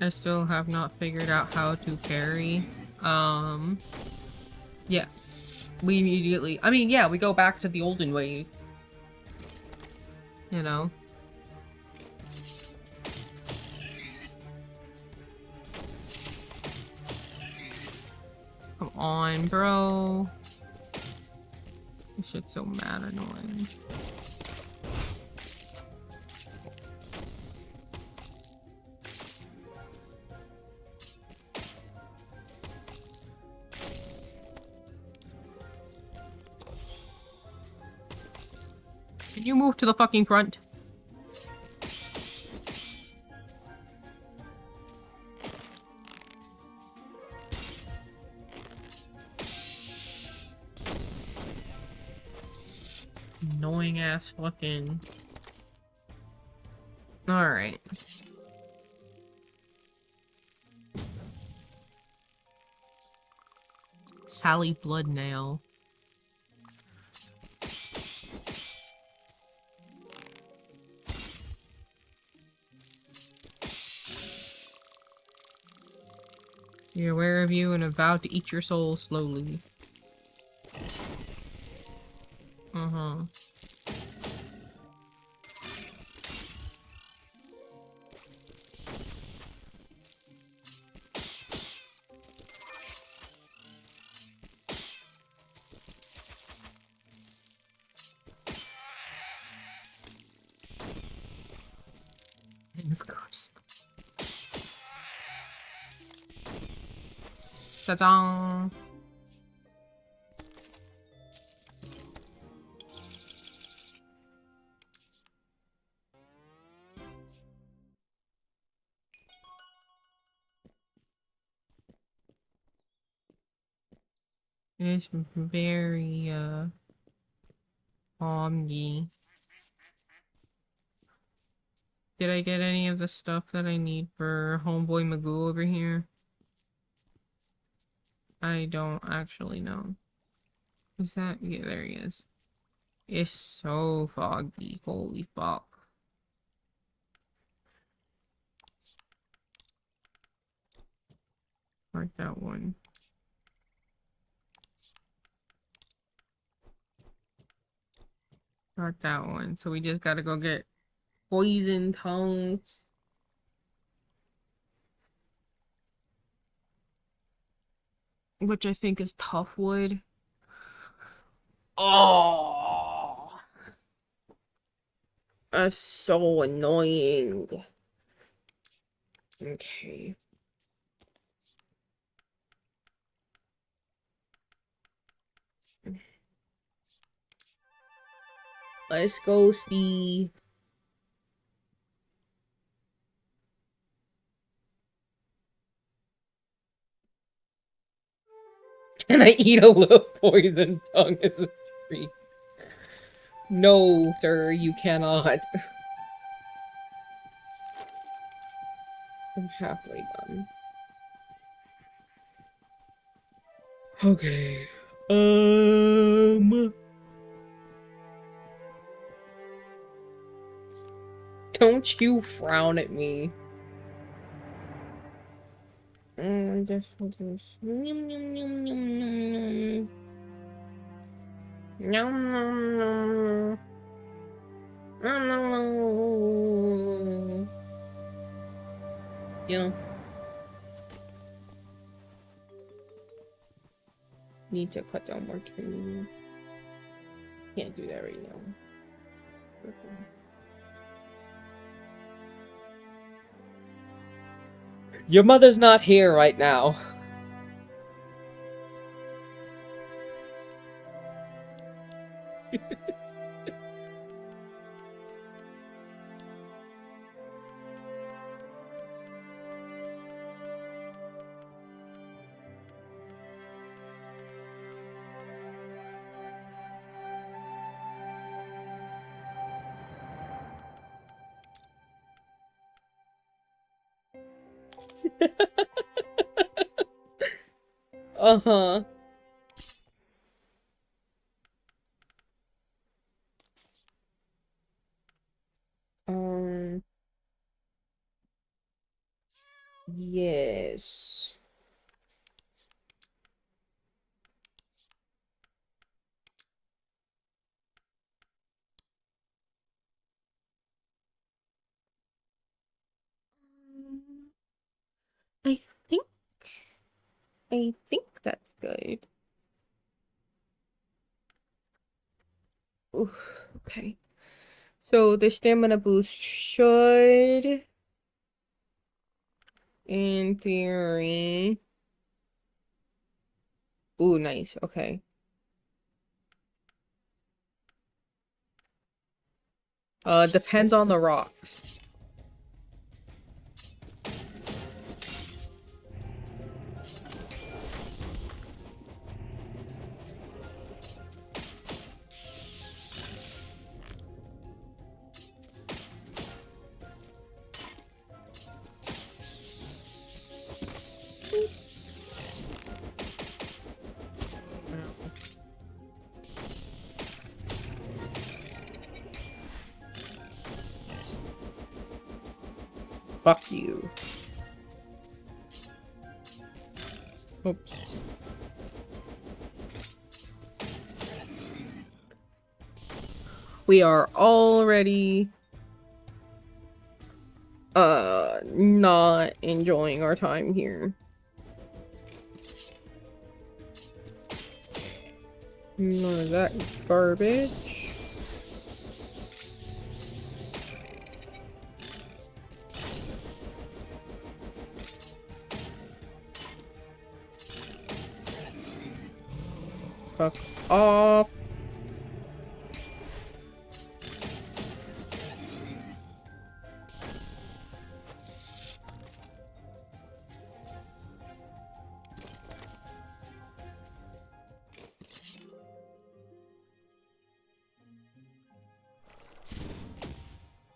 I still have not figured out how to parry. Yeah. We immediately... I mean, yeah, we go back to the olden ways. You know? Come on, bro. This shit's so mad annoying. Can you move to the fucking front? Annoying ass fucking... Alright. Sally Bloodnail. You're aware of you and have vowed to eat your soul slowly. Uh-huh. things goes. Ta-da! It's very, omgy. Did I get any of the stuff that I need for Homeboy Magoo over here? I don't actually know. Is that? Yeah, there he is. It's so foggy. Holy fuck. Mark that one. Mark that one. So we just gotta go get poison tongues. Which I think is tough wood. Oh, that's so annoying. Okay. Let's go, Steve. Can I eat a little poison tongue as a treat? No, sir, you cannot. I'm halfway done. Okay. Don't you frown at me. I guess we'll just... Yum, yum, yum, yum, yum, yum. Yum, yum, yum. Yum, yum, yum. You know. Need to cut down more trees. Can't do that right now. Your mother's not here right now. Uh-huh. Yes. I think I think that's good. Ooh, okay. So the stamina boost should, in theory... Ooh, nice. Okay. Depends on the rocks. Fuck you. Oops. We are already not enjoying our time here. None of that garbage. off.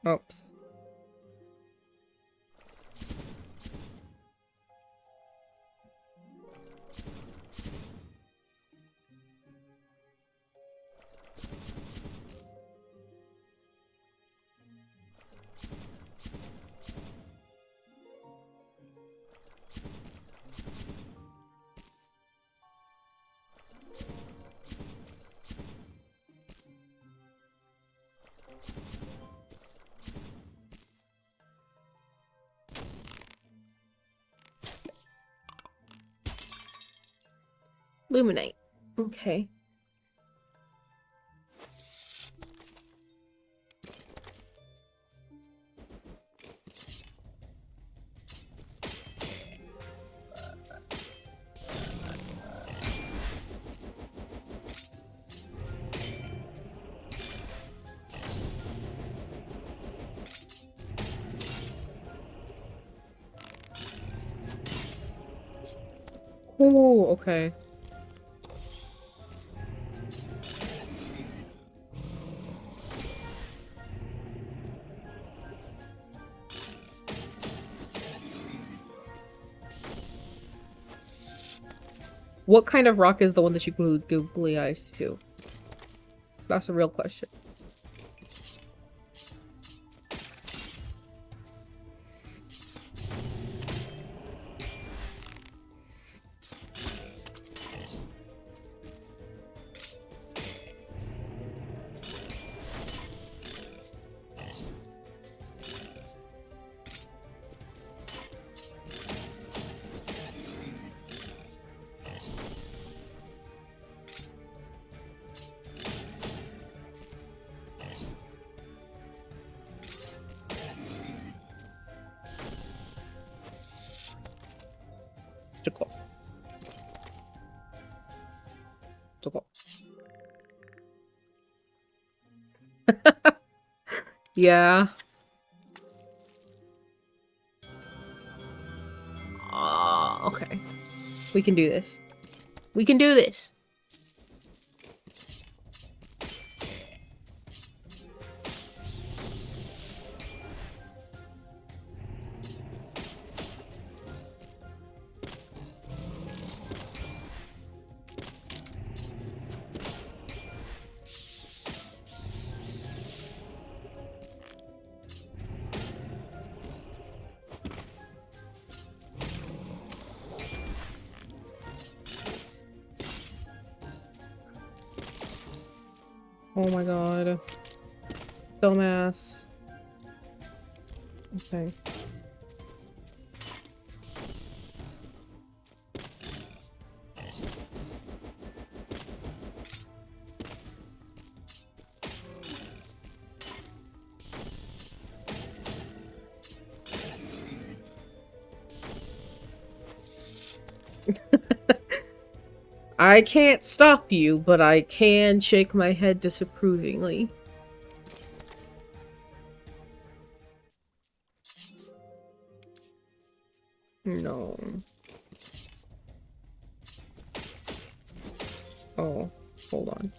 Oops. Luminite. Okay. Oh, okay. What kind of rock is the one that you glued googly eyes to? That's a real question. Tickle. Tickle. Yeah. Okay. We can do this. We can do this. Oh my god. Dumbass. Okay. I can't stop you, but I can shake my head disapprovingly. No. Oh, hold on.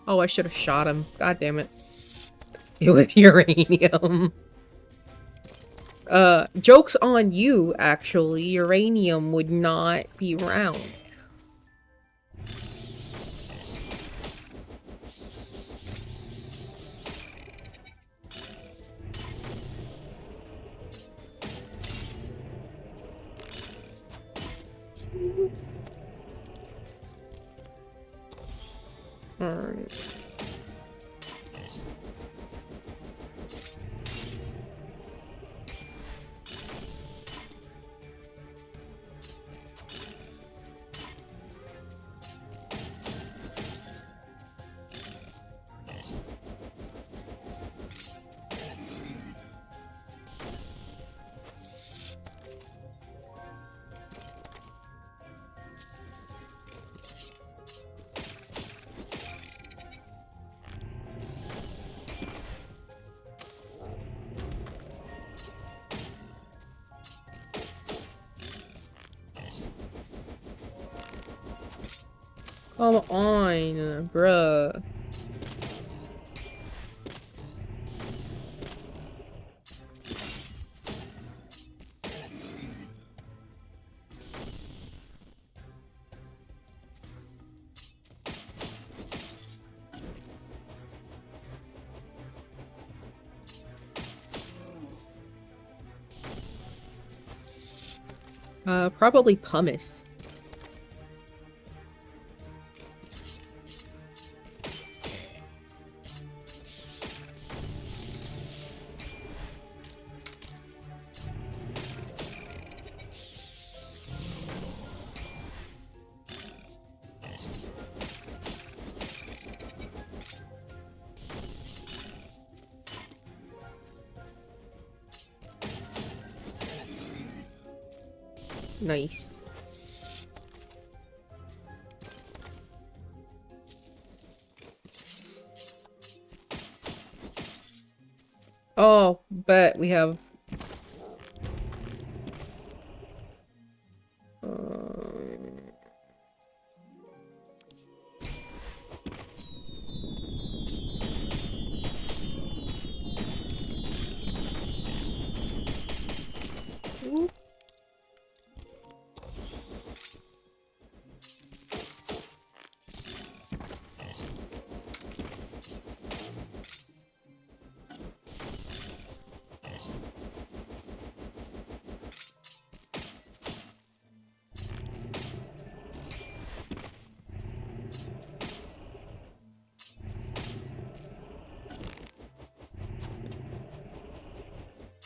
Oh, I should have shot him. God damn it. It was uranium. Joke's on you, actually. Uranium would not be round. Alright. Come on, bruh. Probably pumice. Nice. Oh, bet we have...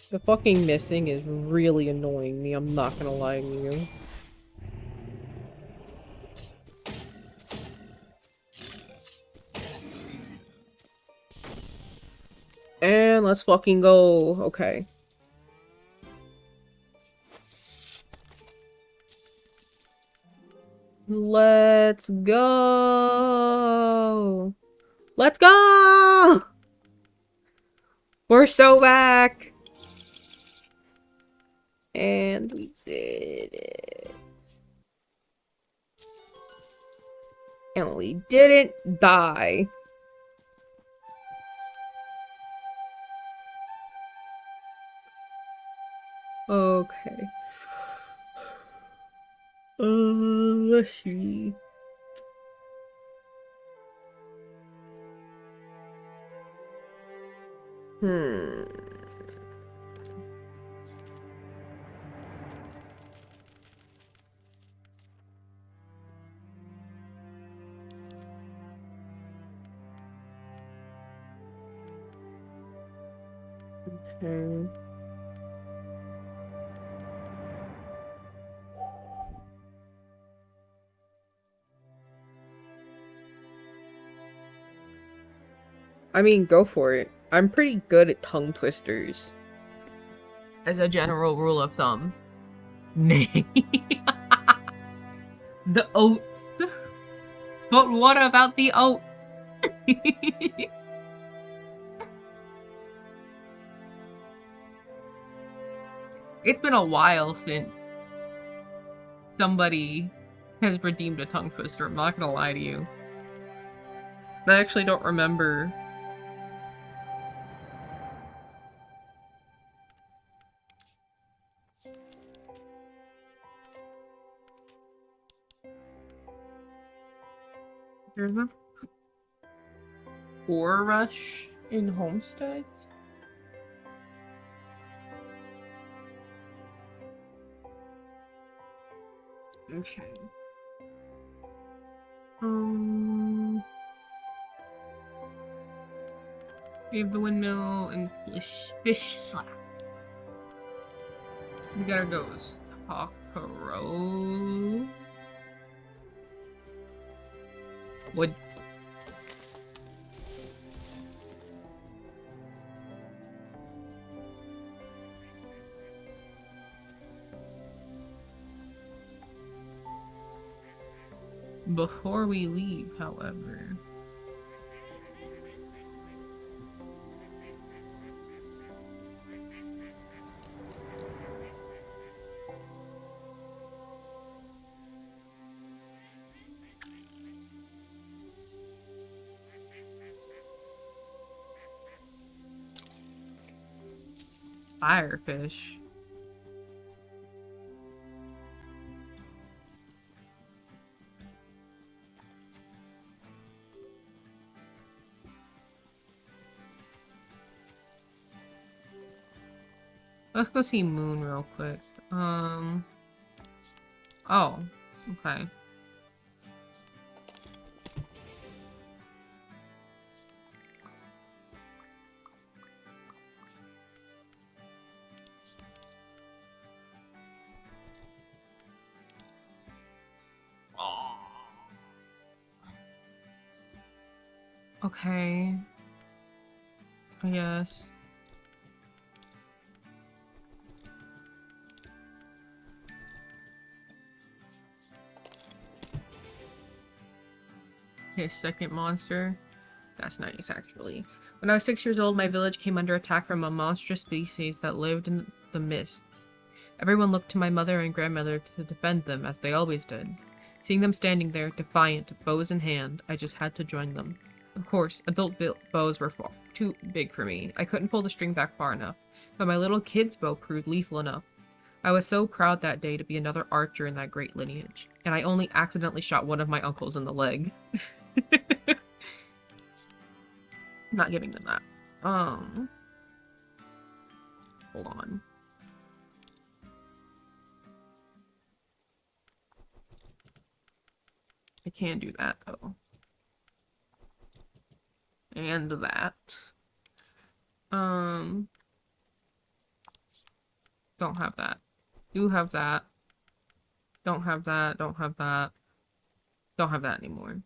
The fucking missing is really annoying me, I'm not gonna lie to you. And let's fucking go. Okay. Let's go! Let's go! We're so back! And we did it. And we didn't die. Okay. Let's see. Okay. I mean, go for it. I'm pretty good at tongue twisters. As a general rule of thumb. Nay. The oats. But what about the oats? It's been a while since somebody has redeemed a tongue twister, I'm not gonna lie to you. I actually don't remember. There's no ore rush in Homestead? Okay. We have the windmill and fish slap. We gotta go Takaro. Wood. Before we leave, however. Firefish. Let's go see Moon real quick. Oh, okay. Okay. I guess. His second monster. That's nice, actually. When I was 6 years old, my village came under attack from a monstrous species that lived in the mists. Everyone looked to my mother and grandmother to defend them, as they always did. Seeing them standing there, defiant, bows in hand, I just had to join them. Of course, adult bows were too big for me. I couldn't pull the string back far enough, but my little kid's bow proved lethal enough. I was so proud that day to be another archer in that great lineage, and I only accidentally shot one of my uncles in the leg. Not giving them that. Hold on. I can do that, though. And that. Don't have that. Do have that. Don't have that. Don't have that. Don't have that anymore.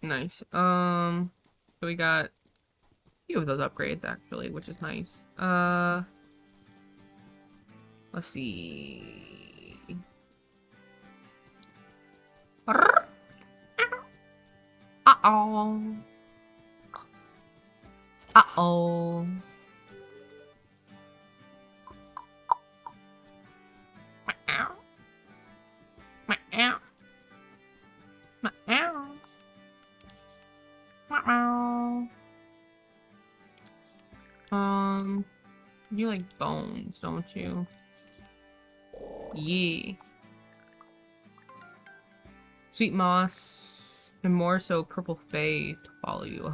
Nice. So we got a few of those upgrades, actually, which is nice. Let's see. Uh-oh. Uh-oh. You like bones, don't you? Yeah. Sweet moss, and more so purple fey to follow you.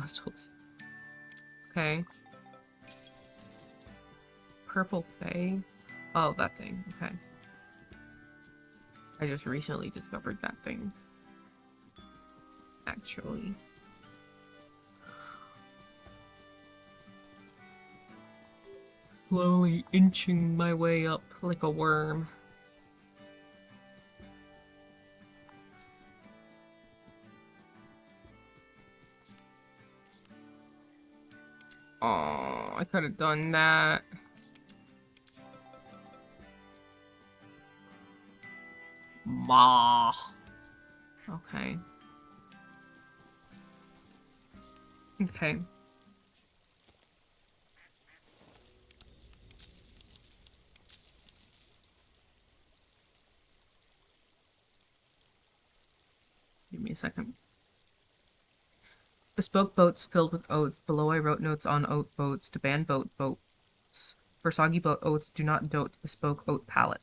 Okay. Purple fey? Oh, that thing. Okay. I just recently discovered that thing. Actually. Slowly inching my way up like a worm. Oh, I could have done that. Ma. Okay. Okay. Give me a second. Bespoke boats filled with oats. Below I wrote notes on oat boats to ban boats. For soggy boat oats, do not dote bespoke oat pallets.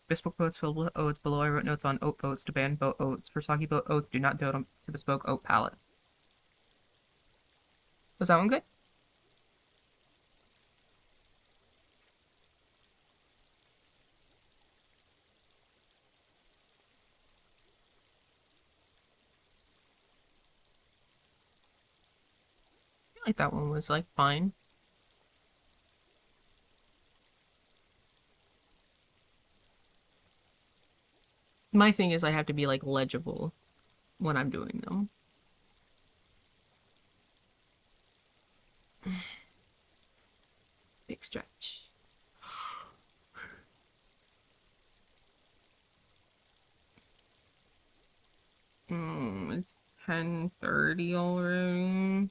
Bespoke boats filled with oats. Below I wrote notes on oat boats to ban boat oats. For soggy boat oats, do not dote to bespoke oat pallets. Was that one good? I feel like that one was like fine. My thing is I have to be like legible when I'm doing them. Big stretch. It's 10:30 already.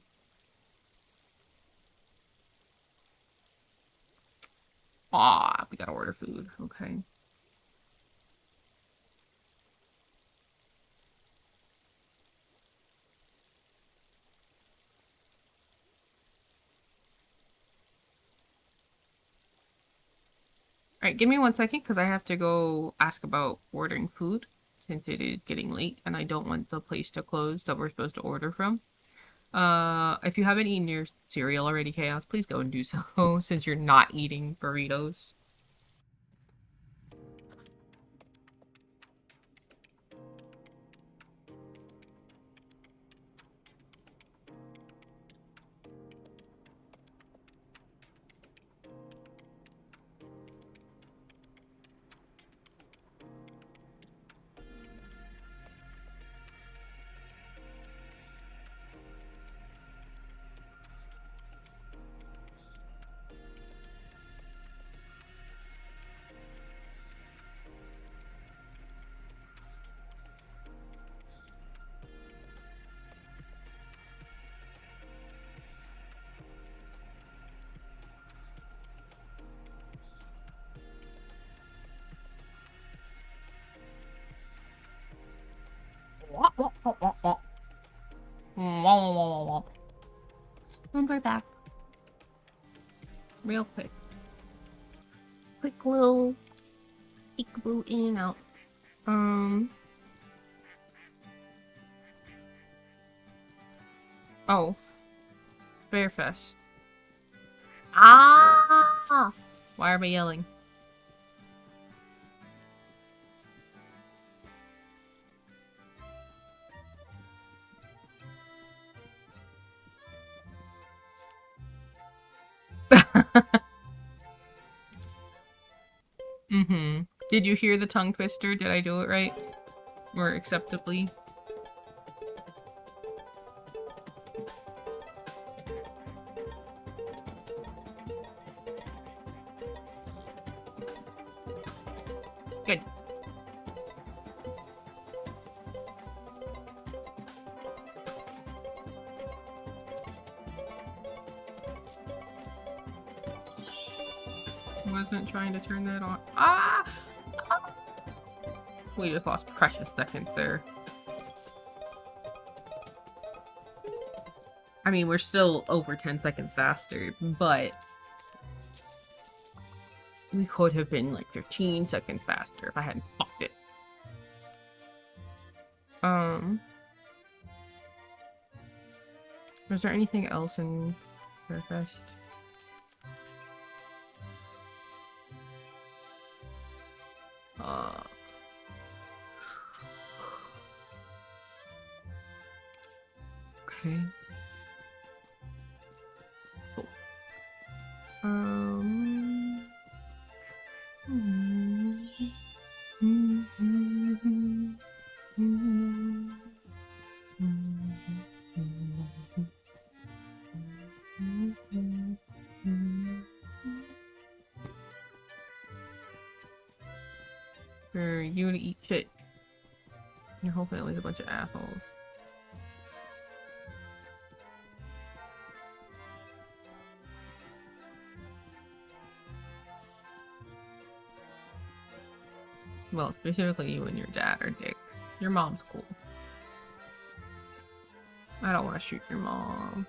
Ah, we gotta order food. Okay. Alright, give me 1 second because I have to go ask about ordering food since it is getting late and I don't want the place to close that we're supposed to order from. If you haven't eaten your cereal already, Chaos, please go and do so since you're not eating burritos. And we're back. Real quick. Quick little peekaboo in and out. Oh. Bearfest. Ah! Why am I yelling? Mm-hmm. Did you hear the tongue twister? Did I do it right? Or acceptably? Good. Wasn't trying to turn that on. Ah! We just lost precious seconds there. I mean, we're still over 10 seconds faster, but we could have been like 15 seconds faster if I hadn't fucked it. Was there anything else in Fairfest? Okay. Cool. For you to eat shit. Your whole family's a bunch of assholes. Well, specifically you and your dad are dicks. Your mom's cool. I don't want to shoot your mom.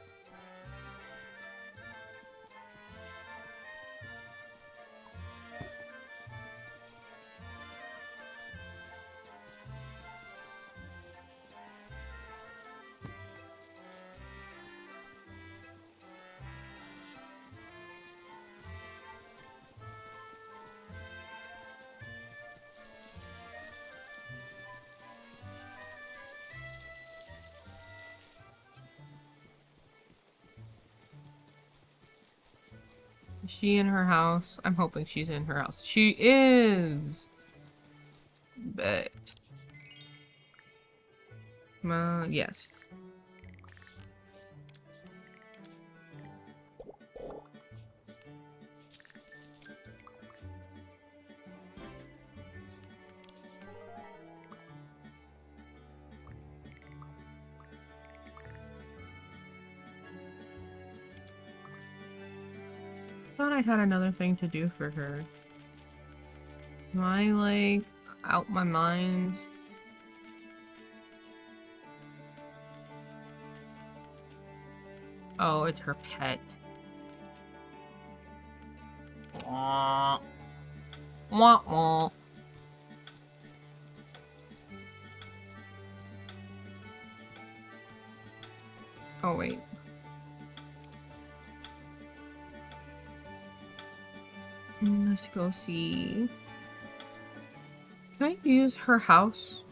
Is she in her house? I'm hoping she's in her house. She is! Bet. Yes. thought I had another thing to do for her. Am I, like, out my mind? Oh, it's her pet. Wah. Wah wah. Oh, wait. Let's go see. Can I use her house?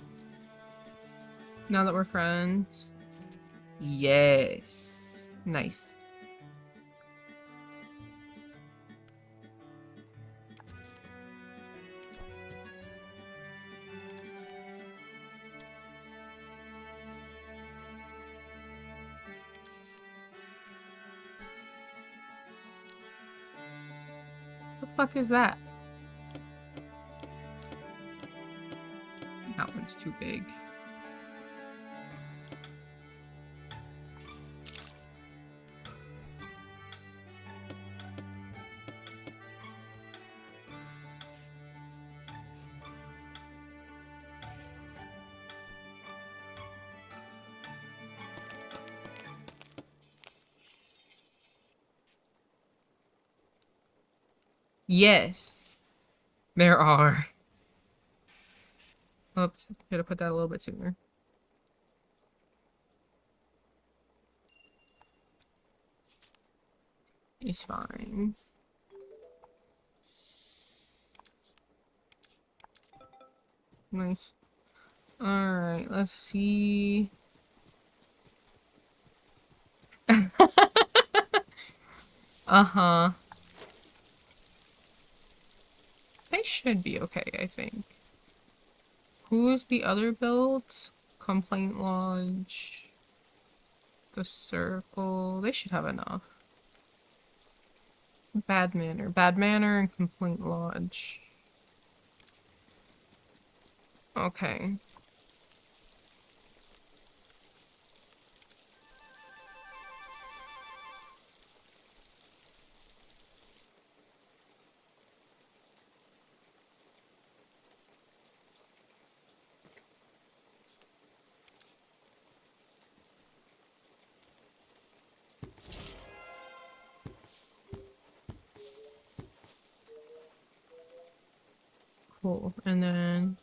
Now that we're friends? Yes. Nice. The fuck is that? That one's too big. Yes, there are. Oops, should have put that a little bit sooner. It's fine. Nice. Alright, let's see. Uh-huh. They should be okay, I think. Who's the other build? Complaint Lodge. The Circle. They should have enough. Bad Manor. Bad Manor and Complaint Lodge. Okay. Cool. And then...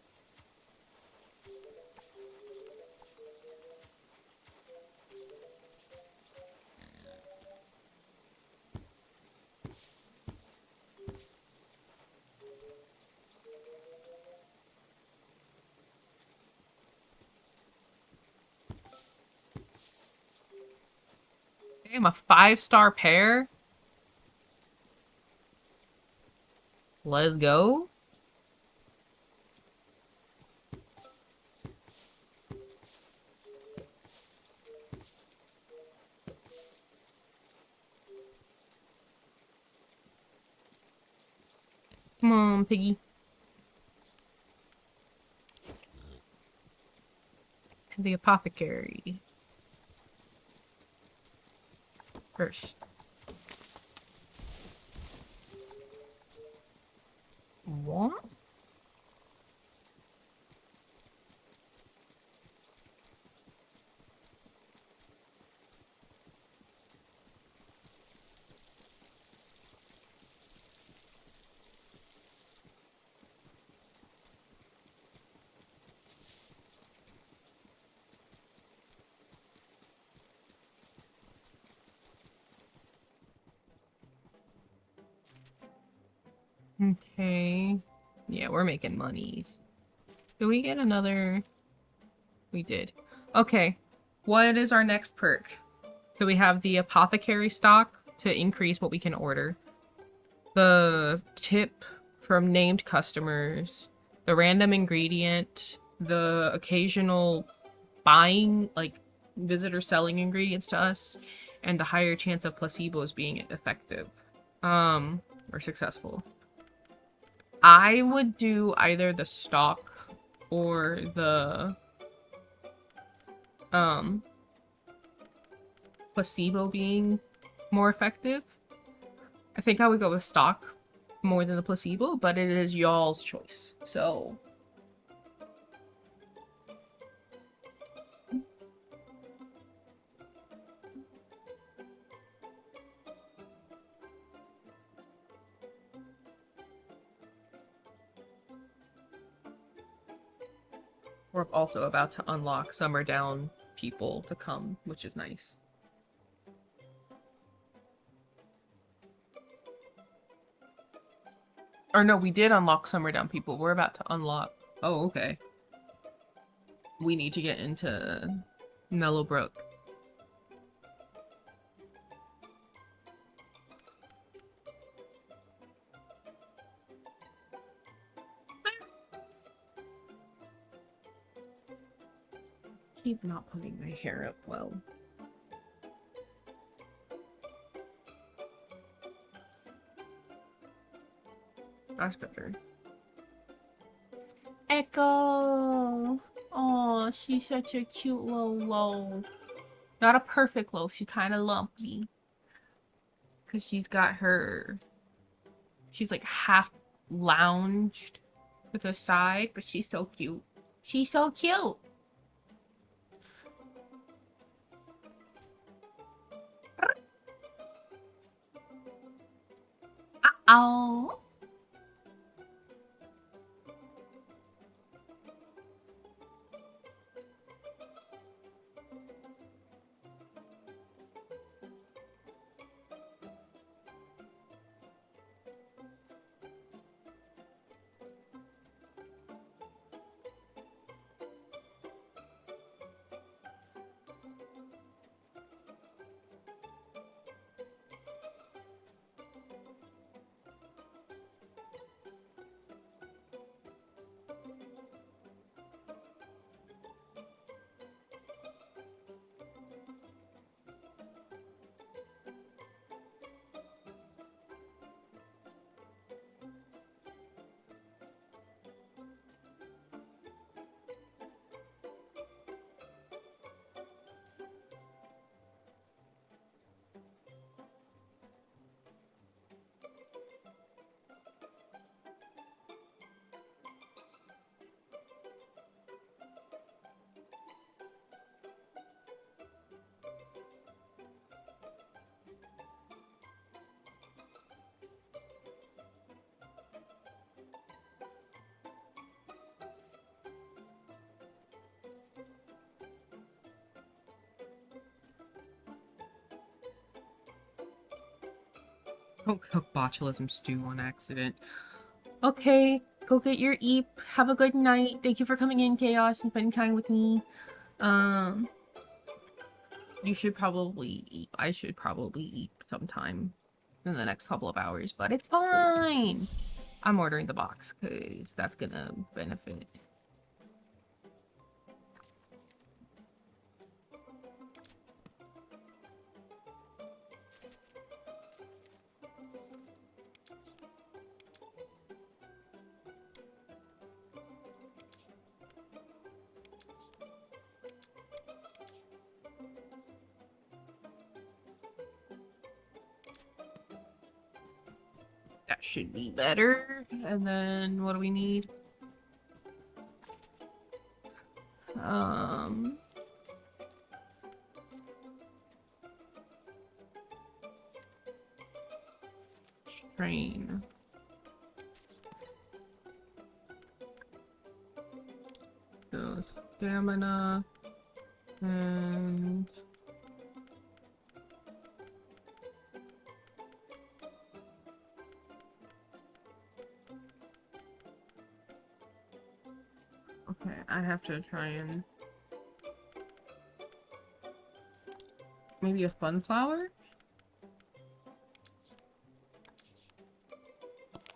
Damn, a 5-star pair? Let's go. Come on, piggy. To the apothecary. First. What? Okay. Yeah, we're making monies. Did we get another? We did. Okay. What is our next perk? So we have the apothecary stock to increase what we can order. The tip from named customers. The random ingredient. The occasional buying, like, visitor selling ingredients to us. And the higher chance of placebos being effective. Or successful. I would do either the stock or the placebo being more effective. I think I would go with stock more than the placebo, but it is y'all's choice. So we're also about to unlock Summer Down people to come, which is nice. Or no, we did unlock Summer Down people. We're about to unlock... Oh, okay. We need to get into Mellowbrook. Keep not putting my hair up well. That's better. Echo! Oh, she's such a cute little loaf. Not a perfect loaf, she's kind of lumpy. Because she's got her... She's like half lounged to the side, but she's so cute. She's so cute! Uh-oh! Oh, cook botulism stew on accident. Okay, go get your eep. Have a good night. Thank you for coming in, Chaos, and spending time with me. You should probably eat. I should probably eat sometime in the next couple of hours, but it's fine. I'm ordering the box because that's gonna benefit. That should be better. And then what do we need? Strain. So stamina and okay, I have to try and maybe a sunflower?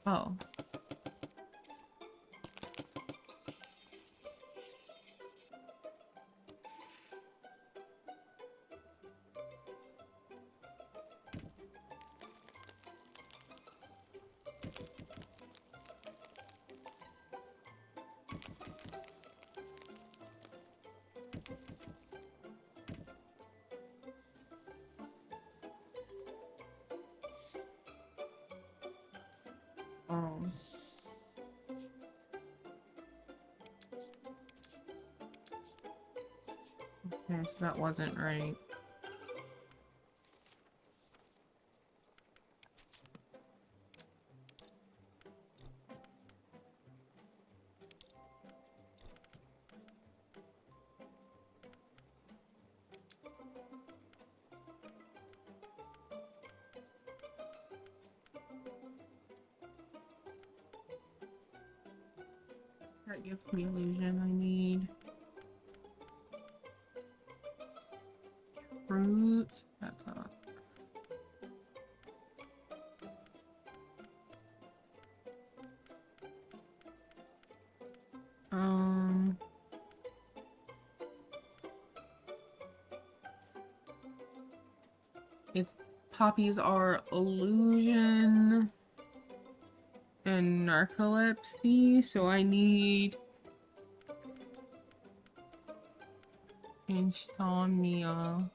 Oh. Okay, so that wasn't right. That gives me illusion I need. Fruit. That's up. It's poppies are illusion and narcolepsy, so I need insomnia.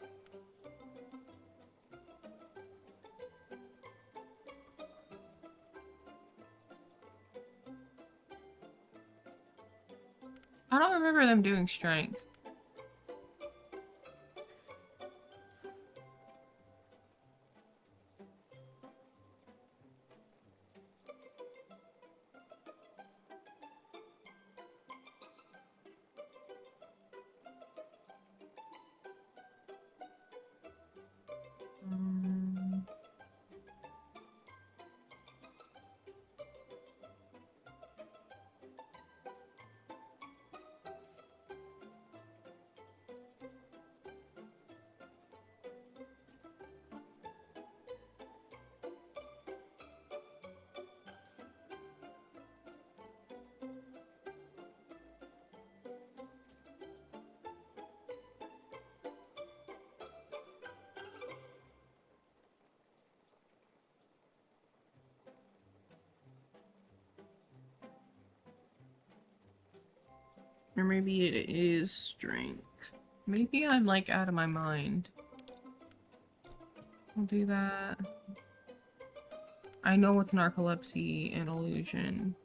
I don't remember them doing strength. Or maybe it is strength. Maybe I'm like out of my mind. I'll do that. I know it's narcolepsy and illusion.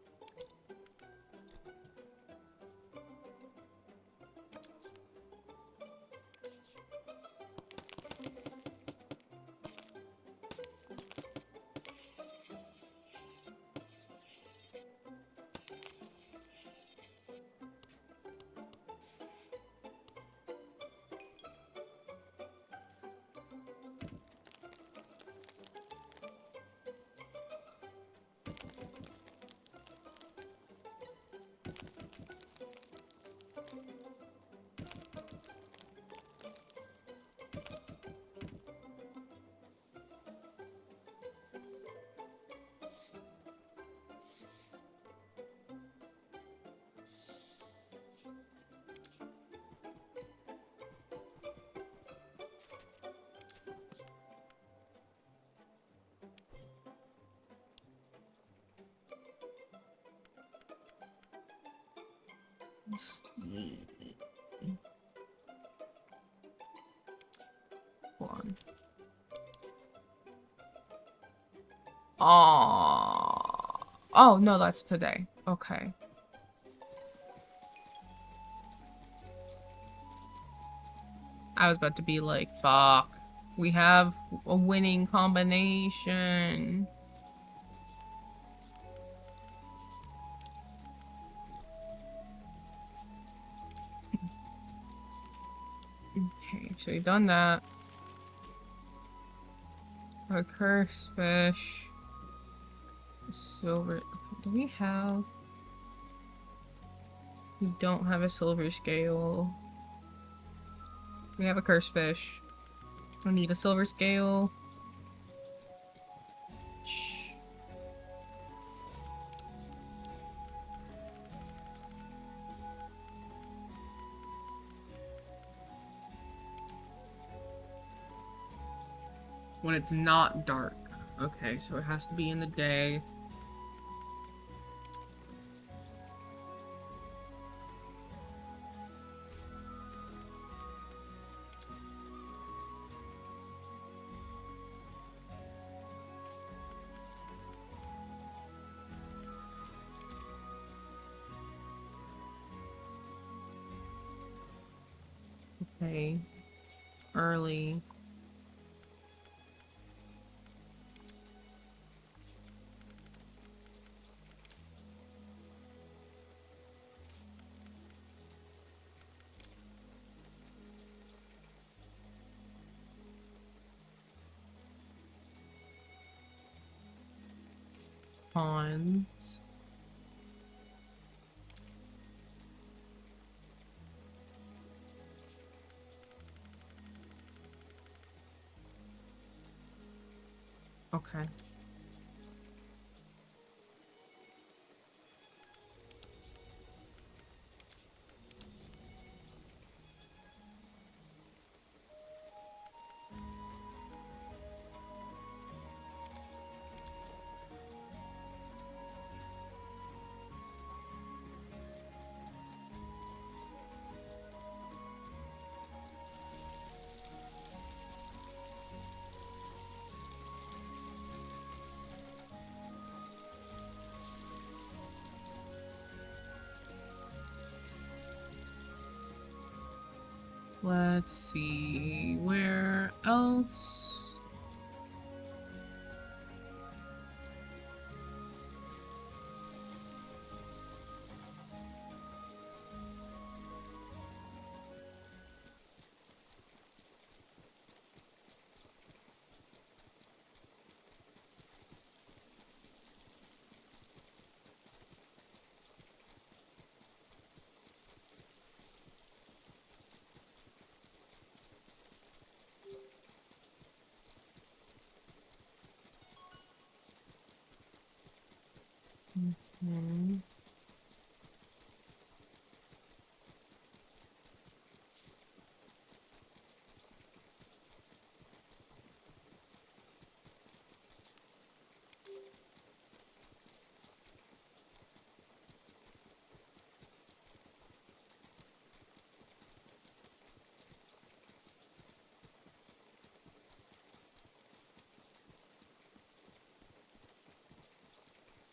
Hold on. Oh, no, that's today. Okay. I was about to be like, fuck. We have a winning combination. Okay, so we've done that. A curse fish. Silver. Do we have? We don't have a silver scale. We have a curse fish. We need a silver scale. When it's not dark. Okay, so it has to be in the day. Okay. Early. Ponds. Okay. Let's see, where else? Hmm.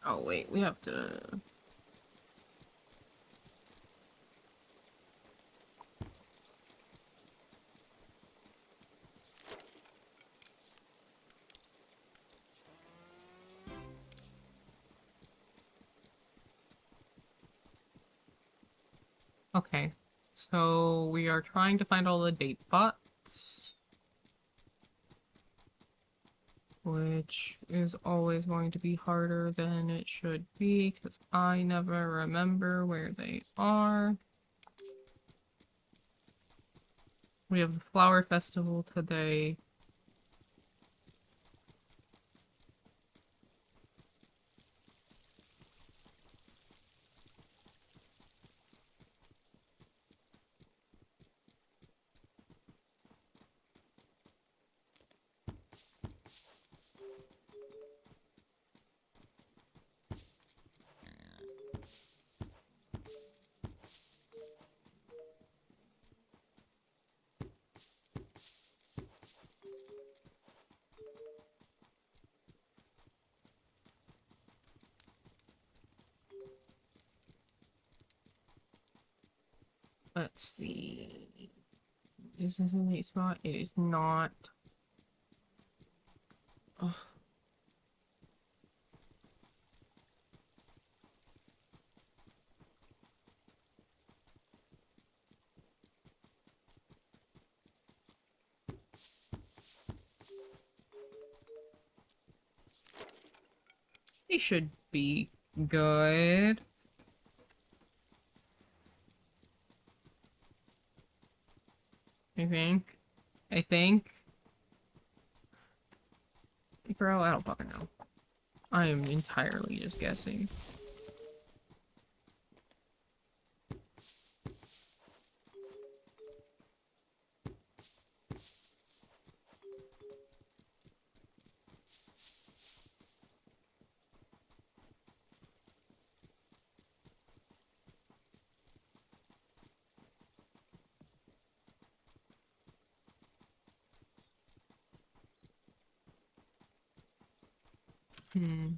Oh wait, we have to... Okay, so we are trying to find all the date spots, which is always going to be harder than it should be because I never remember where they are. We have the flower festival today. Let's see. Is this a late spot? It is not. Ugh. They should be good. I think. I think. Bro, I don't fucking know. I am entirely just guessing. Hmm.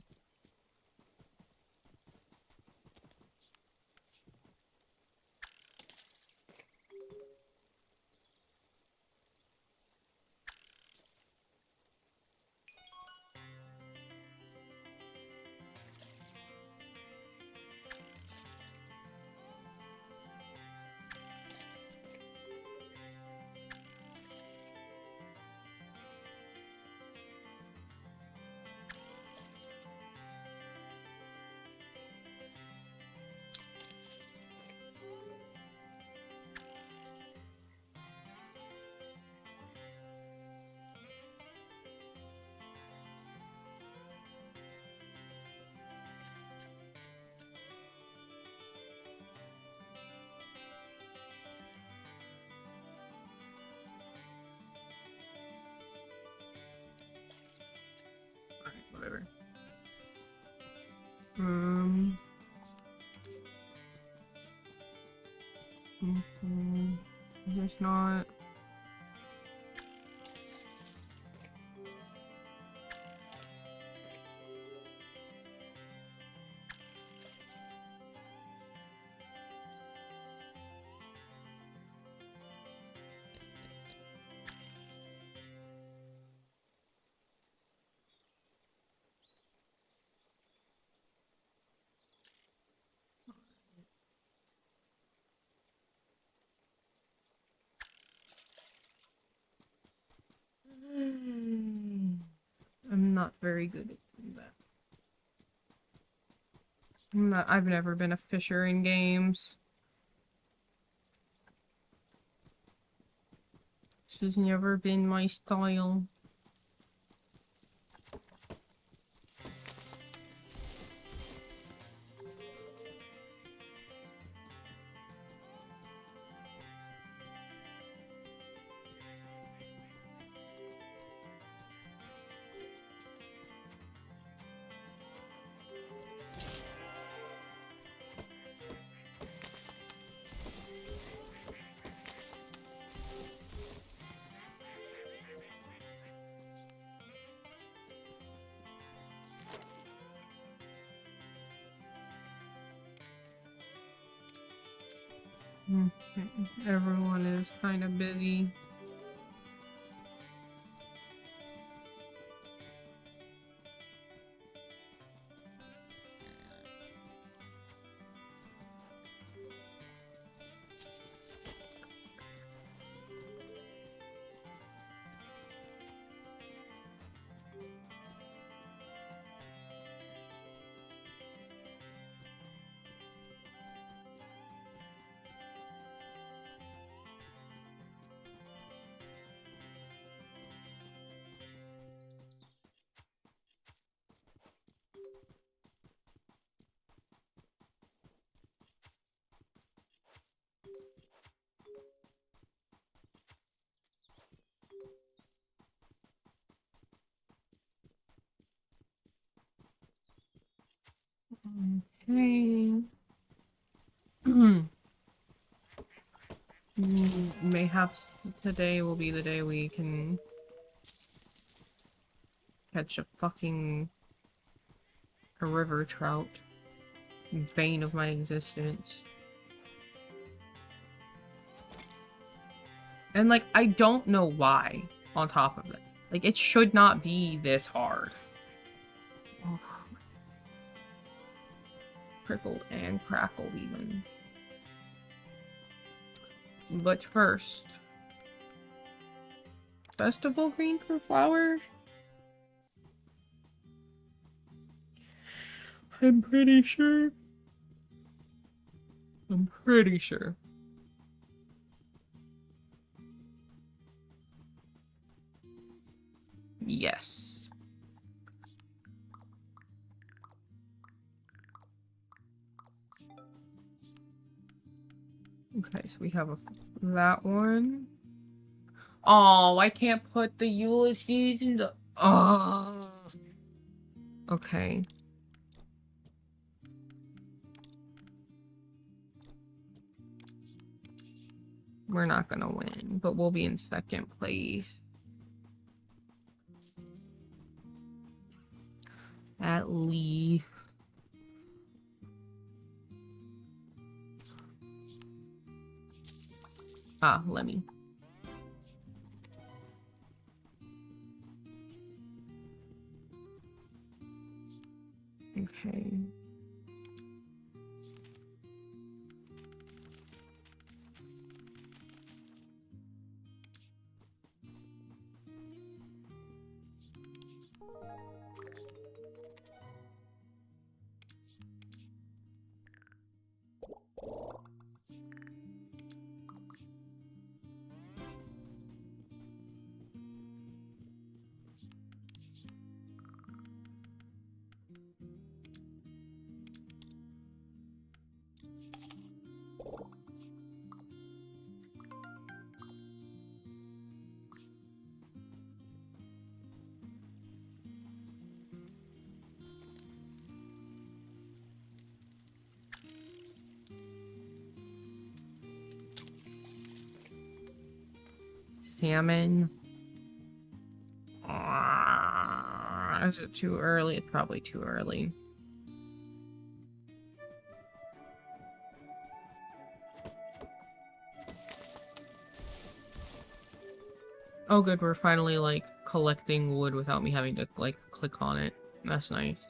There's not. I'm not very good at doing that. I've never been a fisher in games. This has never been my style. Everyone is kind of busy. Okay. Mayhaps today will be the day we can catch a river trout. Bane of my existence. And like, I don't know why, on top of it. Like, it should not be this hard. Oh. Prickled and crackled even. But first, festival green for flowers? I'm pretty sure. Yes. Okay, so we have that one. Oh, I can't put the Ulysses in the... Oh. Okay. We're not gonna win, but we'll be in second place. At least. Ah, Lemmy. Okay. salmon. Is it too early? It's probably too early. Oh good, we're finally like collecting wood without me having to like click on it. That's nice.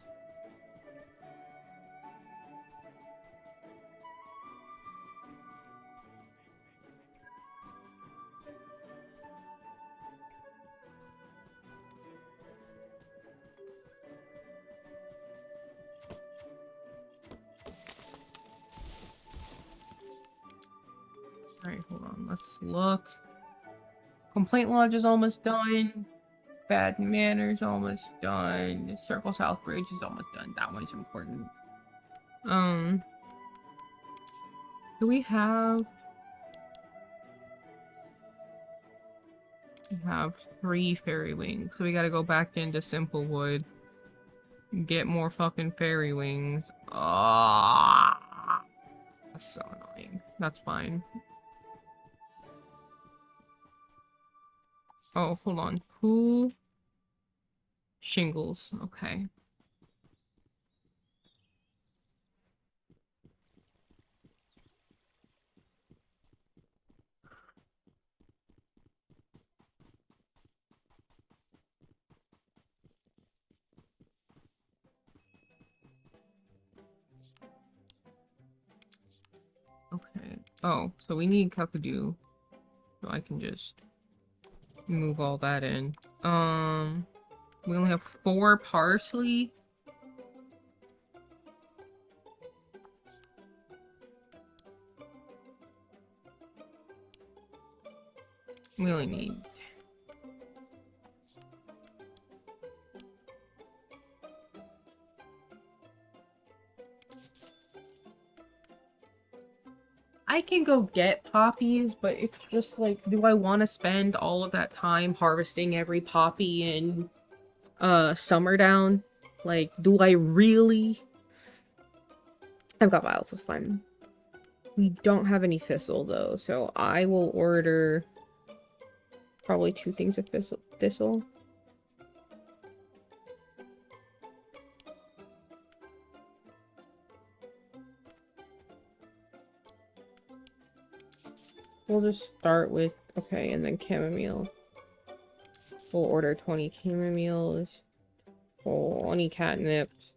Alright, hold on, let's look. Complaint Lodge is almost done. Bad Manners almost done. Circle South Bridge is almost done. That one's important. Do we have... We have 3 fairy wings. So we gotta go back into Simplewood. Get more fucking fairy wings. Ah, that's so annoying. That's fine. Oh, hold on. Who? Shingles. Okay. Okay. Oh, so we need Kakadu. So I can just move all that in. We only have 4 parsley. We only need... I can go get poppies, but it's just like, do I want to spend all of that time harvesting every poppy in Summerdown? Like, do I really? I've got vials of slime. We don't have any thistle though, so I will order probably 2 things of thistle. We'll just start with, okay, and then chamomile. We'll order 20 chamomiles, 20 catnips.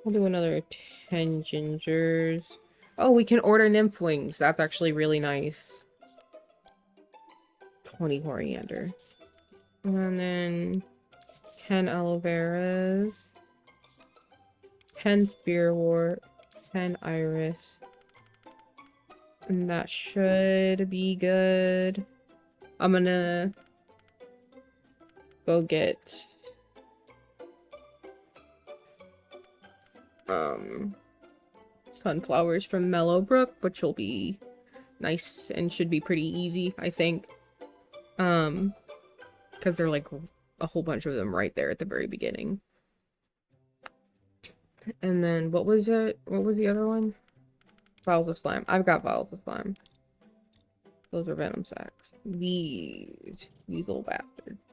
We'll do another 10 gingers. Oh, we can order nymph wings. That's actually really nice. 20 coriander. And then 10 aloe veras. 10 spearwort. 10 iris. And that should be good. I'm gonna go get sunflowers from Mellowbrook, which will be nice and should be pretty easy, I think. Because they're like a whole bunch of them right there at the very beginning. And then what was it? What was the other one? Vials of slime. I've got vials of slime. Those are venom sacks. These little bastards.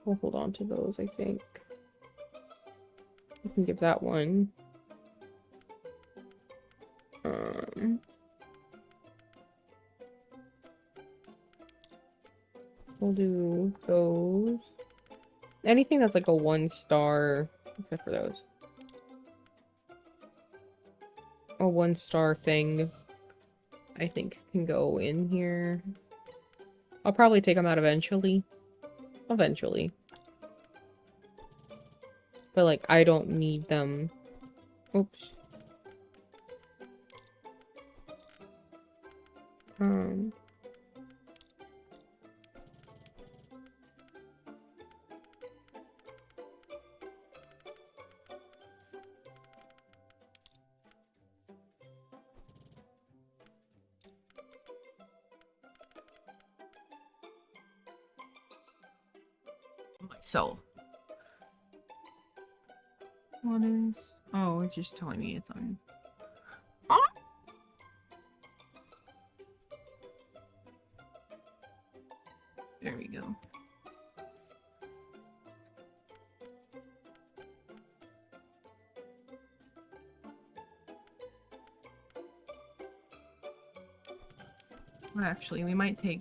We'll hold on to those, I think. I can give that one. We'll do those. Anything that's like a 1-star, except for those. A 1-star thing, I think, can go in here. I'll probably take them out eventually. Eventually. But, like, I don't need them. Oops. Myself. What is... Oh, it's just telling me it's on... Ah! There we go. Actually, we might take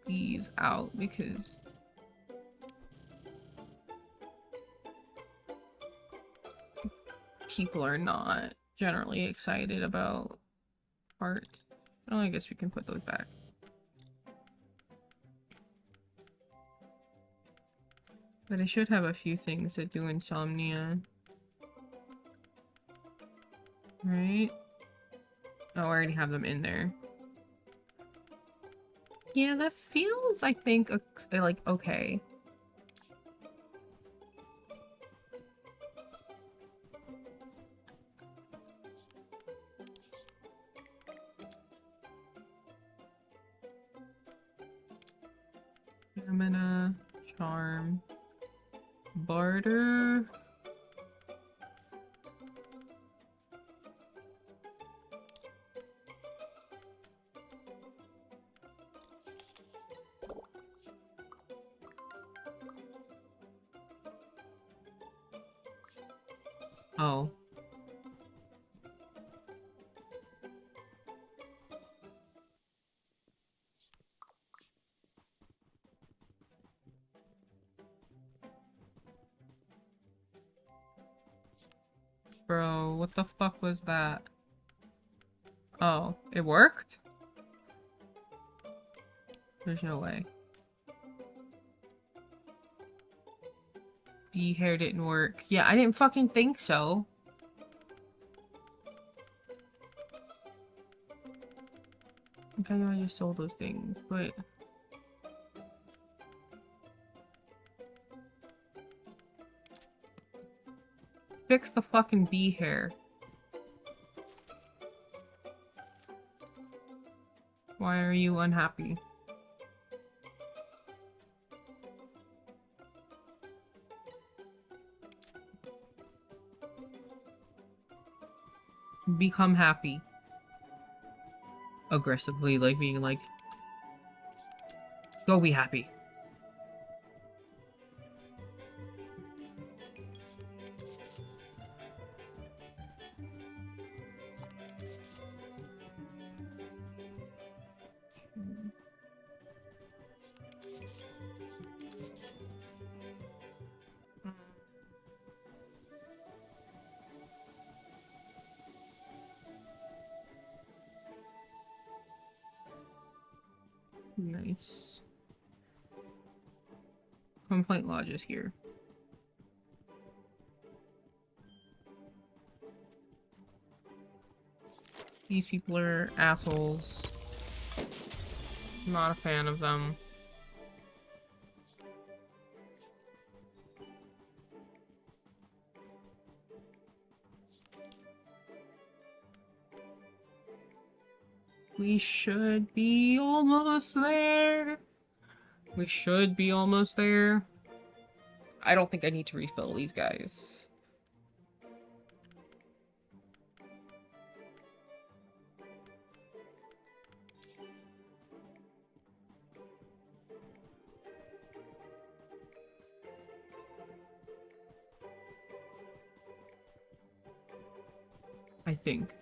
these out because people are not generally excited about art. Well, I guess we can put those back. But I should have a few things that do insomnia. Right? Oh, I already have them in there. Yeah, that feels, I think, like, okay. Stamina, charm, barter. Oh. Bro, what the fuck was that? Oh, it worked? There's no way. Bee hair didn't work. Yeah, I didn't fucking think so. I know I just sold those things, but... Fix the fucking bee hair. Why are you unhappy? Become happy. Aggressively, like being like, go be happy. Nice. Complaint lodge is here. These people are assholes. Not a fan of them. We should be almost there. We should be almost there. I don't think I need to refill these guys. I think.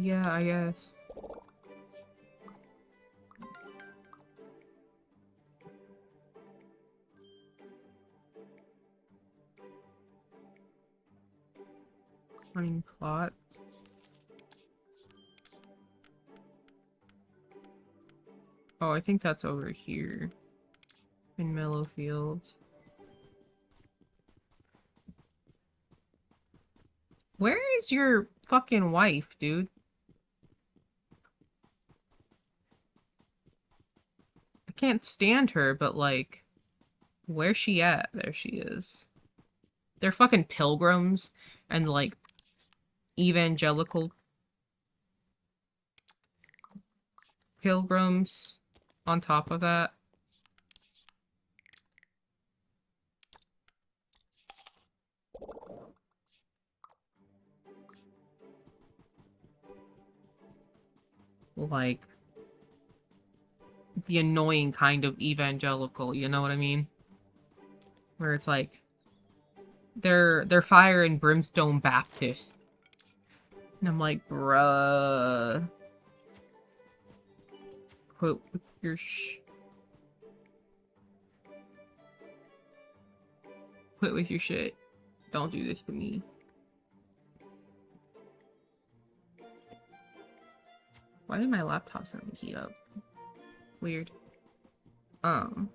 Yeah, I guess. Hunting plots. Oh, I think that's over here. In Mellow Fields. Where is your fucking wife, dude. I can't stand her, but like, where's she at? There she is. They're fucking pilgrims and like evangelical pilgrims on top of that. Like, the annoying kind of evangelical, you know what I mean? Where it's like, they're fire and brimstone Baptist. And I'm like, bruh. Quit with your Quit with your shit. Don't do this to me. Why did my laptop suddenly heat up? Weird. You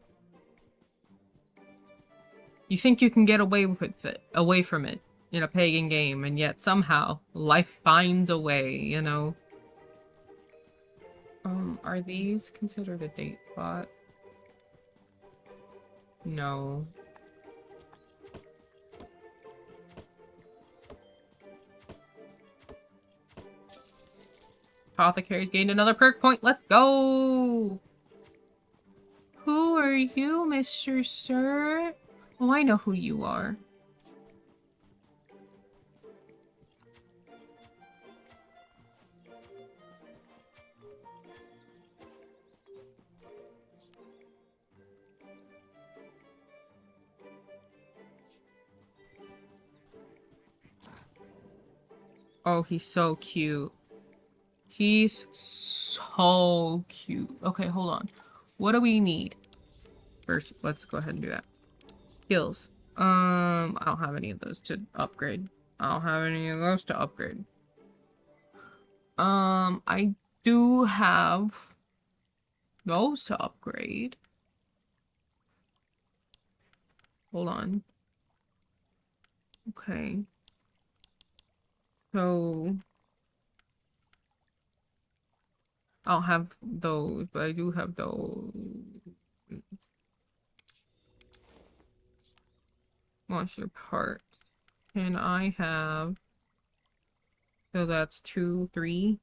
think you can get away with it, away from it in a pagan game, and yet somehow life finds a way, you know? Are these considered a date spot? No. Apothecary's gained another perk point. Let's go! Who are you, Mr. Sir? Oh, I know who you are. Oh, he's so cute. He's so cute. Okay, hold on. What do we need? First, let's go ahead and do that. Skills. I don't have any of those to upgrade. I don't have any of those to upgrade. I do have those to upgrade. Hold on. Okay. So I don't have those, but I do have those. Monster parts. Can I have... So that's 2, 3.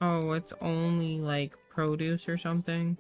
Oh, it's only like produce or something.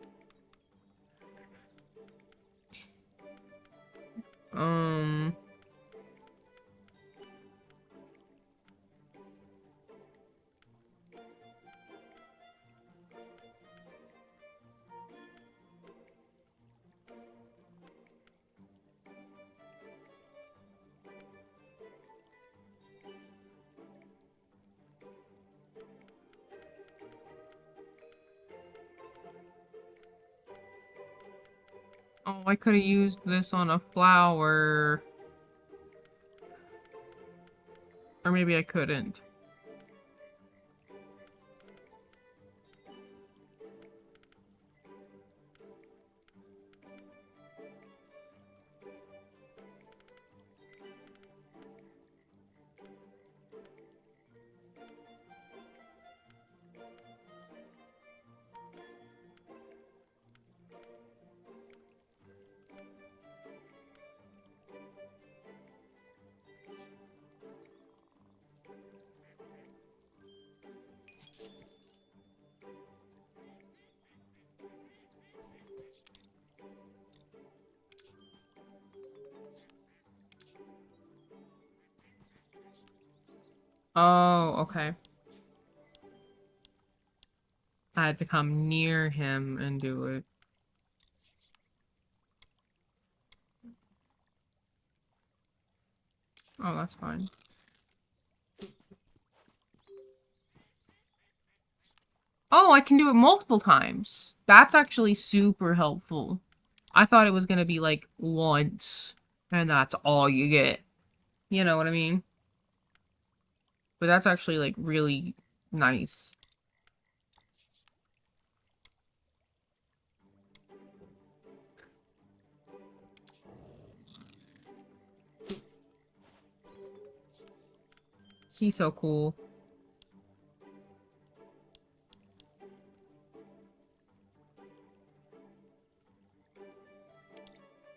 Oh, I could have used this on a flower. Or maybe I couldn't. Oh, okay. I had to come near him and do it. Oh, that's fine. Oh, I can do it multiple times. That's actually super helpful. I thought it was gonna be like once, and that's all you get. You know what I mean? But that's actually like really nice. He's so cool.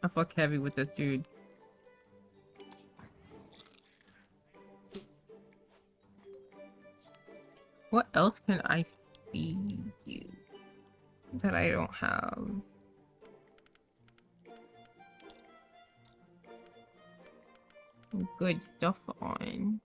I fuck heavy with this dude. What else can I feed you that I don't have? Good stuff on.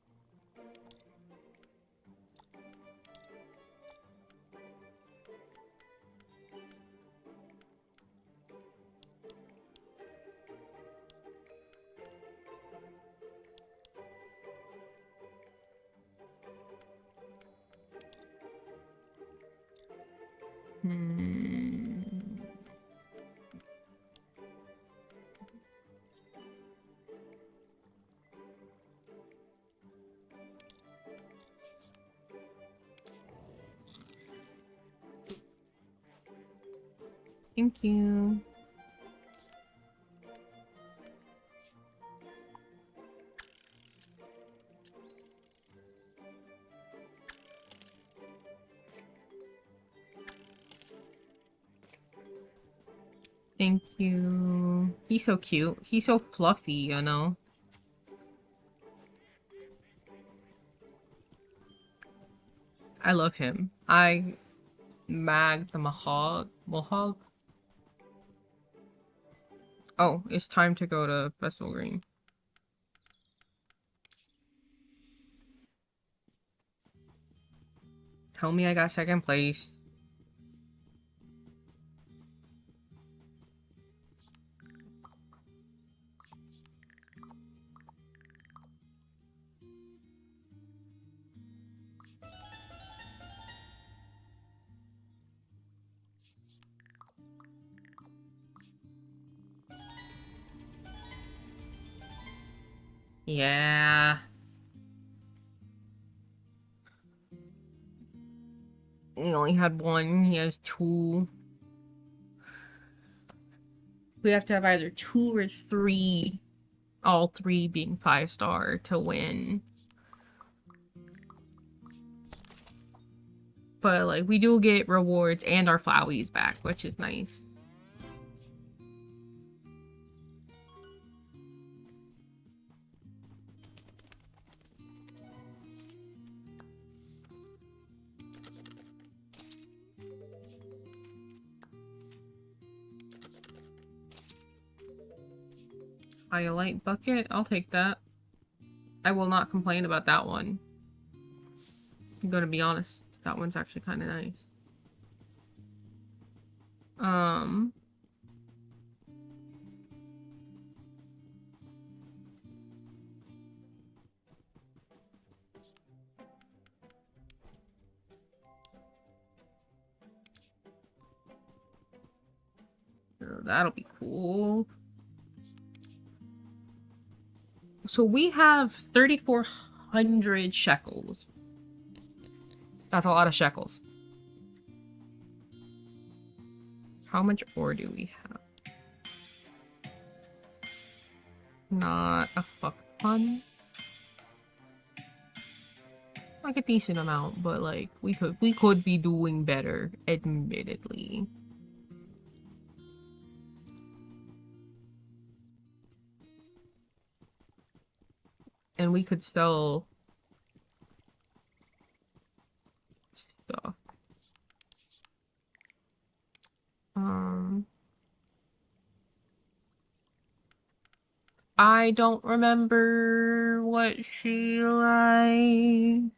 Hmm. Thank you. Thank you. He's so cute. He's so fluffy, you know? I love him. I mag the Mohawk. Oh, it's time to go to Festival Green. Tell me I got second place. Yeah. We only had one. He has two. We have to have either 2 or 3. All 3 being 5-star to win. But, like, we do get rewards and our flowies back, which is nice. Highlight bucket? I'll take that. I will not complain about that one. I'm gonna be honest. That one's actually kind of nice. That'll be cool. So we have 3,400 shekels. That's a lot of shekels. How much ore do we have? Not a fuck ton. Like a decent amount, but like we could be doing better, admittedly. And we could sell stuff. I don't remember what she likes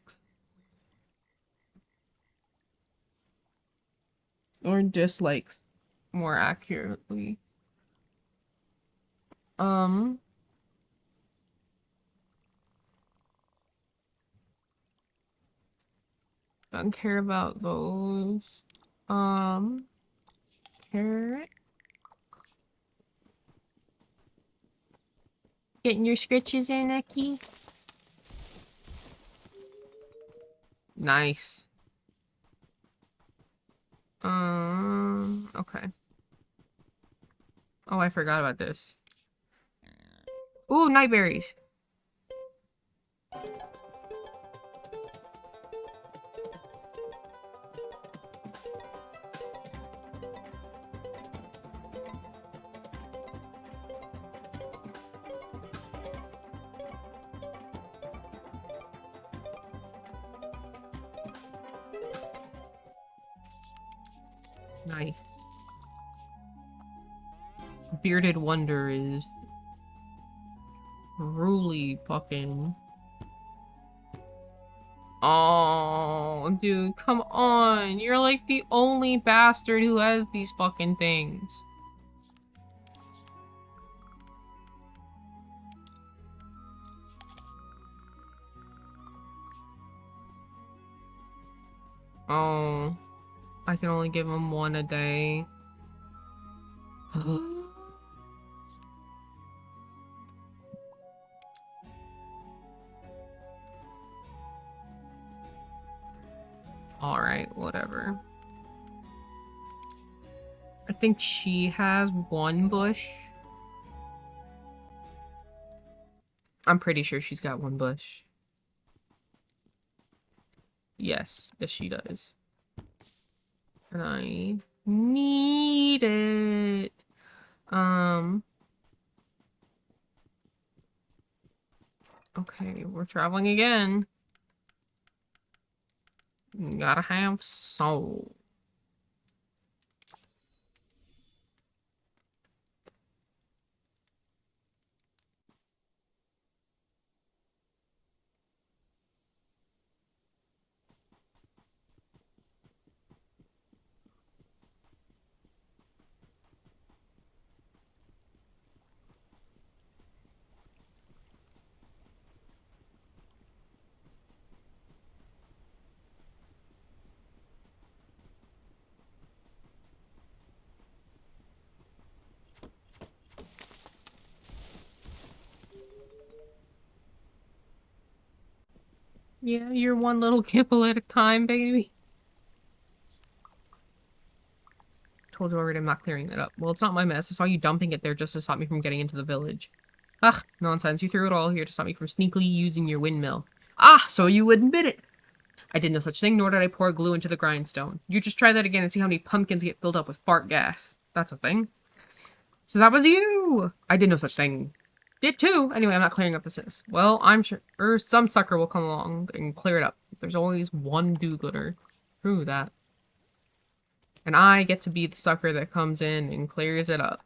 or dislikes, more accurately. Don't care about those. Carrot. Getting your scritches in, Eki? Nice. Okay. Oh, I forgot about this. Ooh, nightberries. Nice. Bearded Wonder is truly fucking... Oh, dude, come on. You're like the only bastard who has these fucking things. Oh, I can only give him one a day. Alright, whatever. I think she has one bush. I'm pretty sure she's got one bush. Yes, she does. And I need it. Okay, we're traveling again. Gotta have soul. Yeah, you're one little kibble at a time, baby. Told you already I'm not clearing that up. Well, it's not my mess. I saw you dumping it there just to stop me from getting into the village. Ugh, nonsense. You threw it all here to stop me from sneakily using your windmill. Ah, so you admit it. I did no such thing, nor did I pour glue into the grindstone. You just try that again and see how many pumpkins get filled up with fart gas. That's a thing. So that was you! I did no such thing. Did too. Anyway, I'm not clearing up the sis. Well, I'm sure some sucker will come along and clear it up. There's always one do-gooder. True that. And I get to be the sucker that comes in and clears it up.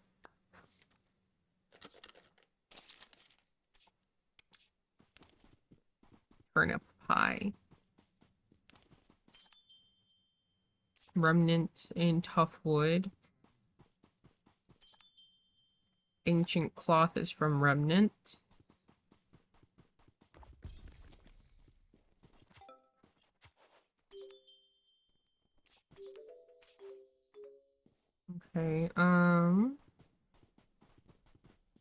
Turnip pie. Remnants in tough wood. Ancient cloth is from remnants. Okay,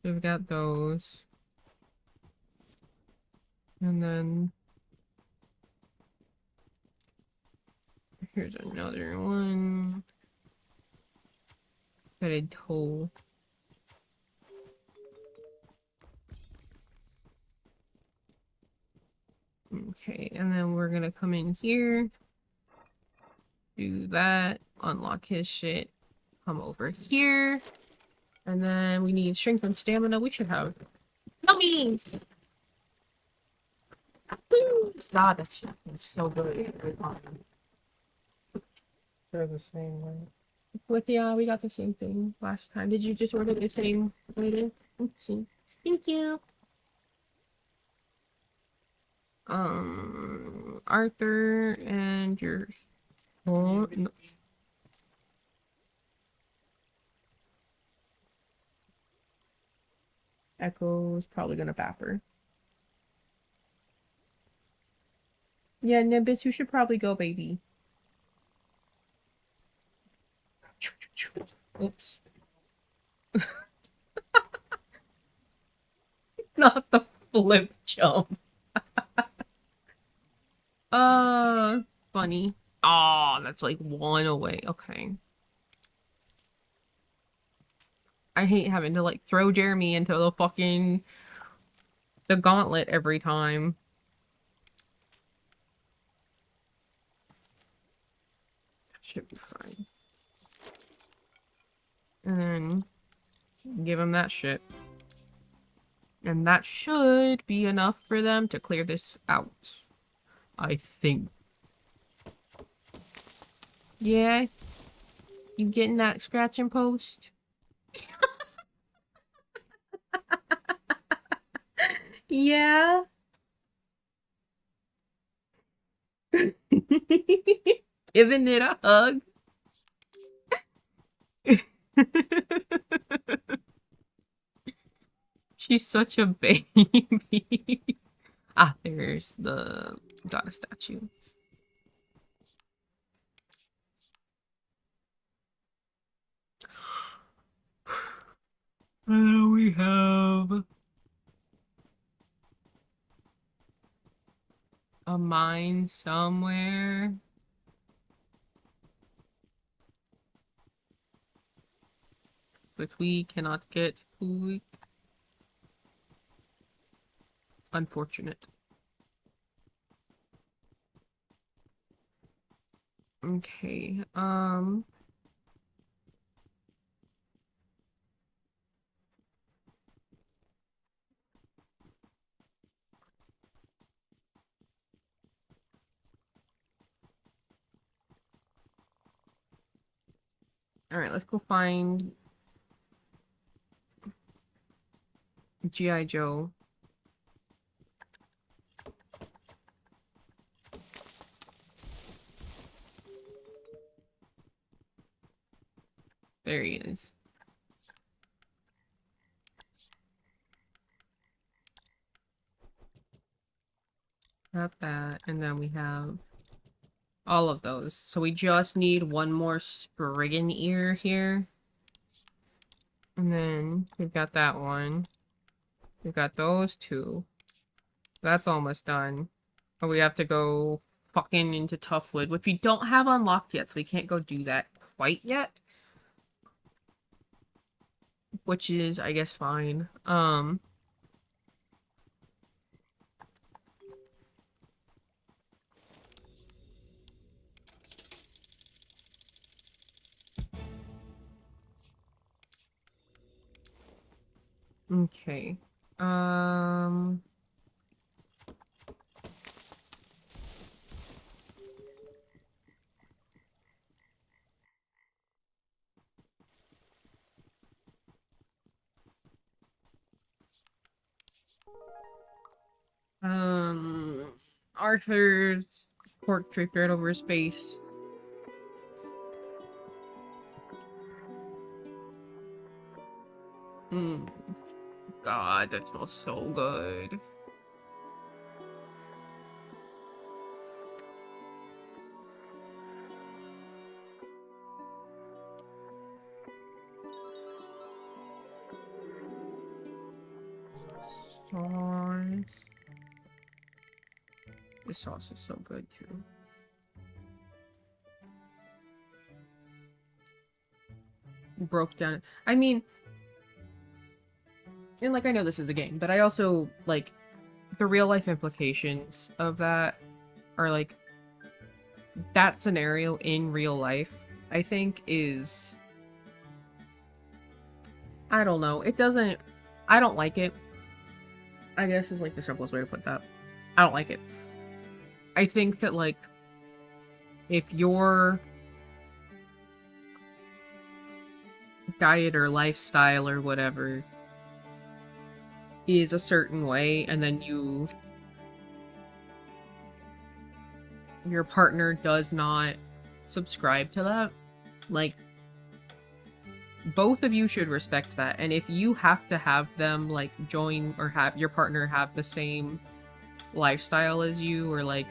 we've got those. And then here's another one. Headed toe. Okay, and then we're gonna come in here. Do that. Unlock his shit. Come over here. And then we need strength and stamina. We should have gummies! God, that's so good. They're the same way. With yeah, we got the same thing last time. Did you just order the same later? Oopsie. Thank you. Arthur and your oh, no. Echo's probably gonna bap her. Yeah, Nimbus, you should probably go, baby. Oops. Not the flip jump. Funny. Oh, that's like one away. Okay. I hate having to like throw Jeremy into the gauntlet every time. That should be fine. And then give him that shit. And that should be enough for them to clear this out. I think. Yeah? You getting that scratching post? Yeah? Giving it a hug? She's such a baby. Ah, there's the Donna statue. We have a mine somewhere. But we cannot get to it. Unfortunate. Okay, alright, let's go find G.I. Joe. There he is. Got that, and then we have all of those. So we just need one more Spriggan ear here. And then we've got that one. We've got those two. That's almost done. But we have to go fucking into Toughwood, which we don't have unlocked yet, so we can't go do that quite yet. Which is, I guess, fine. Okay. Arthur's cork draped right over his face. God, that smells so good. Sauce. This sauce is so good too. Broke down. I mean, and like I know this is a game, but I also like the real life implications of that are like that scenario in real life, I think is I don't know. I don't like it. I guess is like the simplest way to put that. I don't like it. I think that like if your diet or lifestyle or whatever is a certain way and then your partner does not subscribe to that, like both of you should respect that. And if you have to have them like join or have your partner have the same lifestyle as you or like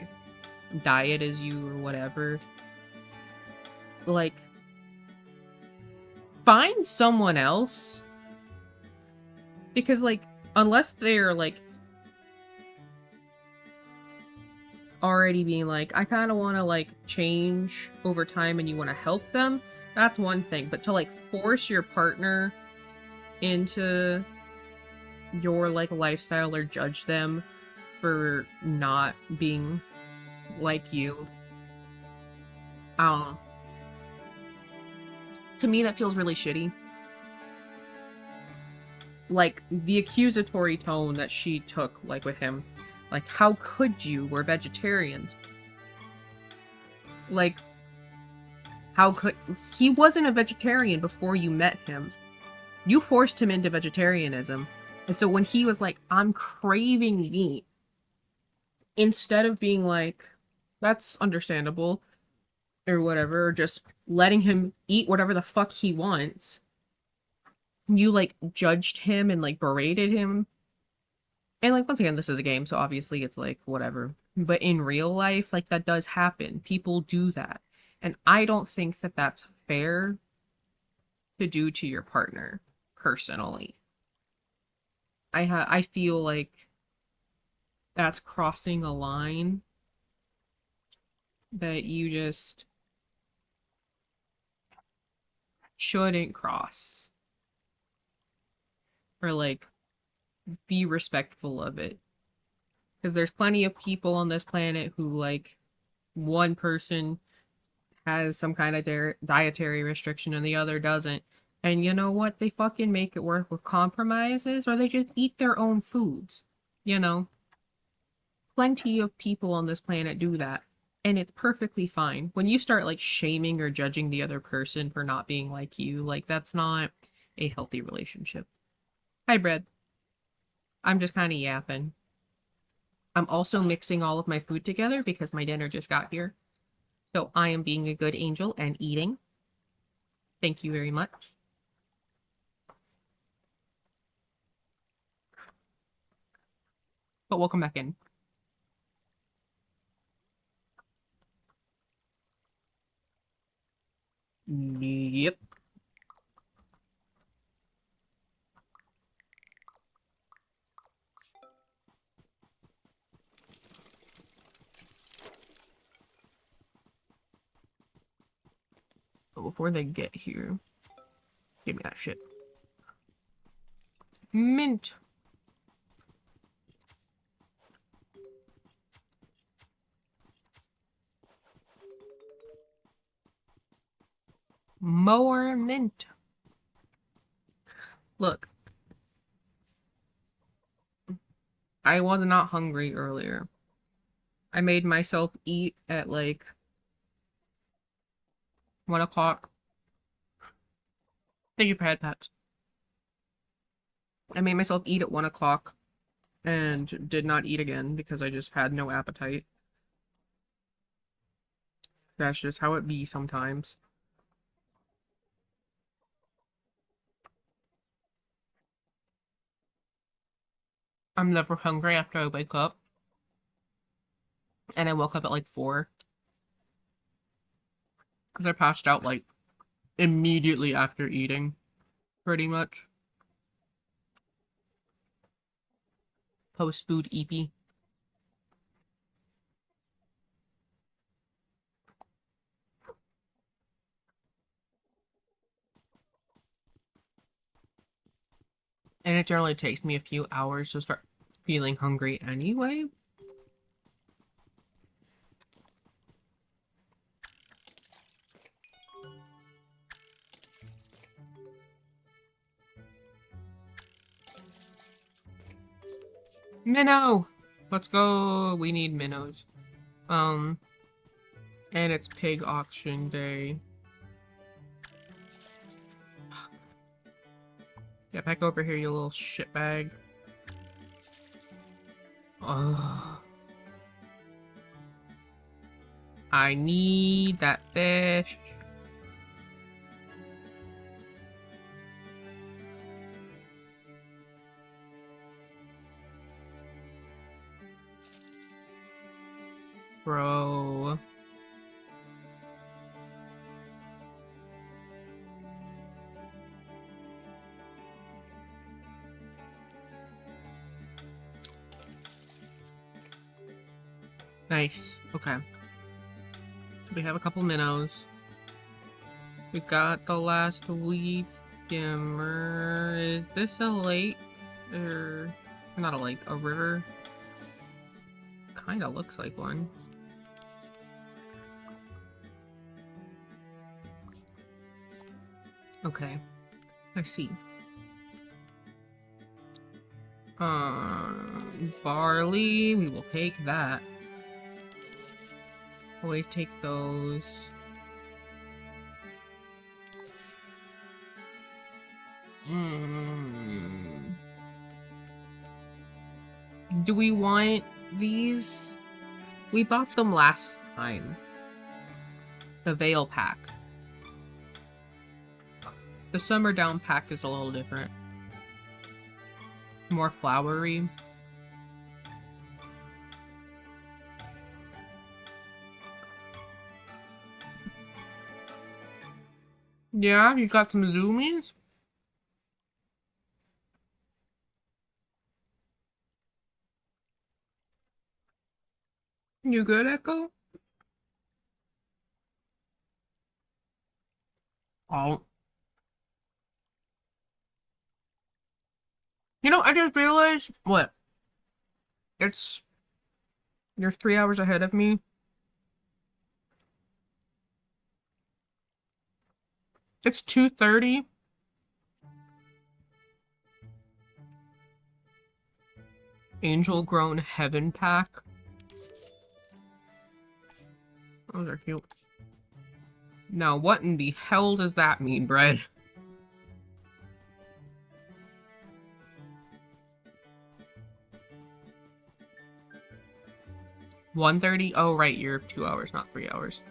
diet as you or whatever, like find someone else, because like unless they're like already being like, I kind of want to like change over time and you want to help them, that's one thing. But to like force your partner into your like lifestyle or judge them for not being like you, I don't know. To me, that feels really shitty. Like the accusatory tone that she took, like with him, like, how could you? We're vegetarians. Like, how could he wasn't a vegetarian before you met him? You forced him into vegetarianism. And so when he was like, I'm craving meat, instead of being like, that's understandable, or whatever, or just letting him eat whatever the fuck he wants, you like judged him and like berated him. And like, once again, this is a game, so obviously it's like whatever. But in real life, like, that does happen. People do that. And I don't think that that's fair to do to your partner, personally. I feel like that's crossing a line that you just shouldn't cross. Or like be respectful of it. Because there's plenty of people on this planet who, like, one person has some kind of dietary restriction and the other doesn't. And you know what? They fucking make it work with compromises, or they just eat their own foods. You know? Plenty of people on this planet do that. And it's perfectly fine. When you start, like, shaming or judging the other person for not being like you, like, that's not a healthy relationship. Hi, Bread. I'm just kind of yapping. I'm also mixing all of my food together because my dinner just got here. So I am being a good angel and eating. Thank you very much. But welcome back in. Yep. But before they get here, give me that shit. Mint. More mint. Look. I was not hungry earlier. I made myself eat at like 1 o'clock. Thank you for head pats. I made myself eat at 1 o'clock and did not eat again because I just had no appetite. That's just how it be sometimes. I'm never hungry after I wake up. And I woke up at like 4. Because I passed out like immediately after eating. Pretty much. Post-food eepy. And it generally takes me a few hours to start feeling hungry anyway. Minnow! Let's go. We need minnows. And it's pig auction day. Get back over here, you little shitbag. Ugh. I need that fish. Bro. Nice. Okay. So we have a couple minnows. We got the last weed skimmer. Is this a lake? Or not a lake, a river? Kinda looks like one. Okay. I see. Barley, we will take that. Always take those. Do we want these? We bought them last time. The Veil pack. The Summer Down pack is a little different. More flowery. Yeah, you got some zoomies? You good, Echo? Oh. You know, I just realized... What? It's... You're 3 hours ahead of me. It's 2:30. Angel Grown Heaven pack. Those are cute. Now, what in the hell does that mean, Bread? $1:30? Oh, right, you're 2 hours, not 3 hours.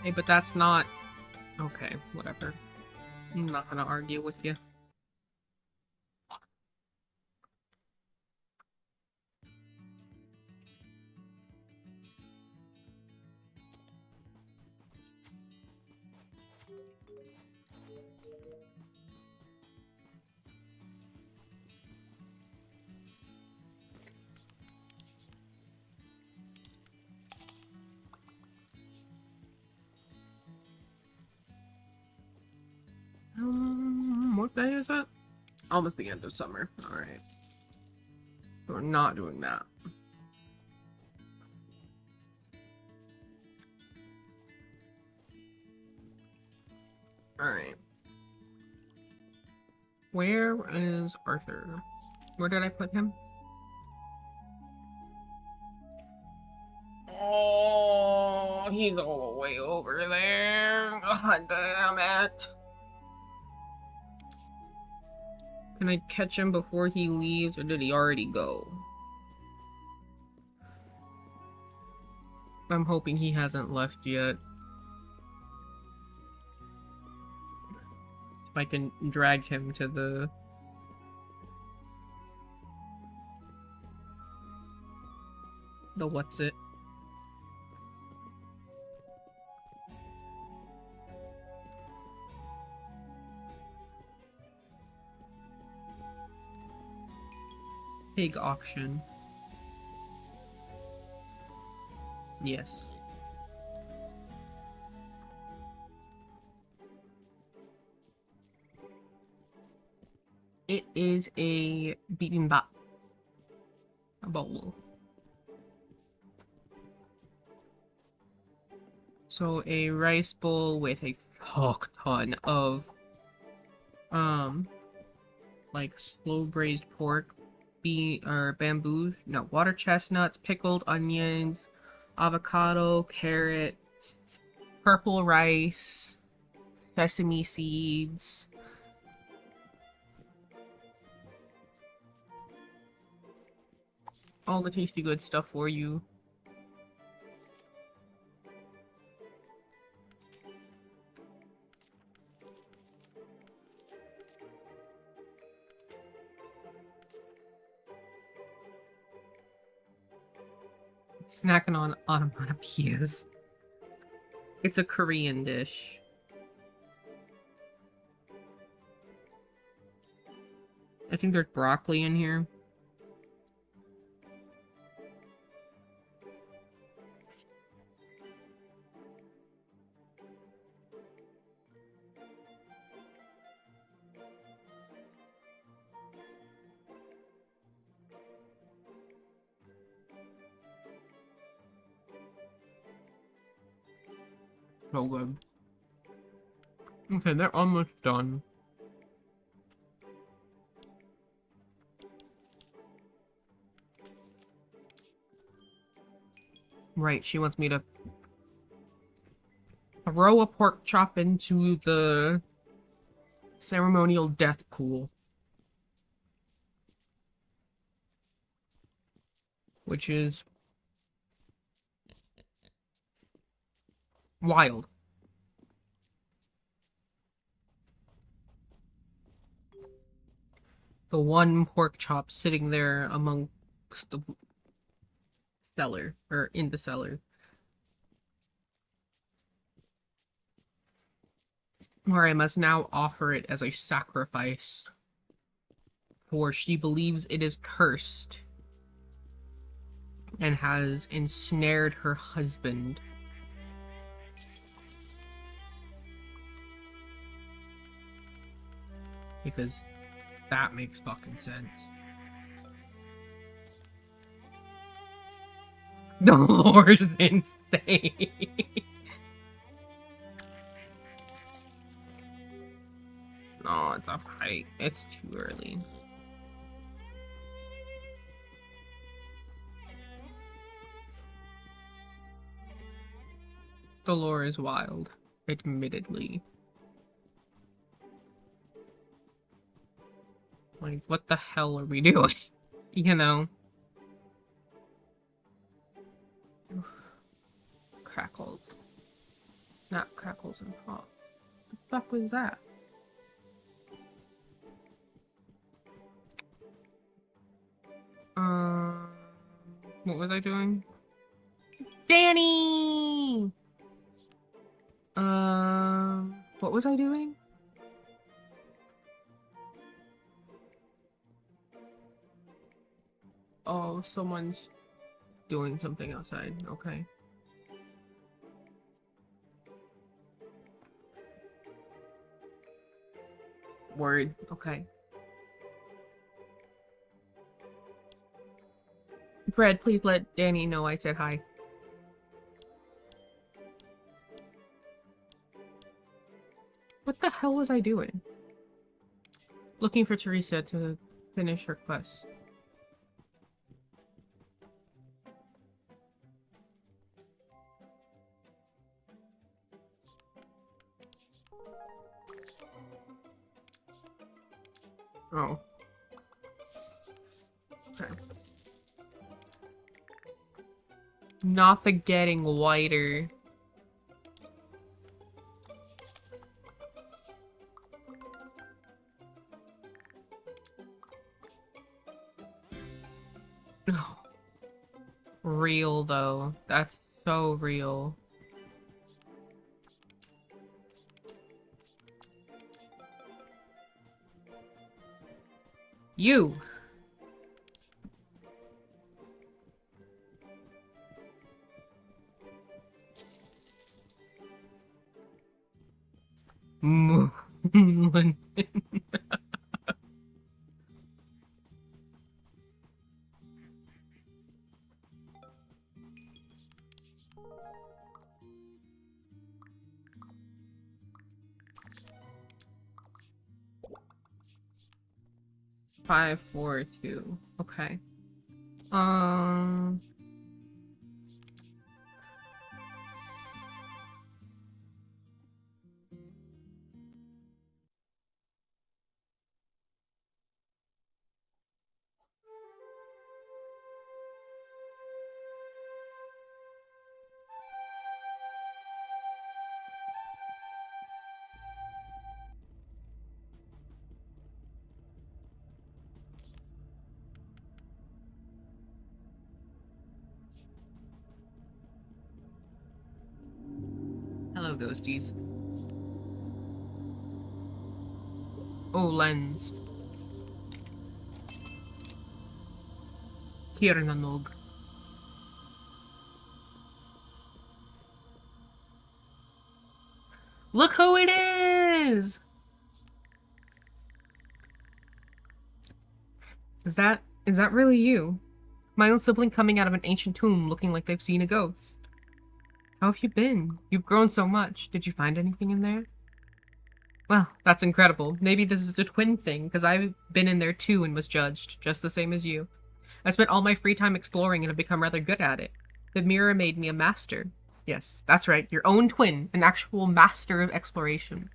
Hey, but that's not... Okay, whatever. I'm not gonna argue with you. What day is it? Almost the end of summer. Alright. We're not doing that. Alright. Where is Arthur? Where did I put him? Oh, he's all the way over there. God damn it. Can I catch him before he leaves, or did he already go? I'm hoping he hasn't left yet. If I can drag him to the... what's it? Pig auction. Yes. It is a bibimbap. A bowl. So a rice bowl with a fuck ton of like slow braised pork, bamboo, no, water chestnuts, pickled onions, avocado, carrots, purple rice, sesame seeds. all the tasty good stuff for you. Snacking on onomatopoeias. It's a Korean dish. I think there's broccoli in here. So good. Okay, they're almost done. Right, she wants me to throw a pork chop into the ceremonial death pool. Which is wild. The one pork chop sitting there amongst the cellar, or in the cellar. Where I must now offer it as a sacrifice. For she believes it is cursed and has ensnared her husband. Because that makes fucking sense. The lore's insane. No, it's a fight. It's too early. The lore is wild, admittedly. Like, what the hell are we doing? You know? Crackles. Not crackles and pop. The fuck was that? What was I doing? Danny! What was I doing? Oh, someone's doing something outside. Okay. Word. Okay. Fred, please let Danny know I said hi. What the hell was I doing? Looking for Teresa to finish her quest. Oh. Okay. Not the getting whiter. Oh. Real though. That's so real. You! London. 5, 4, 2. Okay. Um. Hello, ghosties. Oh, lens. Kiernanog. Look who it is! Is that really you? My own sibling coming out of an ancient tomb looking like they've seen a ghost. How have you been? You've grown so much. Did you find anything in there? Well, that's incredible. Maybe this is a twin thing, because I've been in there too and was judged, just the same as you. I spent all my free time exploring and have become rather good at it. The mirror made me a master. Yes, that's right, your own twin, an actual master of exploration.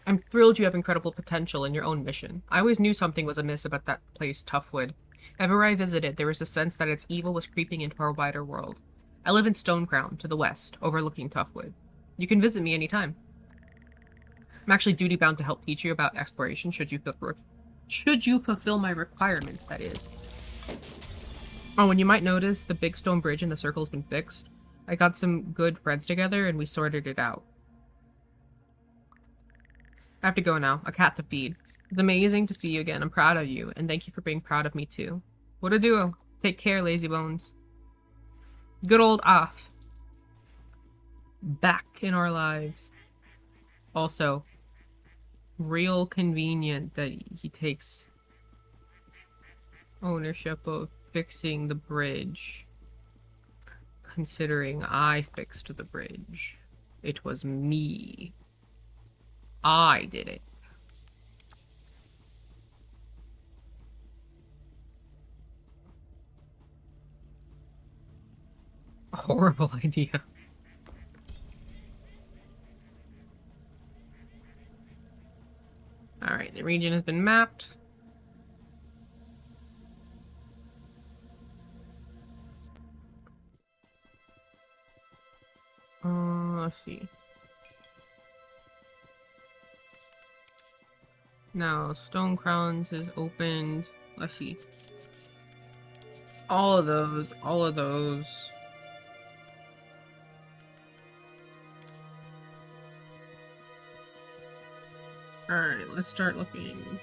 I'm thrilled you have incredible potential in your own mission. I always knew something was amiss about that place, Toughwood. Everywhere I visited, there was a sense that its evil was creeping into our wider world. I live in Stonecrown, to the west, overlooking Toughwood. You can visit me anytime. I'm actually duty-bound to help teach you about exploration should you fulfill my requirements, that is. Oh, and you might notice the big stone bridge in the circle has been fixed. I got some good friends together and we sorted it out. I have to go now. A cat to feed. It's amazing to see you again. I'm proud of you, and thank you for being proud of me too. What a duo. Take care, lazy bones. Good old Off. Back in our lives. Also, real convenient that he takes ownership of fixing the bridge. Considering I fixed the bridge. It was me. I did it. A horrible idea. Alright, the region has been mapped. Let's see. Now, Stone Crowns is opened. Let's see. All of those. Alright, let's start looking.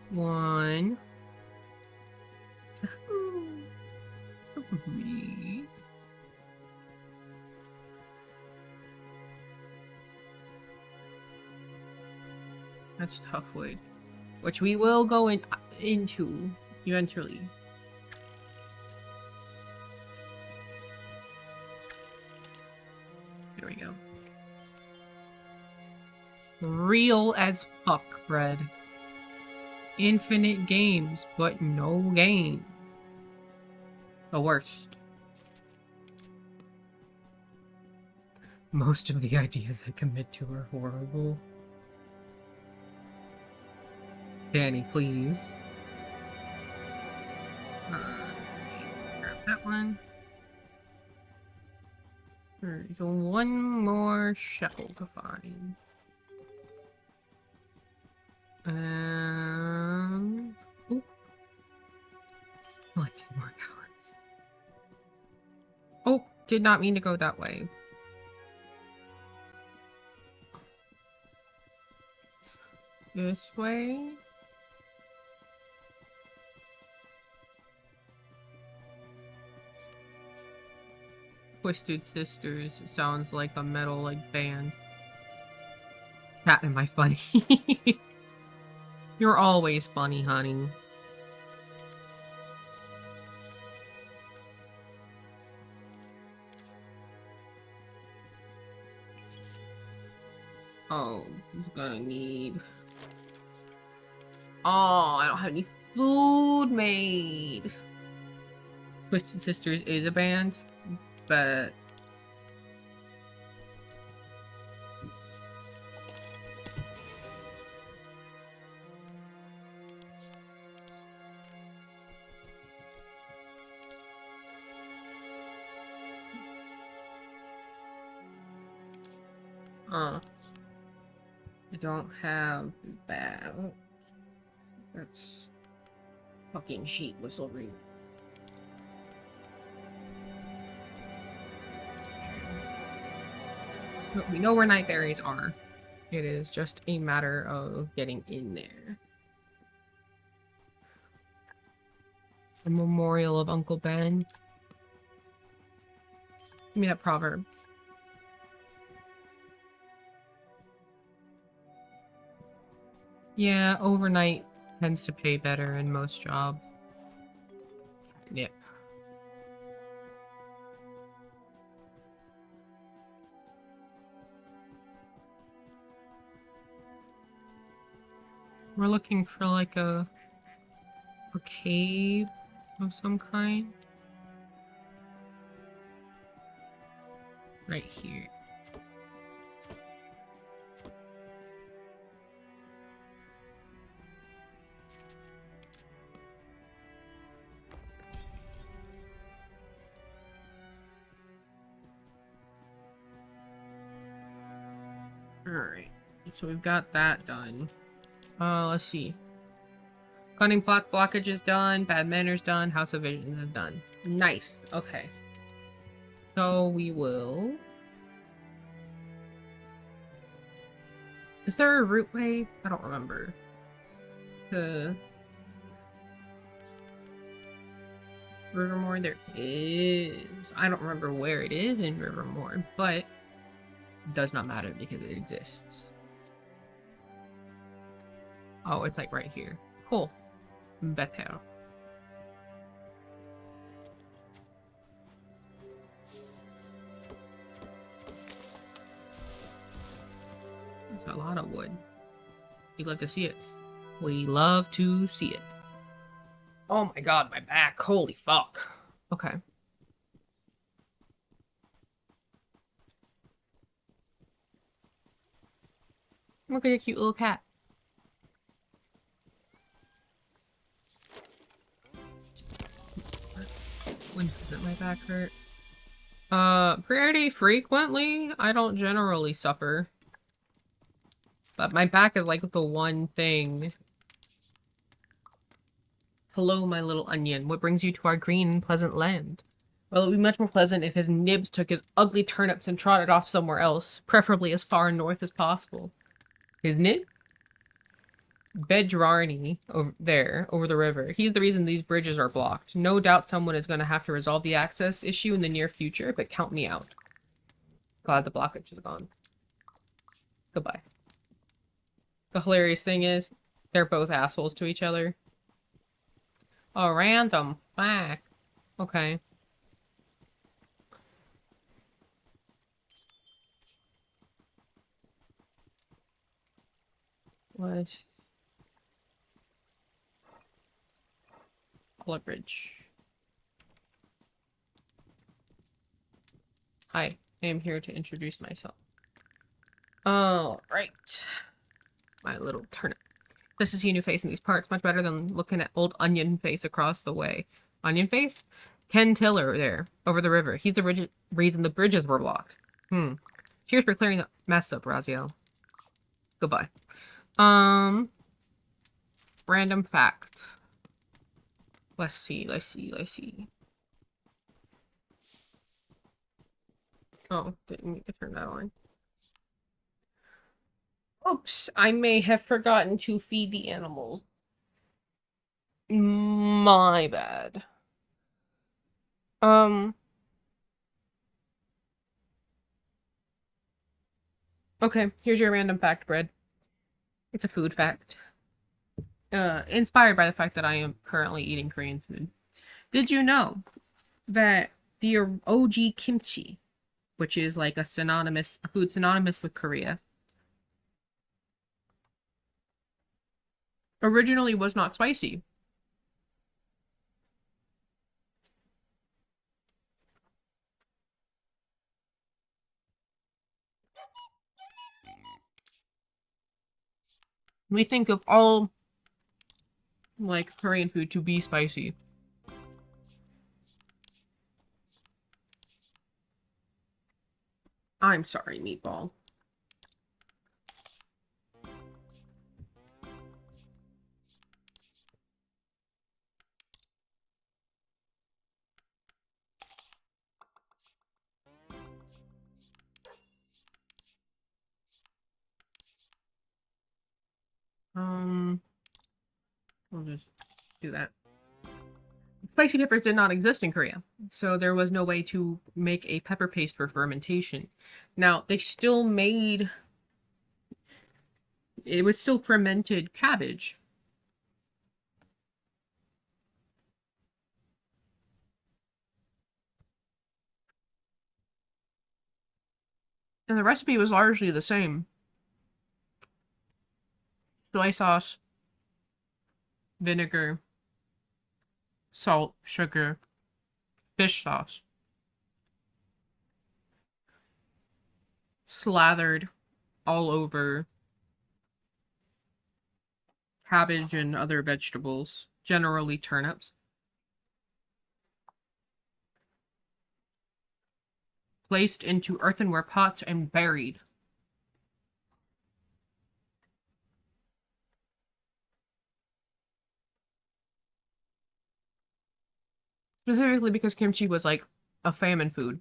1. 3. That's Toughwood, which we will go into eventually. There we go. Real as fuck, bread. Infinite games, but no game. The worst. Most of the ideas I commit to are horrible. Danny, please. Grab that one. There's one more shekel to find. Ooh. I like these more hours. Oh, did not mean to go that way. This way. Twisted Sisters sounds like a metal band. Cat, am I funny? You're always funny, honey. Oh, he's gonna need... Oh, I don't have any food made. Twisted Sisters is a band, but... I don't have that. That's fucking hate whistlery. But we know where night berries are. It is just a matter of getting in there. The memorial of Uncle Ben. Give me that proverb. Yeah, overnight tends to pay better in most jobs. Yep. We're looking for like a cave of some kind. Right here. Alright. So we've got that done. Let's see. Cunning plot blockage is done. Bad manners done. House of Vision is done. Nice. Okay. So we will... Is there a route way? I don't remember. The... Rivermore? There is. I don't remember where it is in Rivermore, but it does not matter because it exists. Oh, it's like right here. Cool. Better. That's a lot of wood. We love to see it. We love to see it. Oh my god, my back. Holy fuck. Okay. Look at a cute little cat. When doesn't my back hurt? Pretty frequently. I don't generally suffer. But my back is like the one thing. Hello, my little onion. What brings you to our green, pleasant land? Well, it would be much more pleasant if his nibs took his ugly turnips and trotted off somewhere else, preferably as far north as possible. His nibs? Bedrarni, over there, over the river. He's the reason these bridges are blocked. No doubt someone is going to have to resolve the access issue in the near future, but count me out. Glad the blockage is gone. Goodbye. The hilarious thing is, they're both assholes to each other. A random fact. Okay. What? Bridge. Hi, I am here to introduce myself. All right. My little turnip. This is a new face in these parts. Much better than looking at old Onion Face across the way. Onion Face? Ken Tiller there, over the river. He's the reason the bridges were blocked. Cheers for clearing the mess up, Raziel. Goodbye. Random fact. Let's see. Oh, didn't need to turn that on. Oops, I may have forgotten to feed the animals. My bad. Okay, here's your random fact, Bread. It's a food fact. Inspired by the fact that I am currently eating Korean food. Did you know that the OG kimchi, which is like a food synonymous with Korea, originally was not spicy? We think of all like Korean food to be spicy. I'm sorry, meatball. We'll just do that. Spicy peppers did not exist in Korea, so there was no way to make a pepper paste for fermentation. Now, they still made... It was still fermented cabbage. And the recipe was largely the same. Soy sauce, vinegar, salt, sugar, fish sauce. Slathered all over cabbage and other vegetables, generally turnips. Placed into earthenware pots and buried. Specifically because kimchi was like a famine food.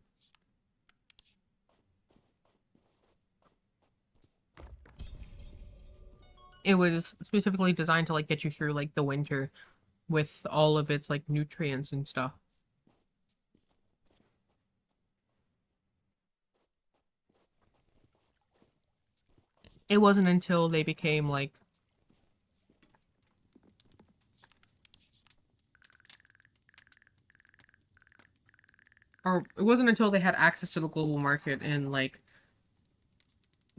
It was specifically designed to like get you through like the winter with all of its like nutrients and stuff. It wasn't until they became like or it wasn't until they had access to the global market and like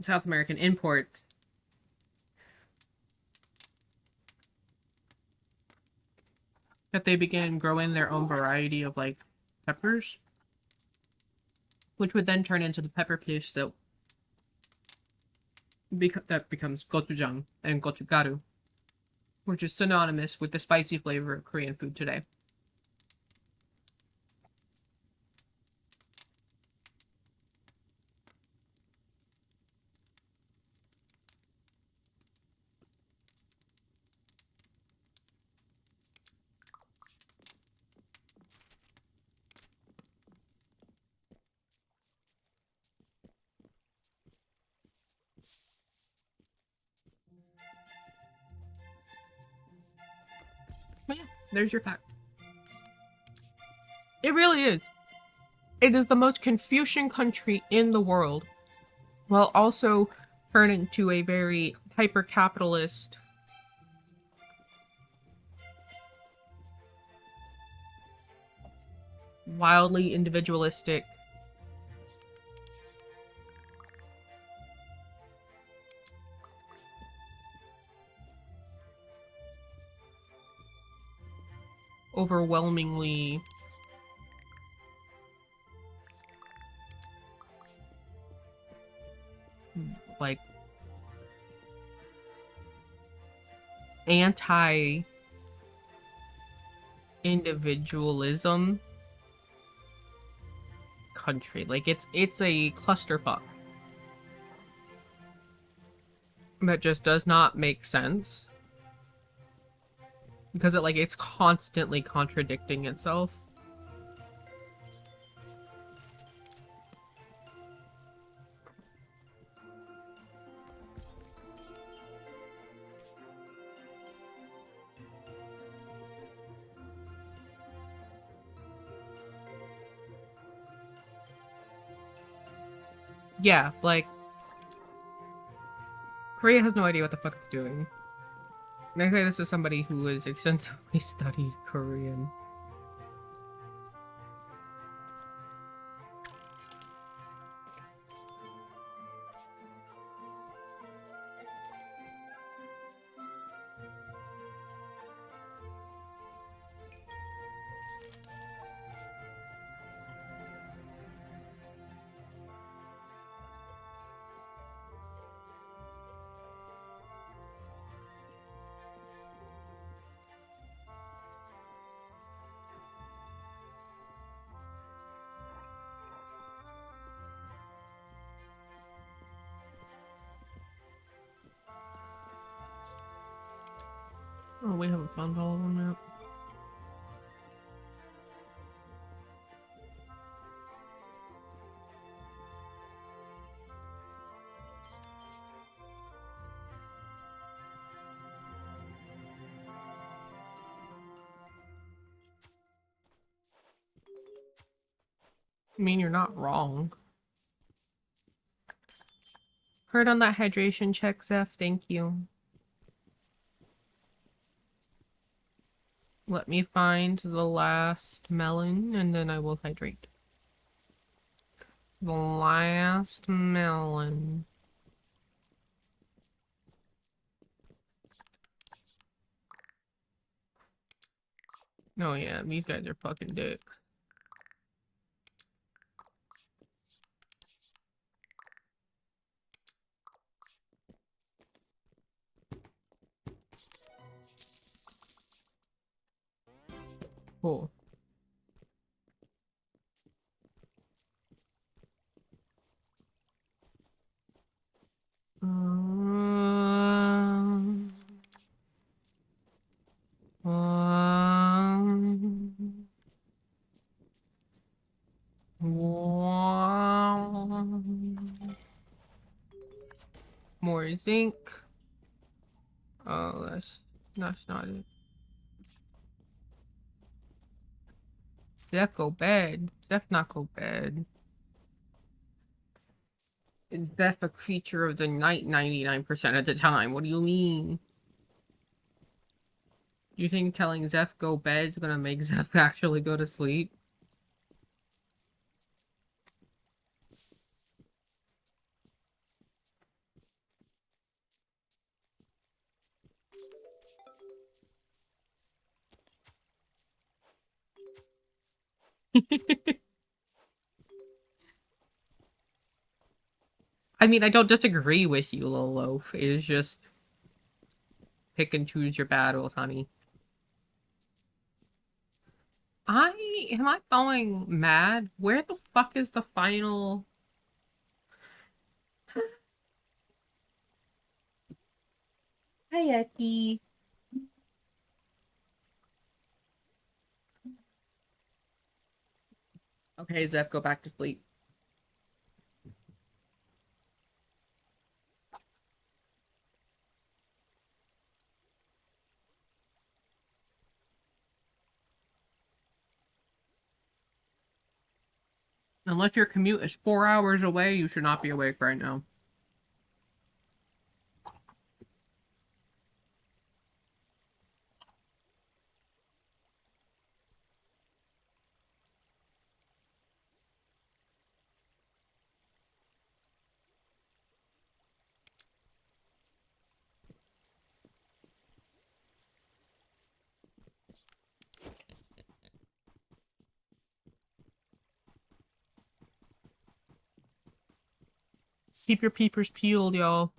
South American imports that they began growing their own variety of like peppers, which would then turn into the pepper paste that becomes gochujang and gochugaru, which is synonymous with the spicy flavor of Korean food today. But yeah, there's your fact. It really is. It is the most Confucian country in the world, while also turning to a very hyper-capitalist, wildly individualistic, overwhelmingly like anti-individualism country. Like it's a clusterfuck that just does not make sense because it's constantly contradicting itself. Yeah, like Korea has no idea what the fuck it's doing. And I say this as somebody who has extensively studied Korean. Oh, we haven't found all of them yet. I mean, you're not wrong. Heard on that hydration check, Zeph. Thank you. Let me find the last melon, and then I will hydrate. The last melon. Oh yeah, these guys are fucking dicks. Cool. Um, um, More zinc. Oh, that's not it. Zeph go bad. Zeph not go bad. Is Zeph a creature of the night 99% of the time? What do you mean? You think telling Zeph go bed is gonna make Zeph actually go to sleep? I mean, I don't disagree with you, Lil Loaf. It's just pick and choose your battles, honey. Am I going mad? Where the fuck is the final? Hi, Eki. Okay, Zeph, go back to sleep. Unless your commute is 4 hours away, you should not be awake right now. Keep your peepers peeled, y'all.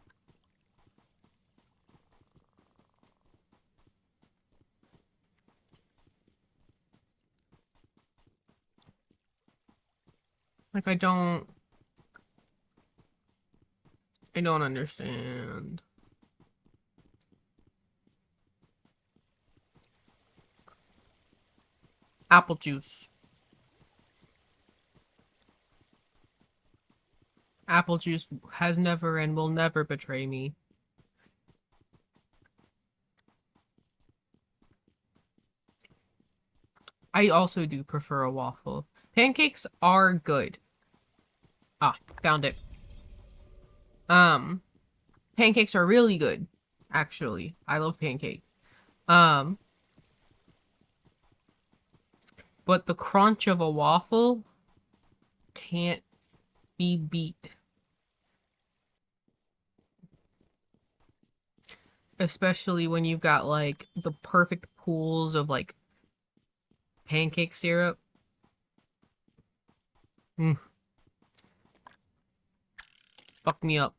Like, I don't understand. Apple juice. Apple juice has never and will never betray me. I also do prefer a waffle. Pancakes are good. Ah, found it. Pancakes are really good, actually. I love pancakes. Um, but the crunch of a waffle can't be beat. Especially when you've got, like, the perfect pools of, like, pancake syrup. Fuck me up.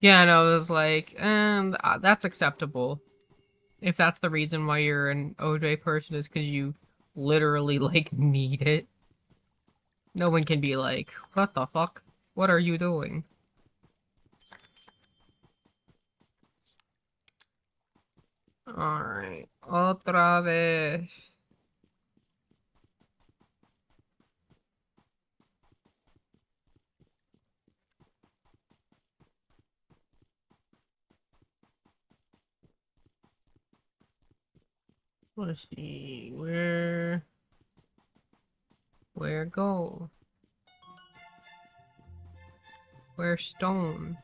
Yeah, no, it was like, that's acceptable. If that's the reason why you're an OJ person is because you literally, like, need it. No one can be like, what the fuck? What are you doing? Alright. Otra vez. Let's see. Where go? Where stone?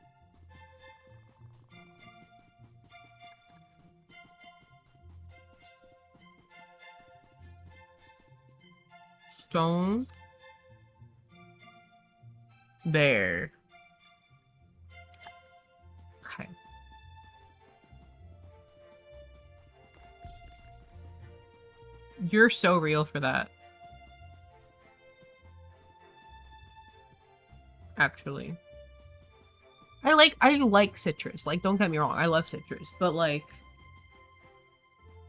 Stone? There. Okay. You're so real for that. Actually. I like citrus. Like, don't get me wrong, I love citrus, but like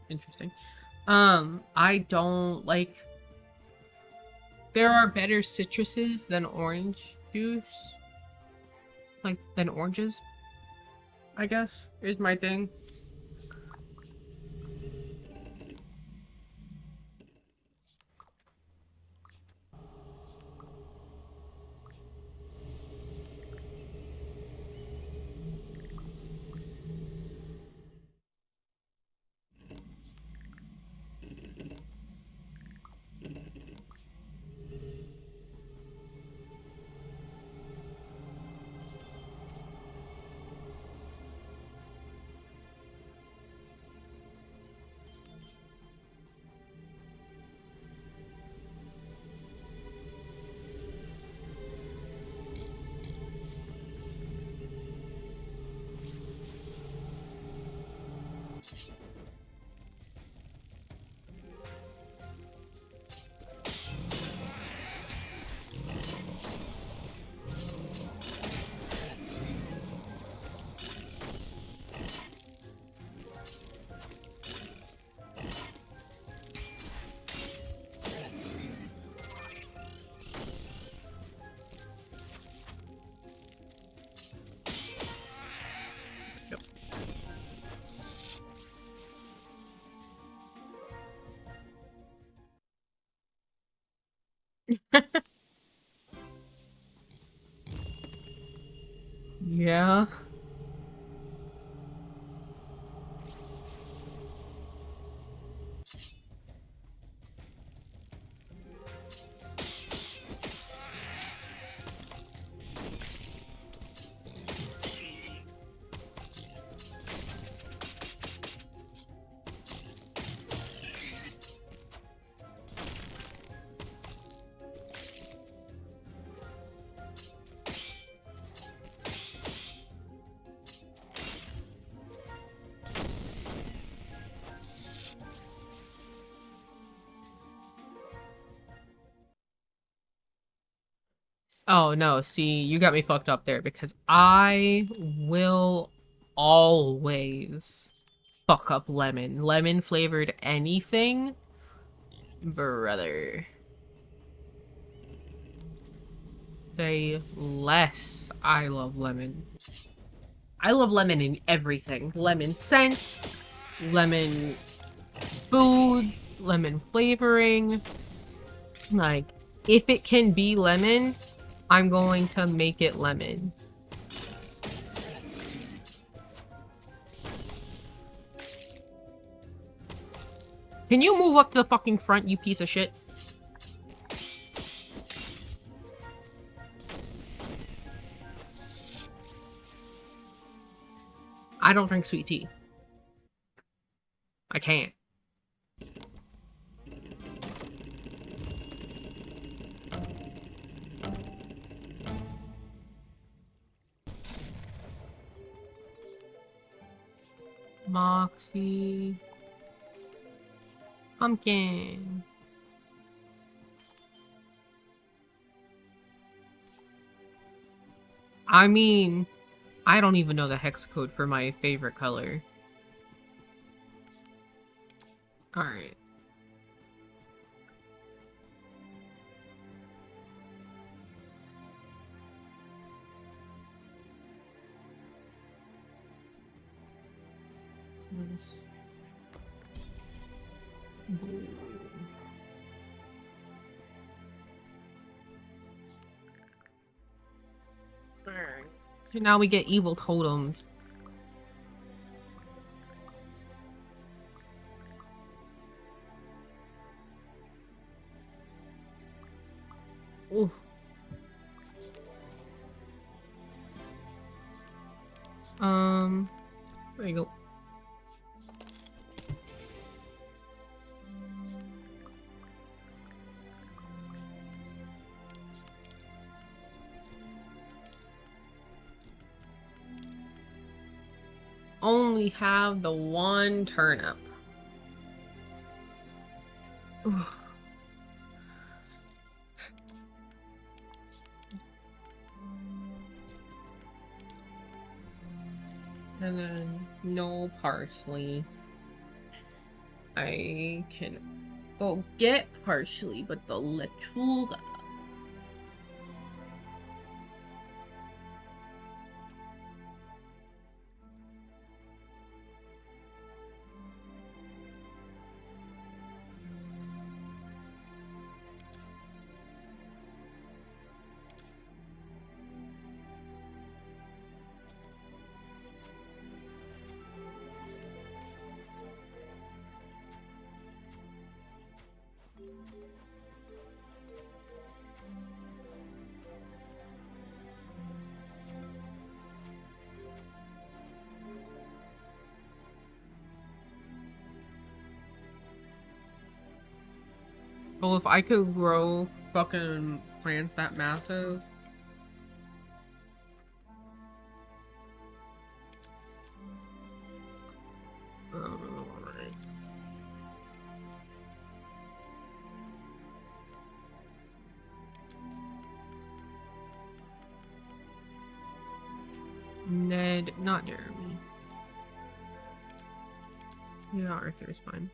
interesting. I don't like there are better citruses than orange juice. Like than oranges, I guess, is my thing. Yeah. Oh no, see, you got me fucked up there because I will always fuck up lemon. Lemon flavored anything? Brother. Say less. I love lemon. I love lemon in everything. Lemon scent, lemon food, lemon flavoring. Like, if it can be lemon, I'm going to make it lemon. Can you move up to the fucking front, you piece of shit? I don't drink sweet tea. I can't. Moxie. Pumpkin. I mean, I don't even know the hex code for my favorite color. Alright. Alright. So now we get evil totems. Ooh. There you go. Only have the one turnip. Ooh. And then no parsley. I can go get parsley, but the lechuga. Well, if I could grow fucking plants that massive. Alright. Ned, not Jeremy. Yeah, Arthur's fine.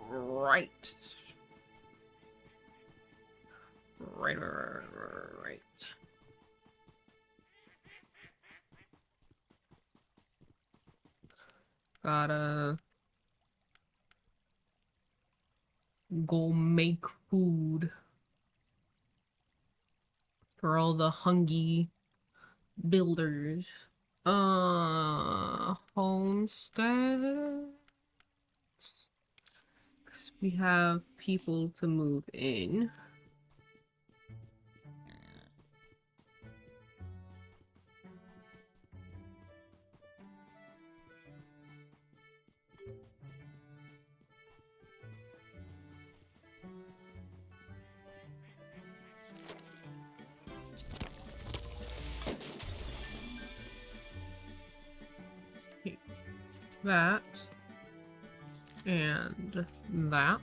Right. Right. Gotta go make food for all the hungry builders. Homestead. Because we have people to move in. Okay. That. And that.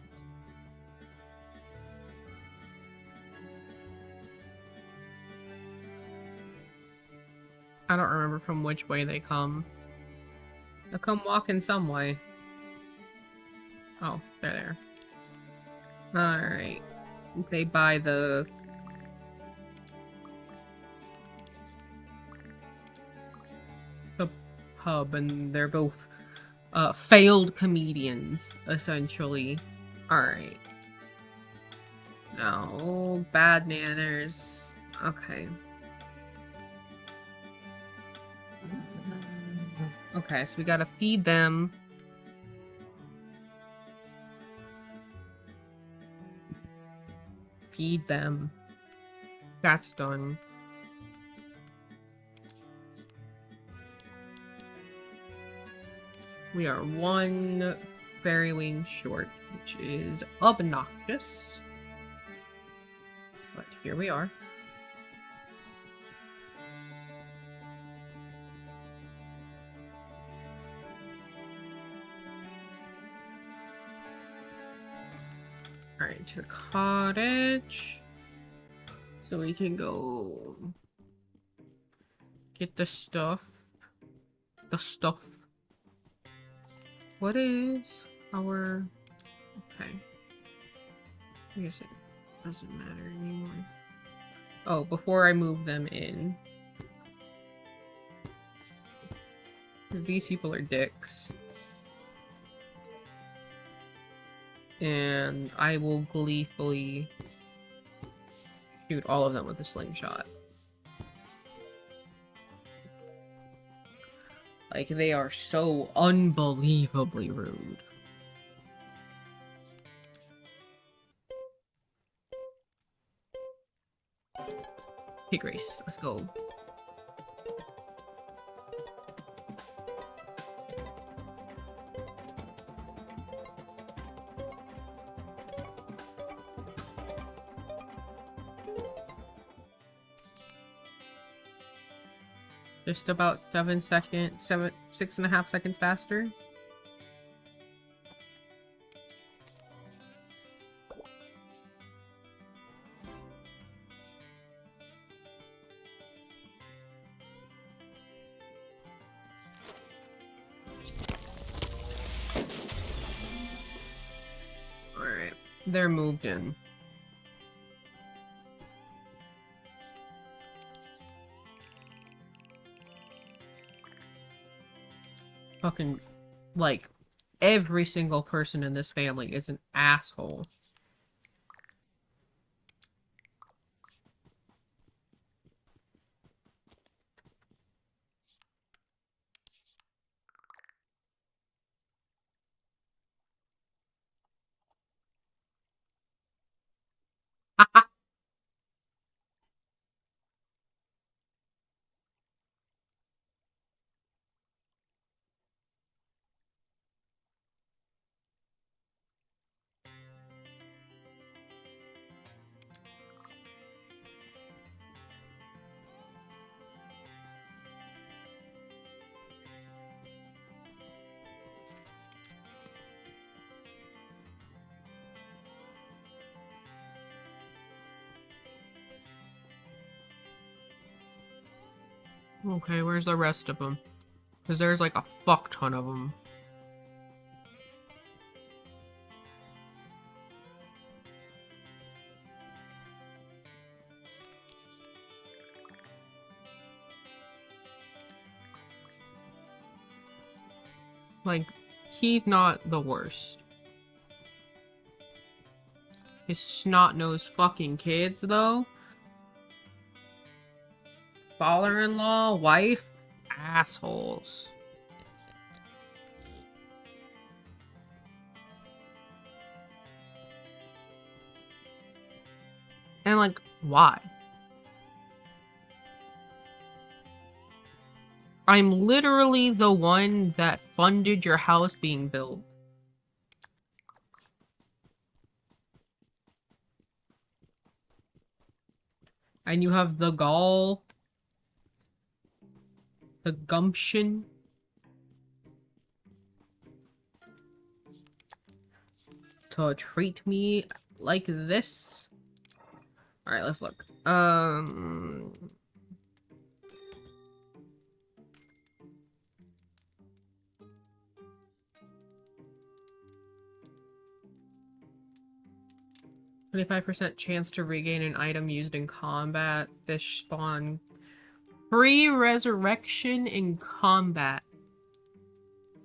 I don't remember from which way they come. They'll come walking some way. Oh, they're there. Alright. They buy the pub, and they're both failed comedians, essentially. Alright. No, bad manners. Okay. Okay, so we gotta feed them. Feed them. That's done. We are one fairy wing short, which is obnoxious. But here we are. Alright, to the cottage. So we can go get the stuff. What is our... Okay. I guess it doesn't matter anymore. Oh, before I move them in. These people are dicks. And I will gleefully shoot all of them with a slingshot. Like, they are so unbelievably rude. Pig race, let's go. Just about 6.5 seconds faster. Alright, they're moved in. Fucking, like, every single person in this family is an asshole. Okay, where's the rest of them? Because there's like a fuck ton of them. Like, he's not the worst. His snot-nosed fucking kids, though. Father-in-law, wife, assholes. And, like, why? I'm literally the one that funded your house being built. And you have the gall, the gumption to treat me like this. Alright, let's look. 25% chance to regain an item used in combat. Fish spawn. Free resurrection in combat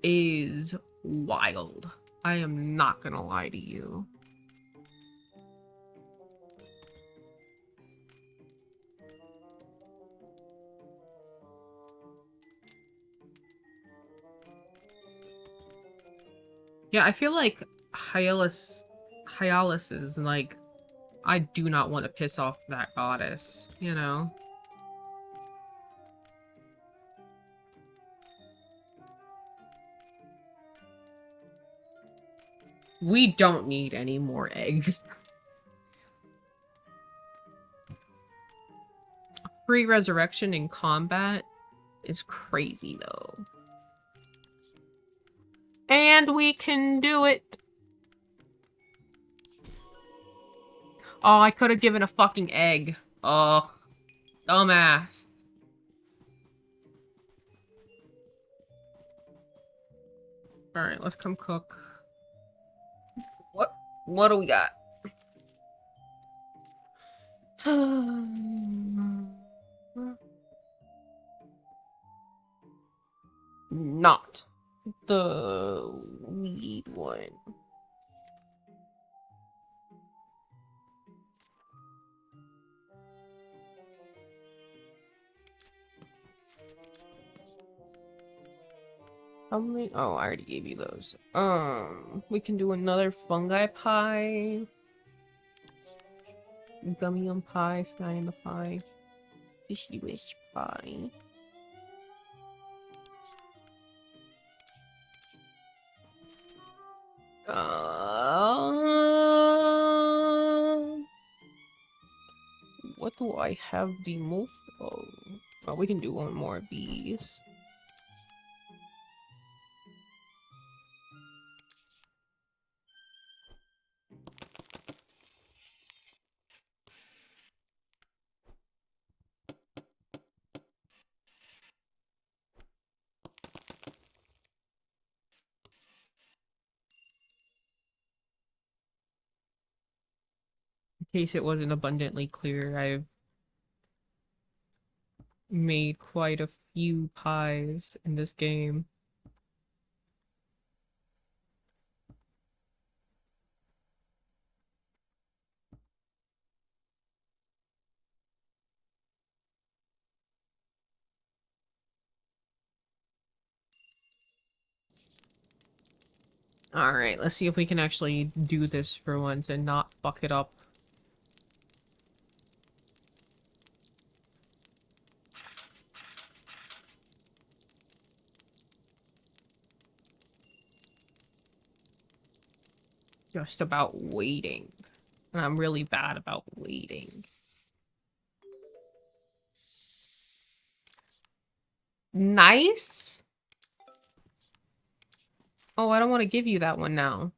is wild. I am not gonna lie to you. Yeah, I feel like Hyalus is like, I do not want to piss off that goddess, you know? We don't need any more eggs. Free resurrection in combat is crazy, though. And we can do it! Oh, I could have given a fucking egg. Oh, dumbass. Alright, let's come cook. What do we got? Not the weed one. How many? Oh, I already gave you those. We can do another fungi pie, gummy pie, sky in the pie, fishy wish pie. What do I have the most of? Oh, we can do one more of these. In case it wasn't abundantly clear, I've made quite a few pies in this game. Alright, let's see if we can actually do this for once and not fuck it up. Just about waiting. And I'm really bad about waiting. Nice? Oh, I don't want to give you that one now.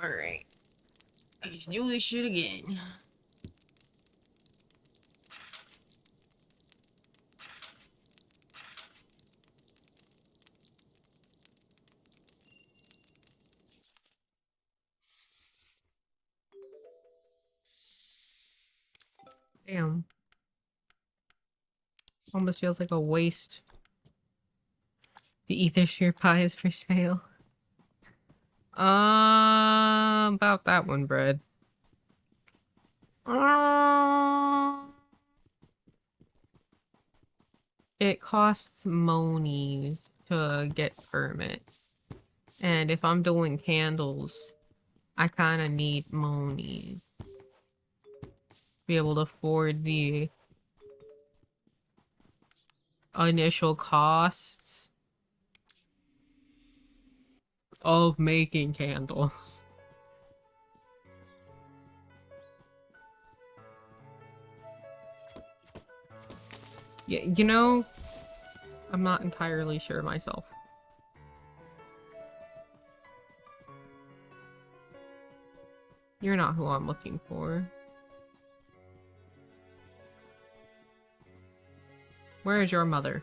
Alright. Let's do this shit again. Damn. Almost feels like a waste. The ether sphere pie is for sale. About that one, bread. It costs monies to get permits. And if I'm doing candles, I kind of need monies. Be able to afford the initial costs of making candles. Yeah, you know, I'm not entirely sure myself. You're not who I'm looking for. Where is your mother?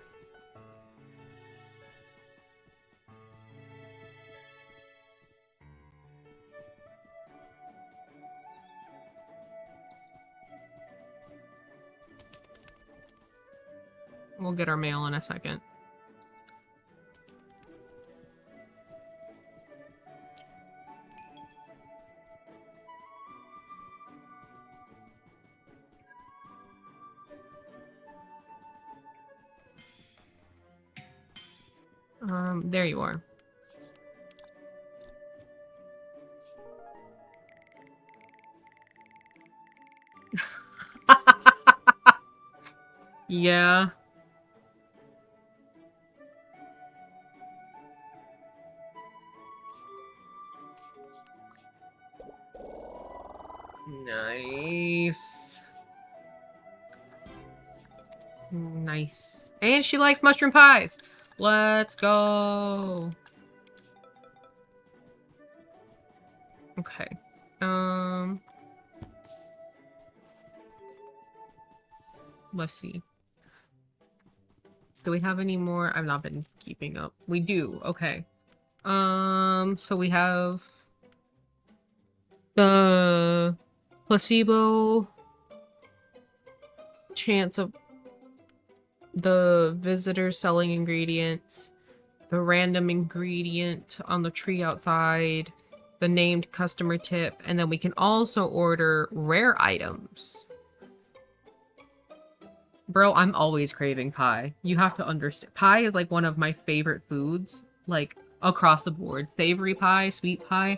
We'll get our mail in a second. There you are. Yeah. Nice. Nice. And she likes mushroom pies. Let's go. Okay. Let's see. Do we have any more? I've not been keeping up. We do. Okay. So we have the placebo chance of the visitor selling ingredients, the random ingredient on the tree outside, the named customer tip, and then we can also order rare items. Bro, I'm always craving pie. You have to understand. Pie is like one of my favorite foods, like across the board. Savory pie, sweet pie.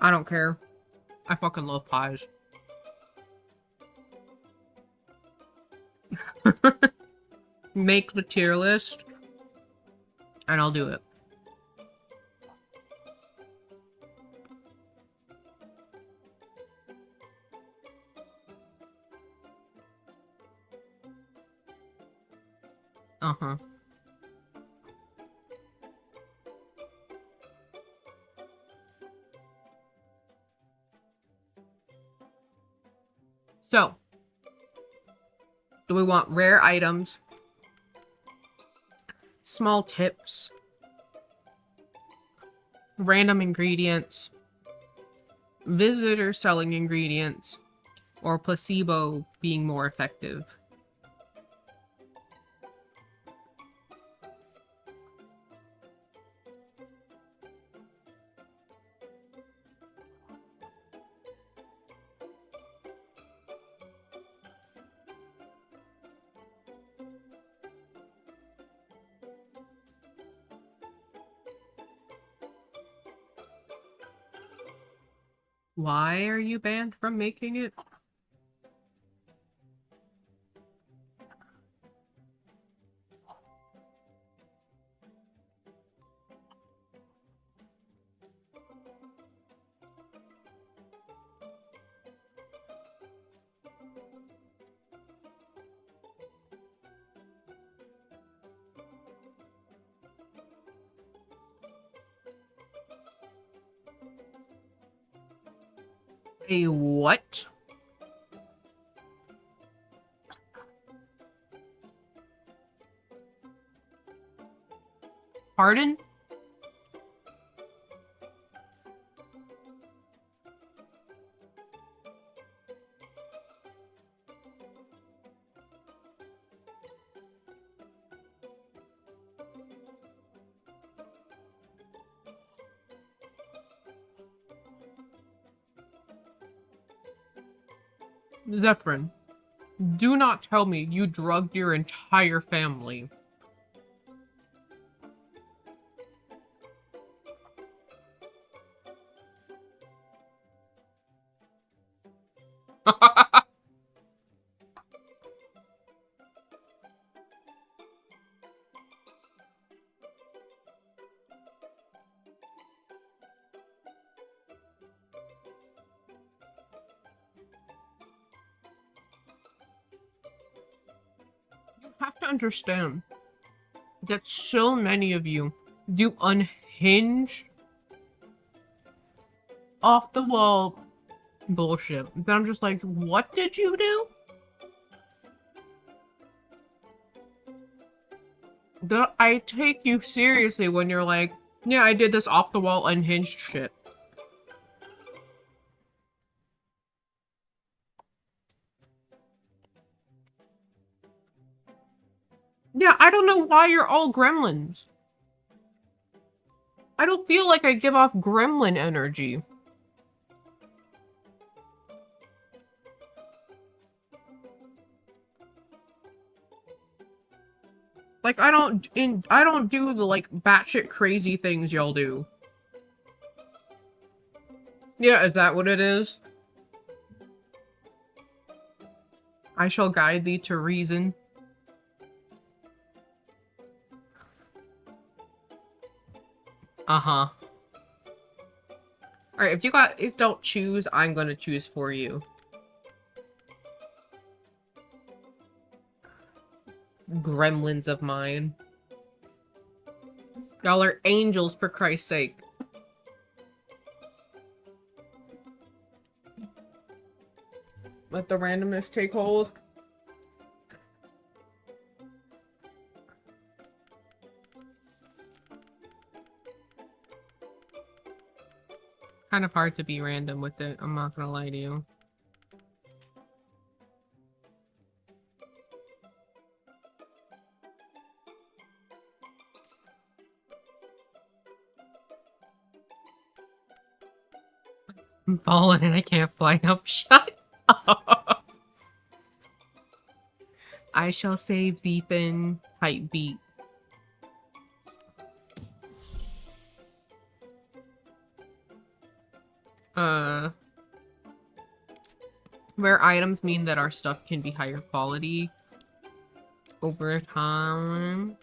I don't care. I fucking love pies. Make the tier list, and I'll do it. Uh-huh. So, do we want rare items, small tips, random ingredients, visitor selling ingredients, or placebo being more effective? Why are you banned from making it? A what? Pardon? Zephyrin, do not tell me you drugged your entire family. You have to understand that so many of you do unhinged, off the wall bullshit. Then I'm just like, what did you do? That I take you seriously when you're like, yeah, I did this off the wall unhinged shit. Yeah, I don't know why you're all gremlins. I don't feel like I give off gremlin energy. Like, I don't do the, like, batshit crazy things y'all do. Yeah, is that what it is? I shall guide thee to reason. Uh-huh. Alright, if you guys don't choose, I'm gonna choose for you. Gremlins of mine. Y'all are angels, for Christ's sake. Let the randomness take hold. Kind of hard to be random with it, I'm not gonna lie to you. I'm falling and I can't fly up. Shut up. I shall save thee, Finn. Hype beat. Rare items mean that our stuff can be higher quality over time.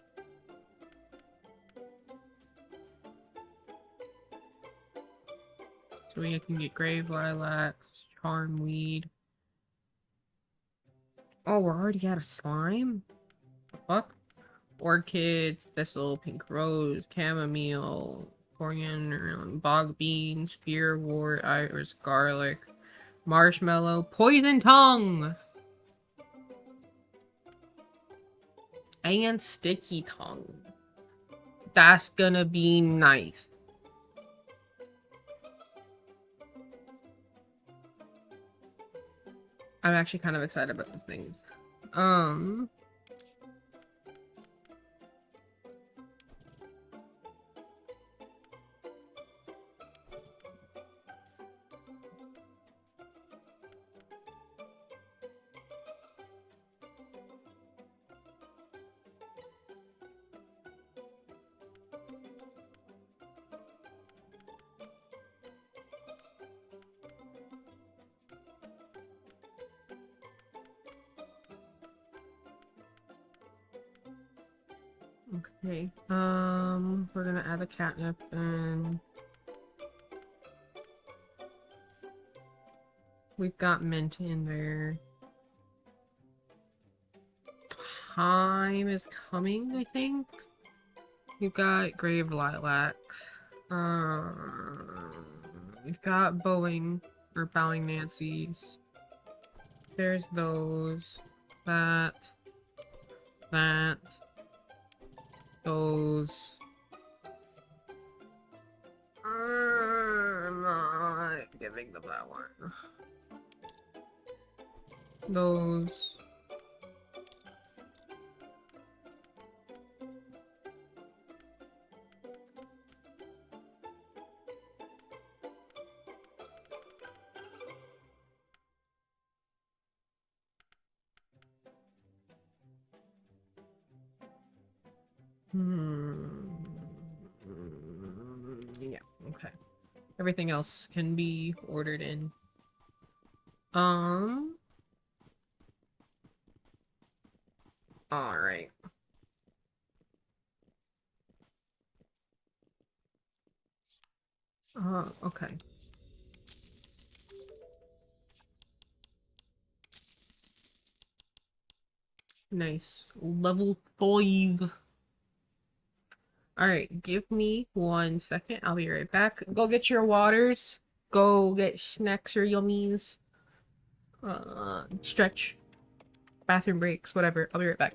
So we can get grave lilacs, charm weed. Oh, we're already out of slime? The fuck? Orchids, thistle, pink rose, chamomile, coriander, bog bean, spearwort, iris, garlic, marshmallow, poison tongue! And sticky tongue. That's gonna be nice. I'm actually kind of excited about the things. Okay, we're gonna add a catnip and we've got mint in there. Time is coming, I think. We've got grave lilacs. We've got bowing Nancy's. There's those. That. Those. I'm not giving them that one. Those. Yeah, okay. Everything else can be ordered in. Alright. Okay. Nice. Level 5. Alright, give me 1 second. I'll be right back. Go get your waters. Go get snacks or yummies. Stretch. Bathroom breaks, whatever. I'll be right back.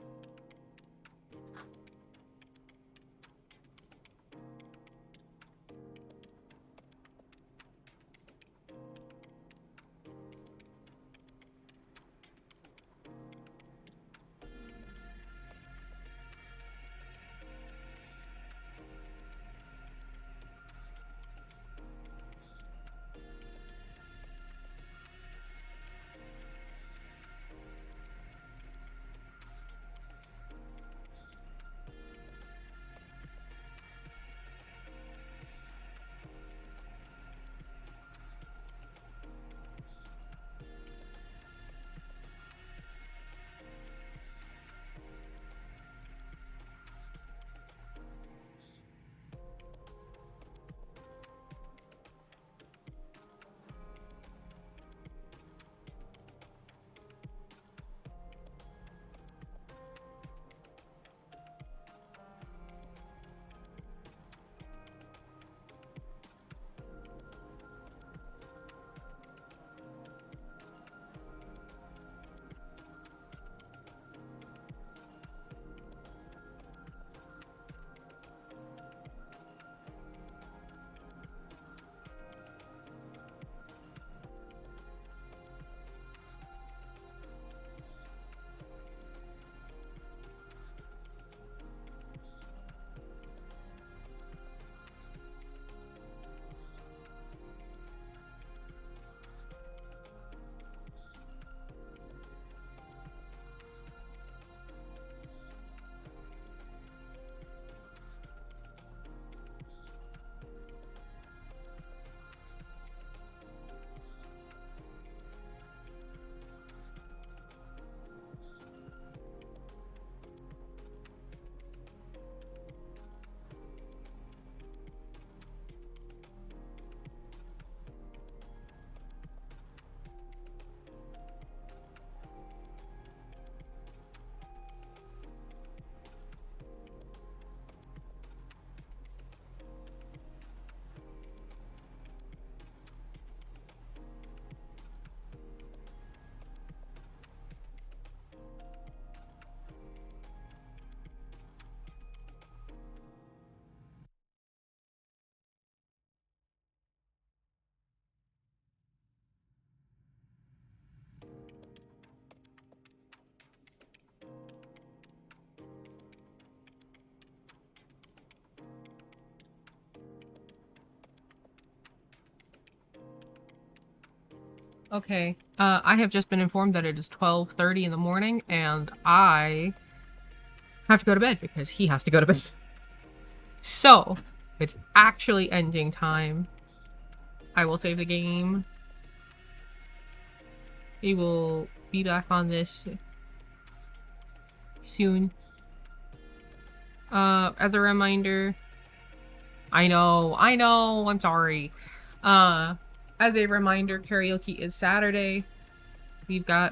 Okay, I have just been informed that it is 12:30 in the morning, and I have to go to bed because he has to go to bed. So, it's actually ending time. I will save the game. We will be back on this soon. As a reminder, I know, I'm sorry. As a reminder, karaoke is Saturday. We've got